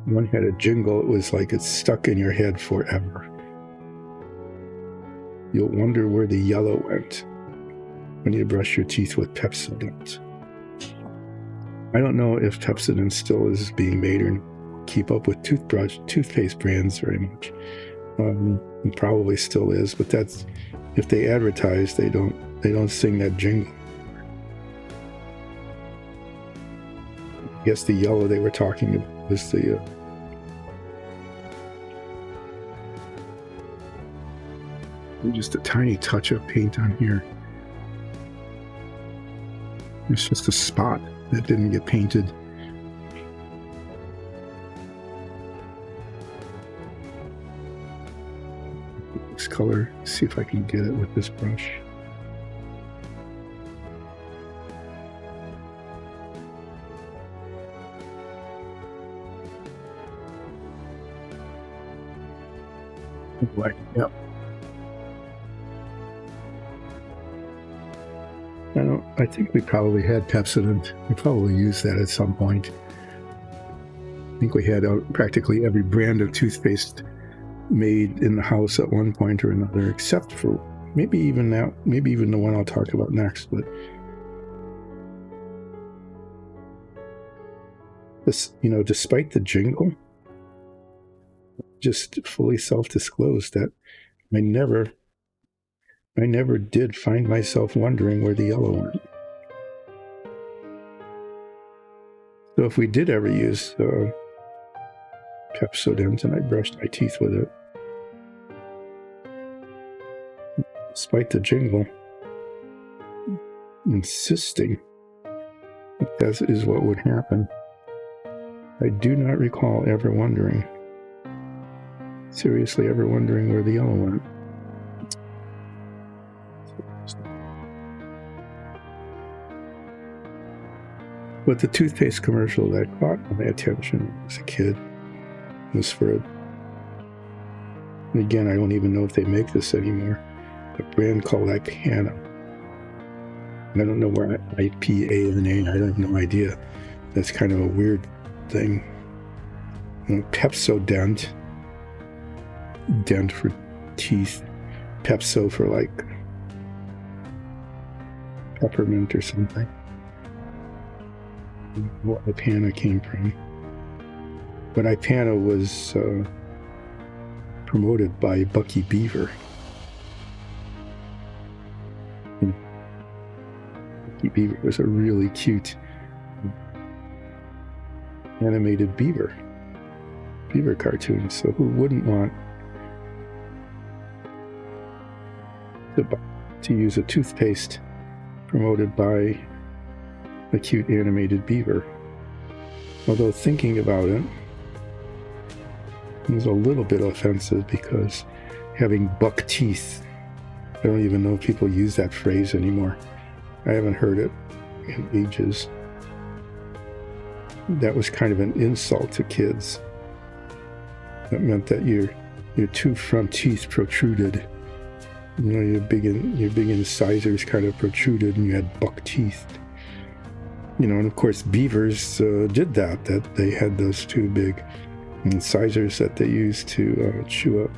One had a jingle. It was like it's stuck in your head forever. You'll wonder where the yellow went when you brush your teeth with Pepsodent. I don't know if Pepsodent still is being made or keep up with toothpaste brands very much. It probably still is, but that's if they advertise, they don't sing that jingle. I guess the yellow they were talking about was the just a tiny touch of paint on here. It's just a spot that didn't get painted. This color, see if I can get it with this brush. Black, yep. I think we probably had Pepsodent. We probably used that at some point. I think we had practically every brand of toothpaste made in the house at one point or another, except for maybe even the one I'll talk about next. But this, despite the jingle, just fully self-disclosed that I never did find myself wondering where the yellow went. So if we did ever use Pepsodent and I brushed my teeth with it, despite the jingle, insisting that is what would happen, I do not recall seriously ever wondering where the yellow went. But the toothpaste commercial that caught my attention as a kid was for and again, I don't even know if they make this anymore, a brand called Ipana. I don't know where IPANA, I have no idea. That's kind of a weird thing. Pepsodent, dent for teeth, Pepso for like peppermint or something. What Ipana came from. But Ipana was promoted by Bucky Beaver. Bucky Beaver was a really cute animated beaver cartoon, so who wouldn't want to use a toothpaste promoted by a cute animated beaver? Although thinking about it was a little bit offensive because having buck teeth, I don't even know if people use that phrase anymore. I haven't heard it in ages. That was kind of an insult to kids. That meant that your two front teeth protruded. Your big incisors kind of protruded and you had buck teeth. And of course beavers did that they had those two big incisors that they used to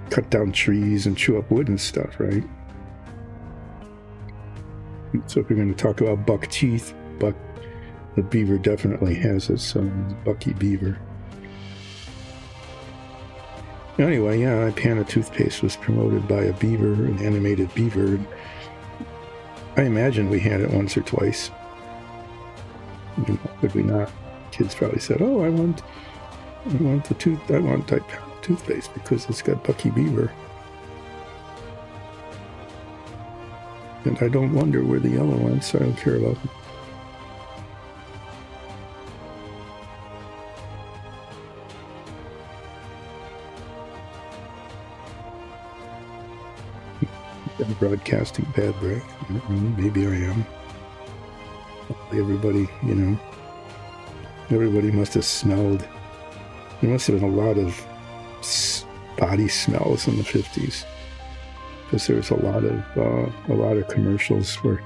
cut down trees and chew up wood and stuff, right? So if you're going to talk about buck teeth, the beaver definitely has it, so Bucky Beaver. Anyway, yeah, Ipana toothpaste was promoted by a beaver, an animated beaver. I imagine we had it once or twice. Could we not? Kids probably said, "Oh, I want toothpaste because it's got Bucky Beaver." And I don't wonder where the yellow went, so I don't care about them. I'm broadcasting bad breath. Maybe I am. Everybody, everybody must have smelled. There must have been a lot of body smells in the 50s, because there was a lot of commercials for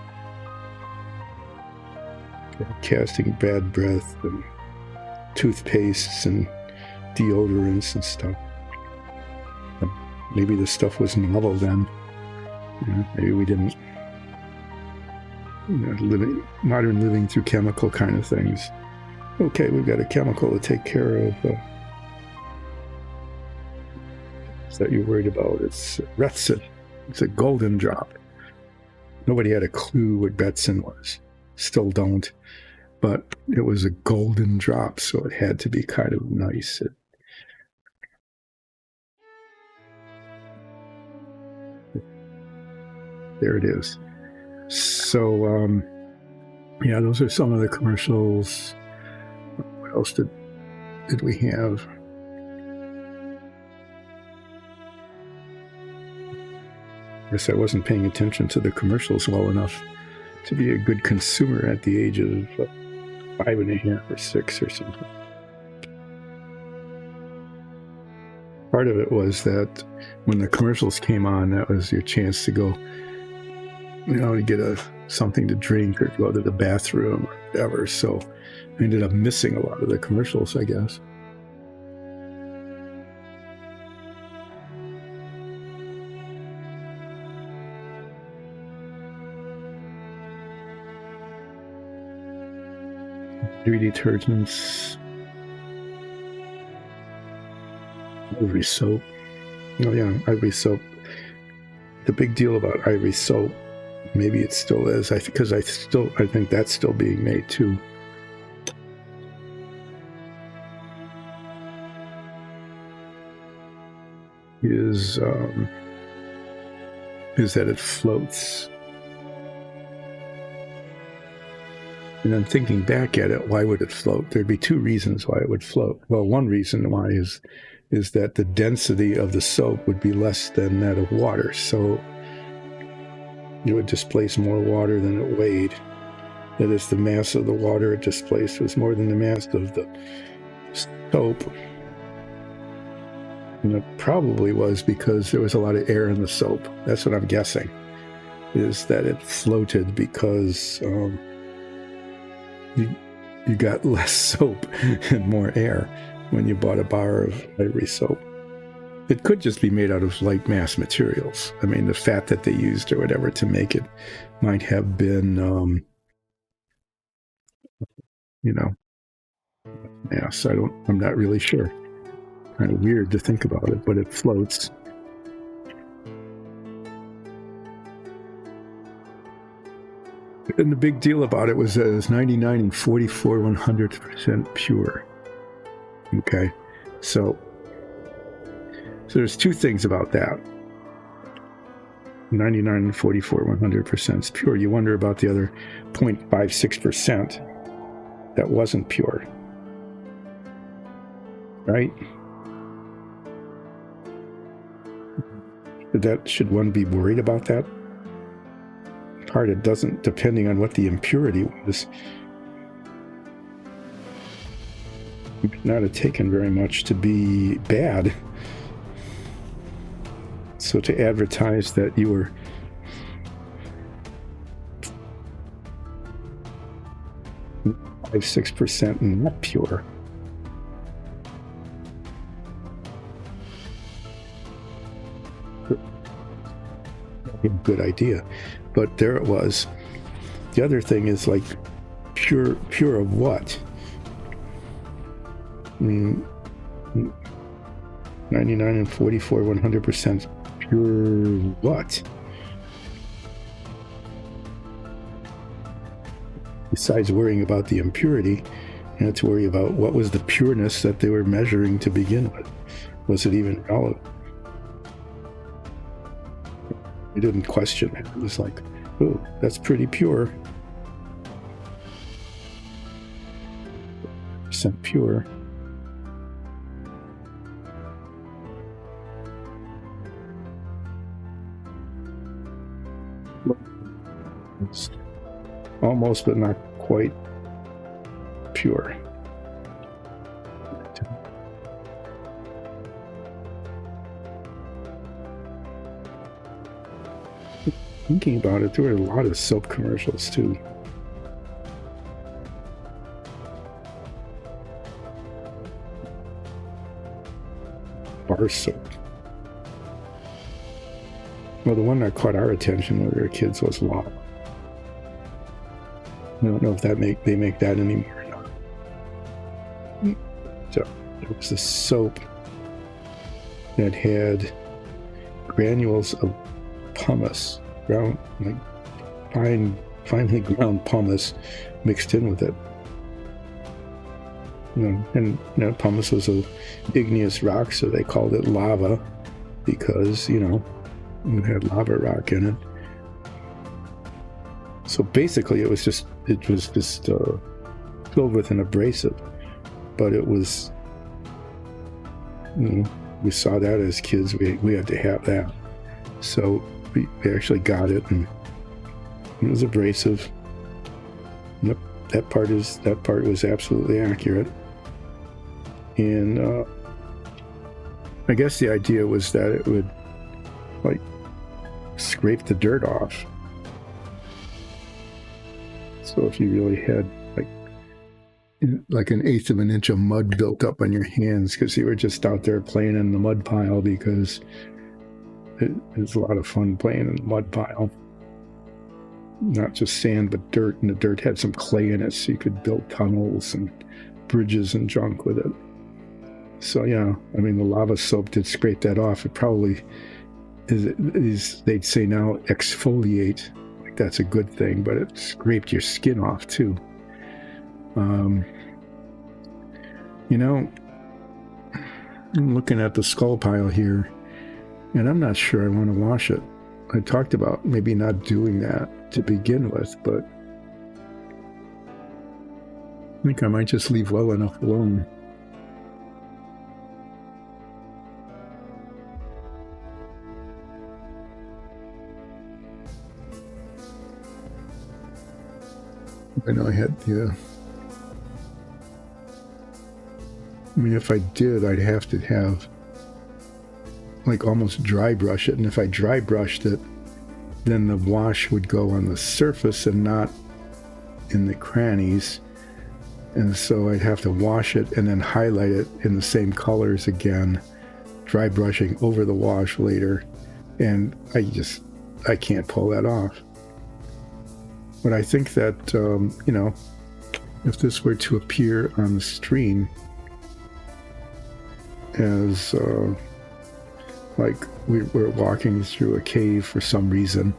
casting bad breath and toothpastes and deodorants and stuff. Maybe the stuff was novel then. Maybe we didn't. Modern living through chemical kind of things. Okay, we've got a chemical to take care of. That you're worried about. It's Retsin. It's a golden drop. Nobody had a clue what Betsin was. Still don't. But it was a golden drop, so it had to be kind of nice. There it is. So, those are some of the commercials. What else did we have? I guess I wasn't paying attention to the commercials well enough to be a good consumer at the age of 5.5 or 6 or something. Part of it was that when the commercials came on, that was your chance to go, to get something to drink or go to the bathroom or whatever. So I ended up missing a lot of the commercials, I guess. Detergents, Ivory soap. Oh yeah, Ivory soap. The big deal about Ivory soap, maybe it still is. I think that's still being made too. Is that it floats. And then thinking back at it, why would it float? There'd be two reasons why it would float. Well, one reason why is that the density of the soap would be less than that of water. So it would displace more water than it weighed. That is, the mass of the water it displaced was more than the mass of the soap. And it probably was because there was a lot of air in the soap. That's what I'm guessing, is that it floated because you got less soap and more air when you bought a bar of Ivory soap. It could just be made out of light mass materials. I mean, the fat that they used or whatever to make it might have been, mass. I'm not really sure. Kind of weird to think about it, but it floats. And the big deal about it was that it was 99 and 44 100% pure. Okay, so there's two things about that. 99 and 44 100% is pure. You wonder about the other 0.56% that wasn't pure, right? Should one be worried about that? Part it doesn't, depending on what the impurity was. It would not have taken very much to be bad. So to advertise that you were five, 6% not pure. Good idea. But there it was. The other thing is like pure of what? 99 and 44 100% pure what? Besides worrying about the impurity, you had to worry about what was the pureness that they were measuring to begin with. Was it even relevant? I didn't question it. It was like, Ooh, that's pretty pure. Percent pure. It's almost, but not quite pure. Thinking about it, there were a lot of soap commercials too. Bar soap. Well, the one that caught our attention when we were kids was Lava. I don't know if they make that anymore or not. So it was the soap that had granules of pumice, ground, like finely ground pumice mixed in with it. And pumice was a igneous rock, so they called it lava because it had lava rock in it. So basically, it was just filled with an abrasive, but it was. We saw that as kids. We had to have that, so we actually got it, and it was abrasive. Yep, that part was absolutely accurate, and I guess the idea was that it would scrape the dirt off. So if you really had like an eighth of an inch of mud built up on your hands because you were just out there playing in the mud pile, because it's a lot of fun playing in the mud pile. Not just sand, but dirt, and the dirt had some clay in it, so you could build tunnels and bridges and junk with it. So yeah, I mean, the lava soap did scrape that off. It probably is they'd say now exfoliate. That's a good thing, but it scraped your skin off too. I'm looking at the skull pile here, and I'm not sure I want to wash it. I talked about maybe not doing that to begin with, but I think I might just leave well enough alone. I know I had if I did, I'd have to have almost dry brush it, and if I dry brushed it, then the wash would go on the surface and not in the crannies, and so I'd have to wash it and then highlight it in the same colors again, dry brushing over the wash later, and I can't pull that off. But I think that, if this were to appear on the stream as, we were walking through a cave for some reason,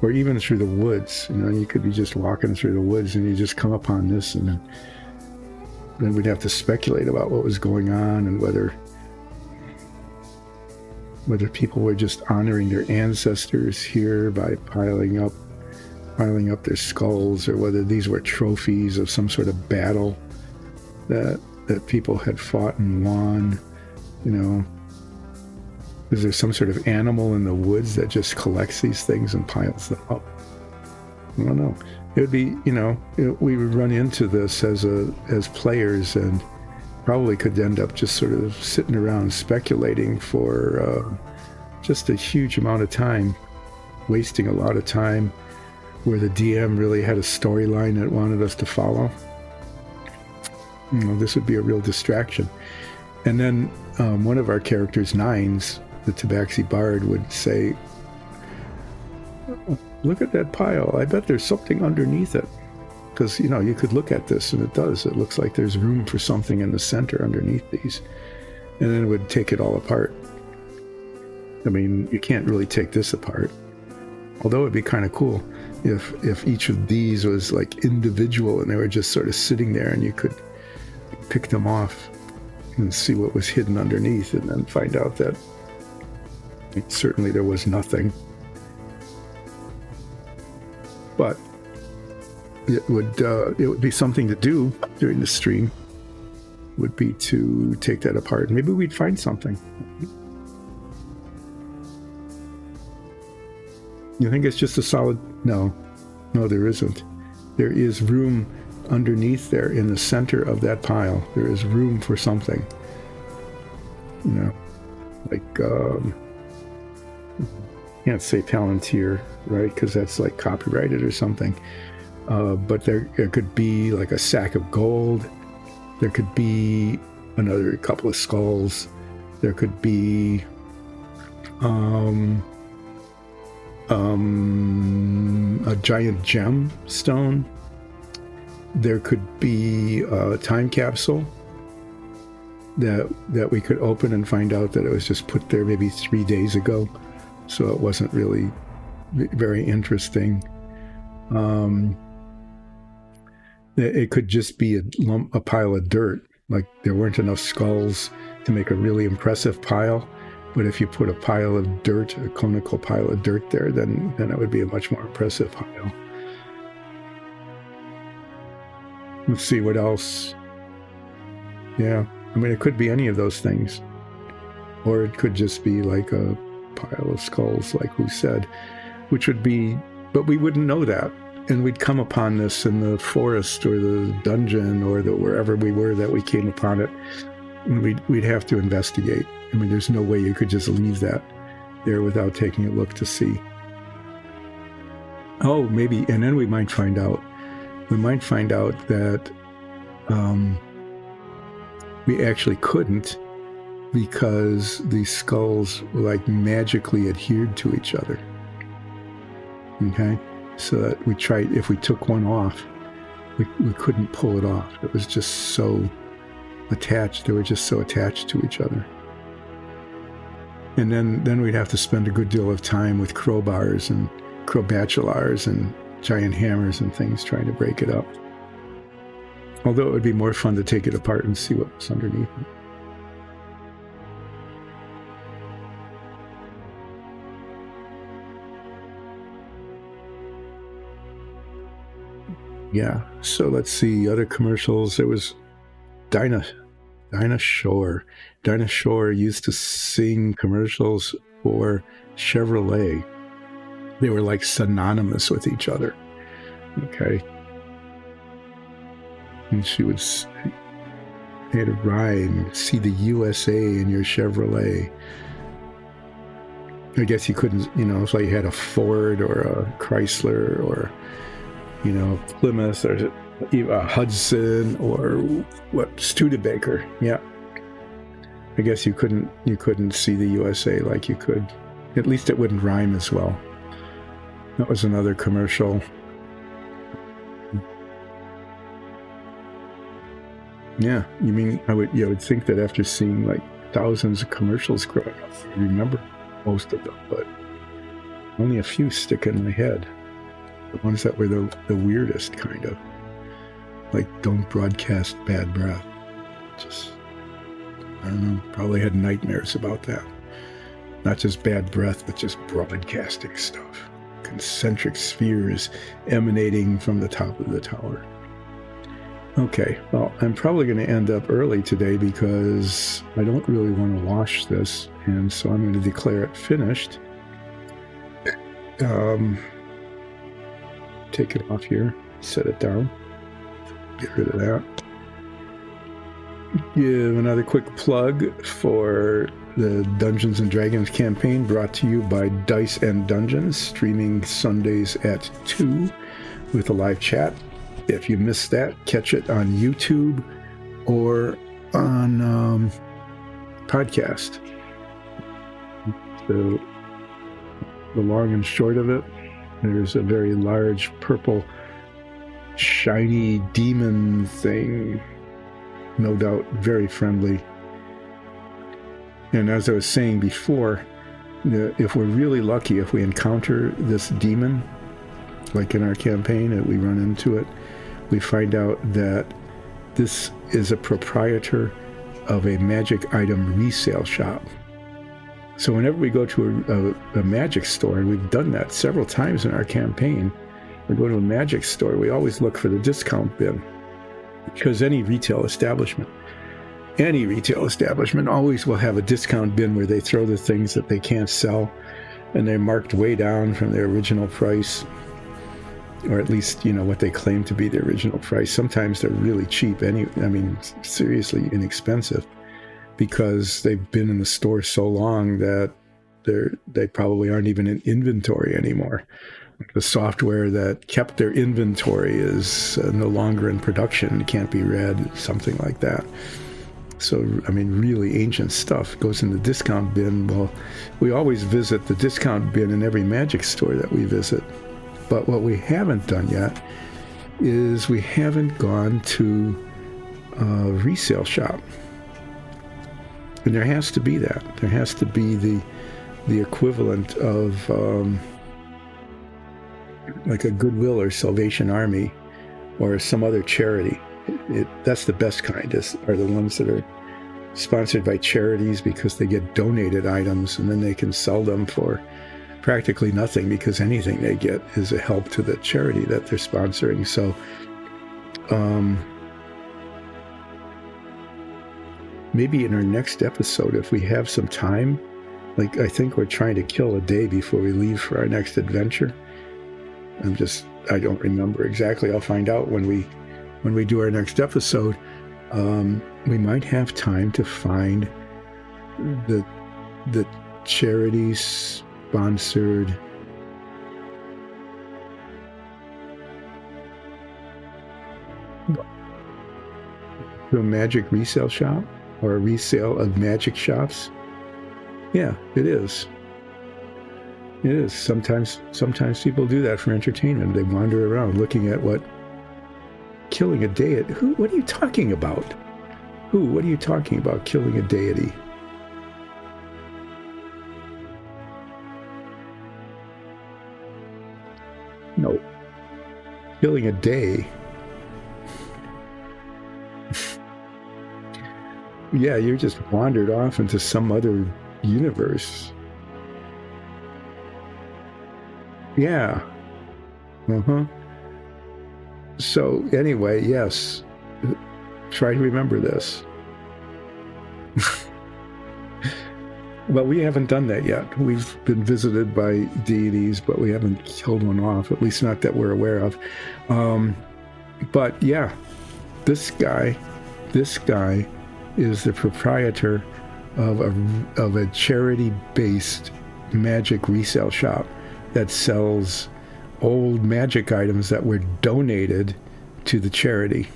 or even through the woods, you could be just walking through the woods and you just come upon this, and then we'd have to speculate about what was going on and whether people were just honoring their ancestors here by piling up their skulls, or whether these were trophies of some sort of battle that people had fought and won. Is there some sort of animal in the woods that just collects these things and piles them up? I don't know. It would be, we would run into this as players, and probably could end up just sort of sitting around speculating for just a huge amount of time, wasting a lot of time, where the DM really had a storyline that wanted us to follow. This would be a real distraction. And then one of our characters, Nines, the Tabaxi Bard, would say, "Look at that pile. I bet there's something underneath it." Because, you could look at this, and it does. It looks like there's room for something in the center underneath these. And then it would take it all apart. I mean, you can't really take this apart. Although it'd be kind of cool if each of these was individual, and they were just sort of sitting there, and you could pick them off and see what was hidden underneath, and then find out that certainly there was nothing. but it would be something to do during the stream, would be to take that apart. Maybe we'd find something. You think it's just a solid? No, there isn't. There is room underneath there in the center of that pile. There is room for something. You know, like, can't say Palantir, right? Because that's like copyrighted or something. But there could be like a sack of gold. There could be another couple of skulls. There could be a giant gemstone. There could be a time capsule that we could open and find out that it was just put there maybe 3 days ago, so it wasn't really very interesting. It could just be a pile of dirt. Like there weren't enough skulls to make a really impressive pile, but if you put a pile of dirt, a conical pile of dirt there, then it would be a much more impressive pile. Let's see what else. Yeah, I mean, it could be any of those things. Or it could just be like a pile of skulls, like who said, which would be, but we wouldn't know that. And we'd come upon this in the forest or the dungeon or wherever we were that we came upon it. And we'd have to investigate. I mean, there's no way you could just leave that there without taking a look to see. Oh, maybe, and then we might find out that we actually couldn't, because these skulls like magically adhered to each other. Okay? So that we tried, if we took one off, we couldn't pull it off. It was just so attached. They were just so attached to each other. And then we'd have to spend a good deal of time with crowbars and crowbatulars and giant hammers and things trying to break it up. Although it would be more fun to take it apart and see what was underneath it. Yeah, so let's see, other commercials. There was Dinah Shore. Dinah Shore used to sing commercials for Chevrolet. They were like synonymous with each other. Okay. And she would say, they had a rhyme, see the USA in your Chevrolet. I guess you couldn't, it's like you had a Ford or a Chrysler or, Plymouth or a Hudson or Studebaker. Yeah. I guess you couldn't see the USA like you could. At least it wouldn't rhyme as well. That was another commercial. Yeah, I would think that after seeing like thousands of commercials growing up, I remember most of them, but only a few stick in my head. The ones that were the weirdest, kind of. Like, don't broadcast bad breath. Just, I don't know, probably had nightmares about that. Not just bad breath, but just broadcasting stuff. Concentric spheres emanating from the top of the tower. Okay, well, I'm probably going to end up early today because I don't really want to wash this, and so I'm going to declare it finished. Take it off here, set it down, get rid of that. Give another quick plug for the Dungeons & Dragons campaign brought to you by Dice and Dungeons, streaming Sundays at 2 with a live chat. If you missed that, catch it on YouTube or on podcast. So the long and short of it, there's a very large purple shiny demon thing, no doubt very friendly. And as I was saying before, if we're really lucky, if we encounter this demon, like in our campaign, that we run into it, we find out that this is a proprietor of a magic item resale shop. So whenever we go to a magic store, and we've done that several times in our campaign, or go to a magic store, we always look for the discount bin, because any retail establishment always will have a discount bin where they throw the things that they can't sell, and they're marked way down from their original price, or at least, what they claim to be the original price. Sometimes they're really cheap, seriously inexpensive, because they've been in the store so long that they probably aren't even in inventory anymore. The software that kept their inventory is no longer in production, can't be read, something like that. So, really ancient stuff goes in the discount bin. Well, we always visit the discount bin in every magic store that we visit. But what we haven't done yet is we haven't gone to a resale shop. And there has to be that. There has to be the equivalent of like a Goodwill or Salvation Army or some other charity. That's the best kind, are the ones that are sponsored by charities, because they get donated items and then they can sell them for practically nothing, because anything they get is a help to the charity that they're sponsoring. So maybe in our next episode, if we have some time, like I think we're trying to kill a day before we leave for our next adventure. I don't remember exactly. I'll find out when we do our next episode. We might have time to find the charity sponsored to a magic resale shop, or a resale of magic shops. Yeah, it is. It is. Sometimes people do that for entertainment. They wander around looking at killing a deity. What are you talking about? What are you talking about, killing a deity? No. Killing a day. Yeah, you just wandered off into some other universe. Yeah. So anyway, yes, try to remember this. Well, we haven't done that yet. We've been visited by deities, but we haven't killed one off, at least not that we're aware of. But yeah, this guy is the proprietor of a charity-based magic resale shop that sells old magic items that were donated to the charity,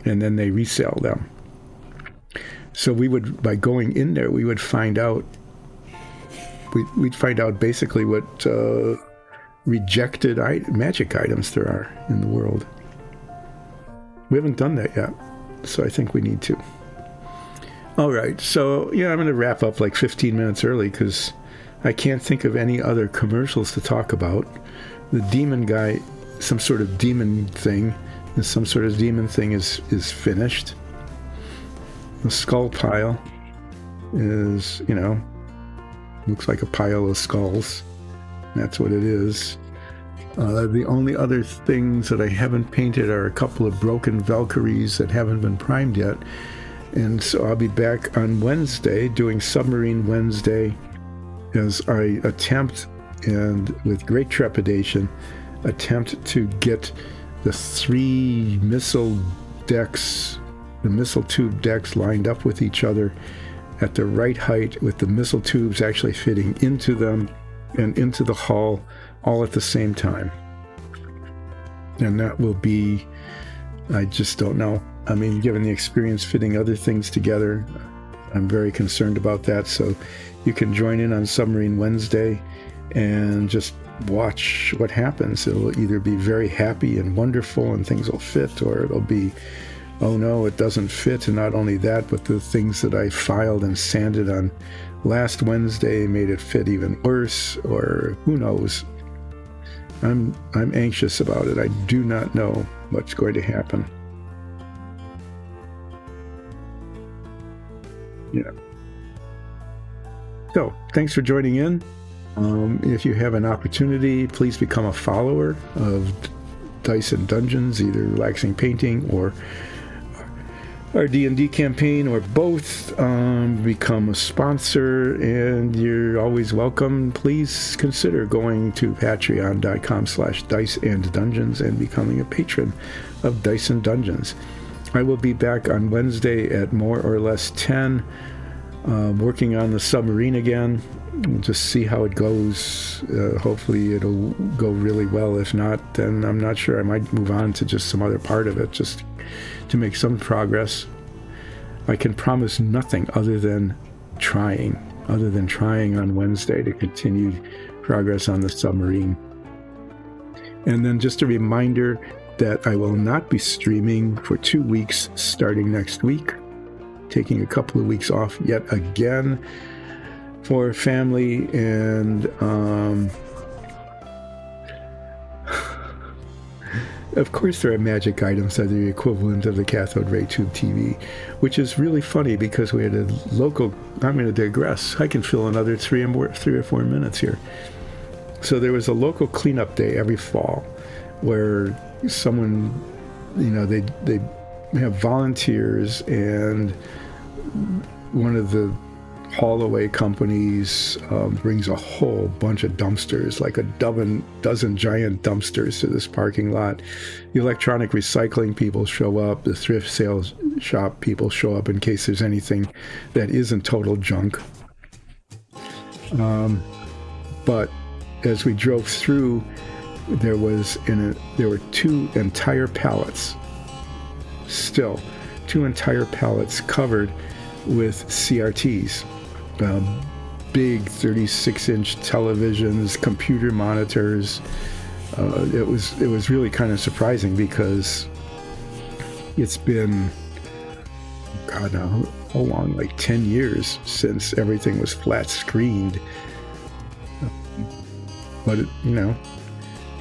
and then they resell them. So by going in there, we would find out. We'd find out basically what rejected magic items there are in the world. We haven't done that yet, so I think we need to. All right, so yeah, I'm going to wrap up like 15 minutes early because I can't think of any other commercials to talk about. The demon guy, some sort of demon thing is finished. The skull pile is, looks like a pile of skulls. That's what it is. The only other things that I haven't painted are a couple of broken Valkyries that haven't been primed yet. And so I'll be back on Wednesday doing Submarine Wednesday as I attempt, and with great trepidation, to get the 3 missile decks, the missile tube decks lined up with each other at the right height, with the missile tubes actually fitting into them and into the hull all at the same time. And that will be, I just don't know. I mean, given the experience fitting other things together, I'm very concerned about that. So you can join in on Submarine Wednesday and just watch what happens. It'll either be very happy and wonderful and things will fit, or it'll be, oh no, it doesn't fit. And not only that, but the things that I filed and sanded on last Wednesday made it fit even worse, or who knows. I'm anxious about it. I do not know what's going to happen. Yeah. So, thanks for joining in. If you have an opportunity, please become a follower of Dice and Dungeons, either Relaxing Painting or our D&D campaign, or both, become a sponsor, and you're always welcome. Please consider going to patreon.com/diceanddungeons and becoming a patron of Dice and Dungeons. I will be back on Wednesday at more or less 10, working on the submarine again. We'll just see how it goes. Hopefully it'll go really well. If not, then I'm not sure. I might move on to just some other part of it, just to make some progress. I can promise nothing other than trying on Wednesday to continue progress on the submarine. And then just a reminder that I will not be streaming for 2 weeks starting next week, taking a couple of weeks off yet again for family, and of course there are magic items that are the equivalent of the cathode ray tube TV, which is really funny because we had a local, I'm going to digress, I can fill another 3 or 4 minutes here. So there was a local cleanup day every fall where someone, they have volunteers, and one of the haul-away companies brings a whole bunch of dumpsters, like a dozen giant dumpsters to this parking lot. The electronic recycling people show up, the thrift sales shop people show up in case there's anything that isn't total junk. But as we drove through, there were 2 entire pallets, covered with CRTs, big 36-inch televisions, computer monitors. It was really kind of surprising because it's been, God, how long? Like 10 years since everything was flat screened. But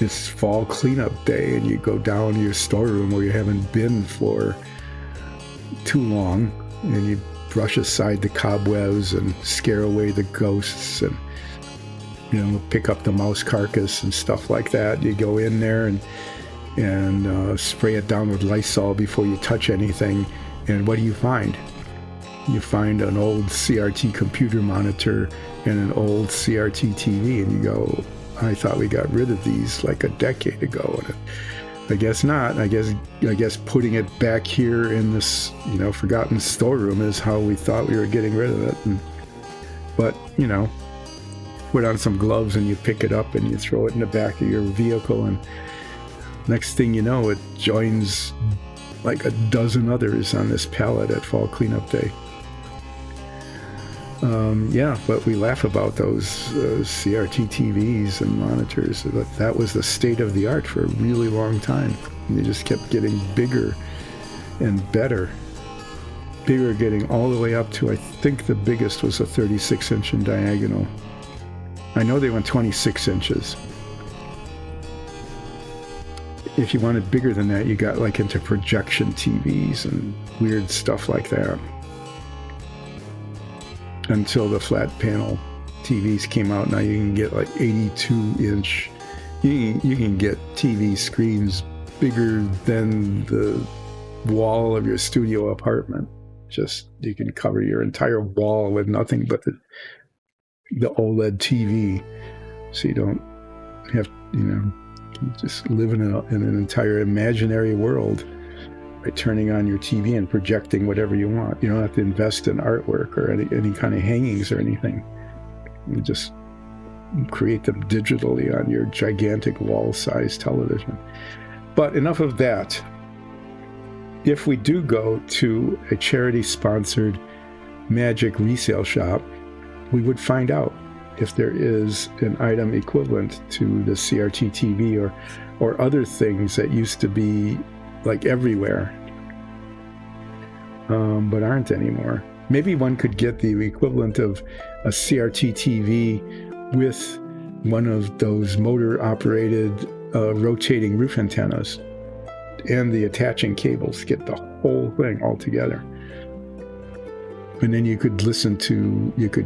it's fall cleanup day, and you go down to your storeroom where you haven't been for too long, and you brush aside the cobwebs and scare away the ghosts, and pick up the mouse carcass and stuff like that. You go in there and spray it down with Lysol before you touch anything, and what do you find? You find an old CRT computer monitor and an old CRT TV, and you go, I thought we got rid of these like a decade ago. And I guess not. I guess putting it back here in this, forgotten storeroom is how we thought we were getting rid of it. But put on some gloves and you pick it up and you throw it in the back of your vehicle, and next thing you know, it joins like a dozen others on this pallet at Fall Cleanup Day. But we laugh about those CRT TVs and monitors. That was the state of the art for a really long time. And they just kept getting bigger and better. Bigger, getting all the way up to, I think the biggest was a 36-inch in diagonal. I know they went 26 inches. If you wanted bigger than that, you got like into projection TVs and weird stuff like that. Until the flat panel TVs came out, now you can get like 82-inch. You can get TV screens bigger than the wall of your studio apartment. Just, you can cover your entire wall with nothing but the OLED TV, so you don't have, just live in an entire imaginary world by turning on your TV and projecting whatever you want. You don't have to invest in artwork or any kind of hangings or anything. You just create them digitally on your gigantic wall-sized television. But enough of that. If we do go to a charity-sponsored magic resale shop, we would find out if there is an item equivalent to the CRT TV or other things that used to be like everywhere, but aren't anymore. Maybe one could get the equivalent of a CRT TV with one of those motor-operated rotating roof antennas and the attaching cables, get the whole thing all together. And then you could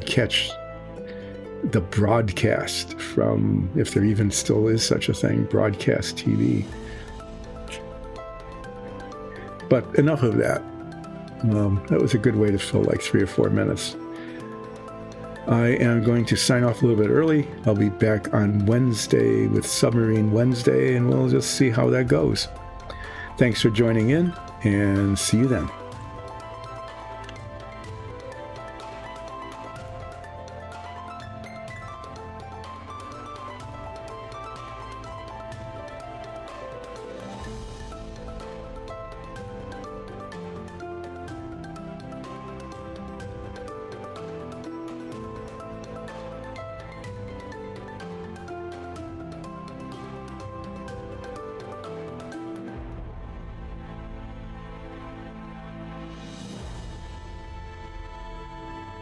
catch the broadcast from, if there even still is such a thing, broadcast TV. But enough of that. That was a good way to fill like 3 or 4 minutes. I am going to sign off a little bit early. I'll be back on Wednesday with Submarine Wednesday, and we'll just see how that goes. Thanks for joining in, and see you then.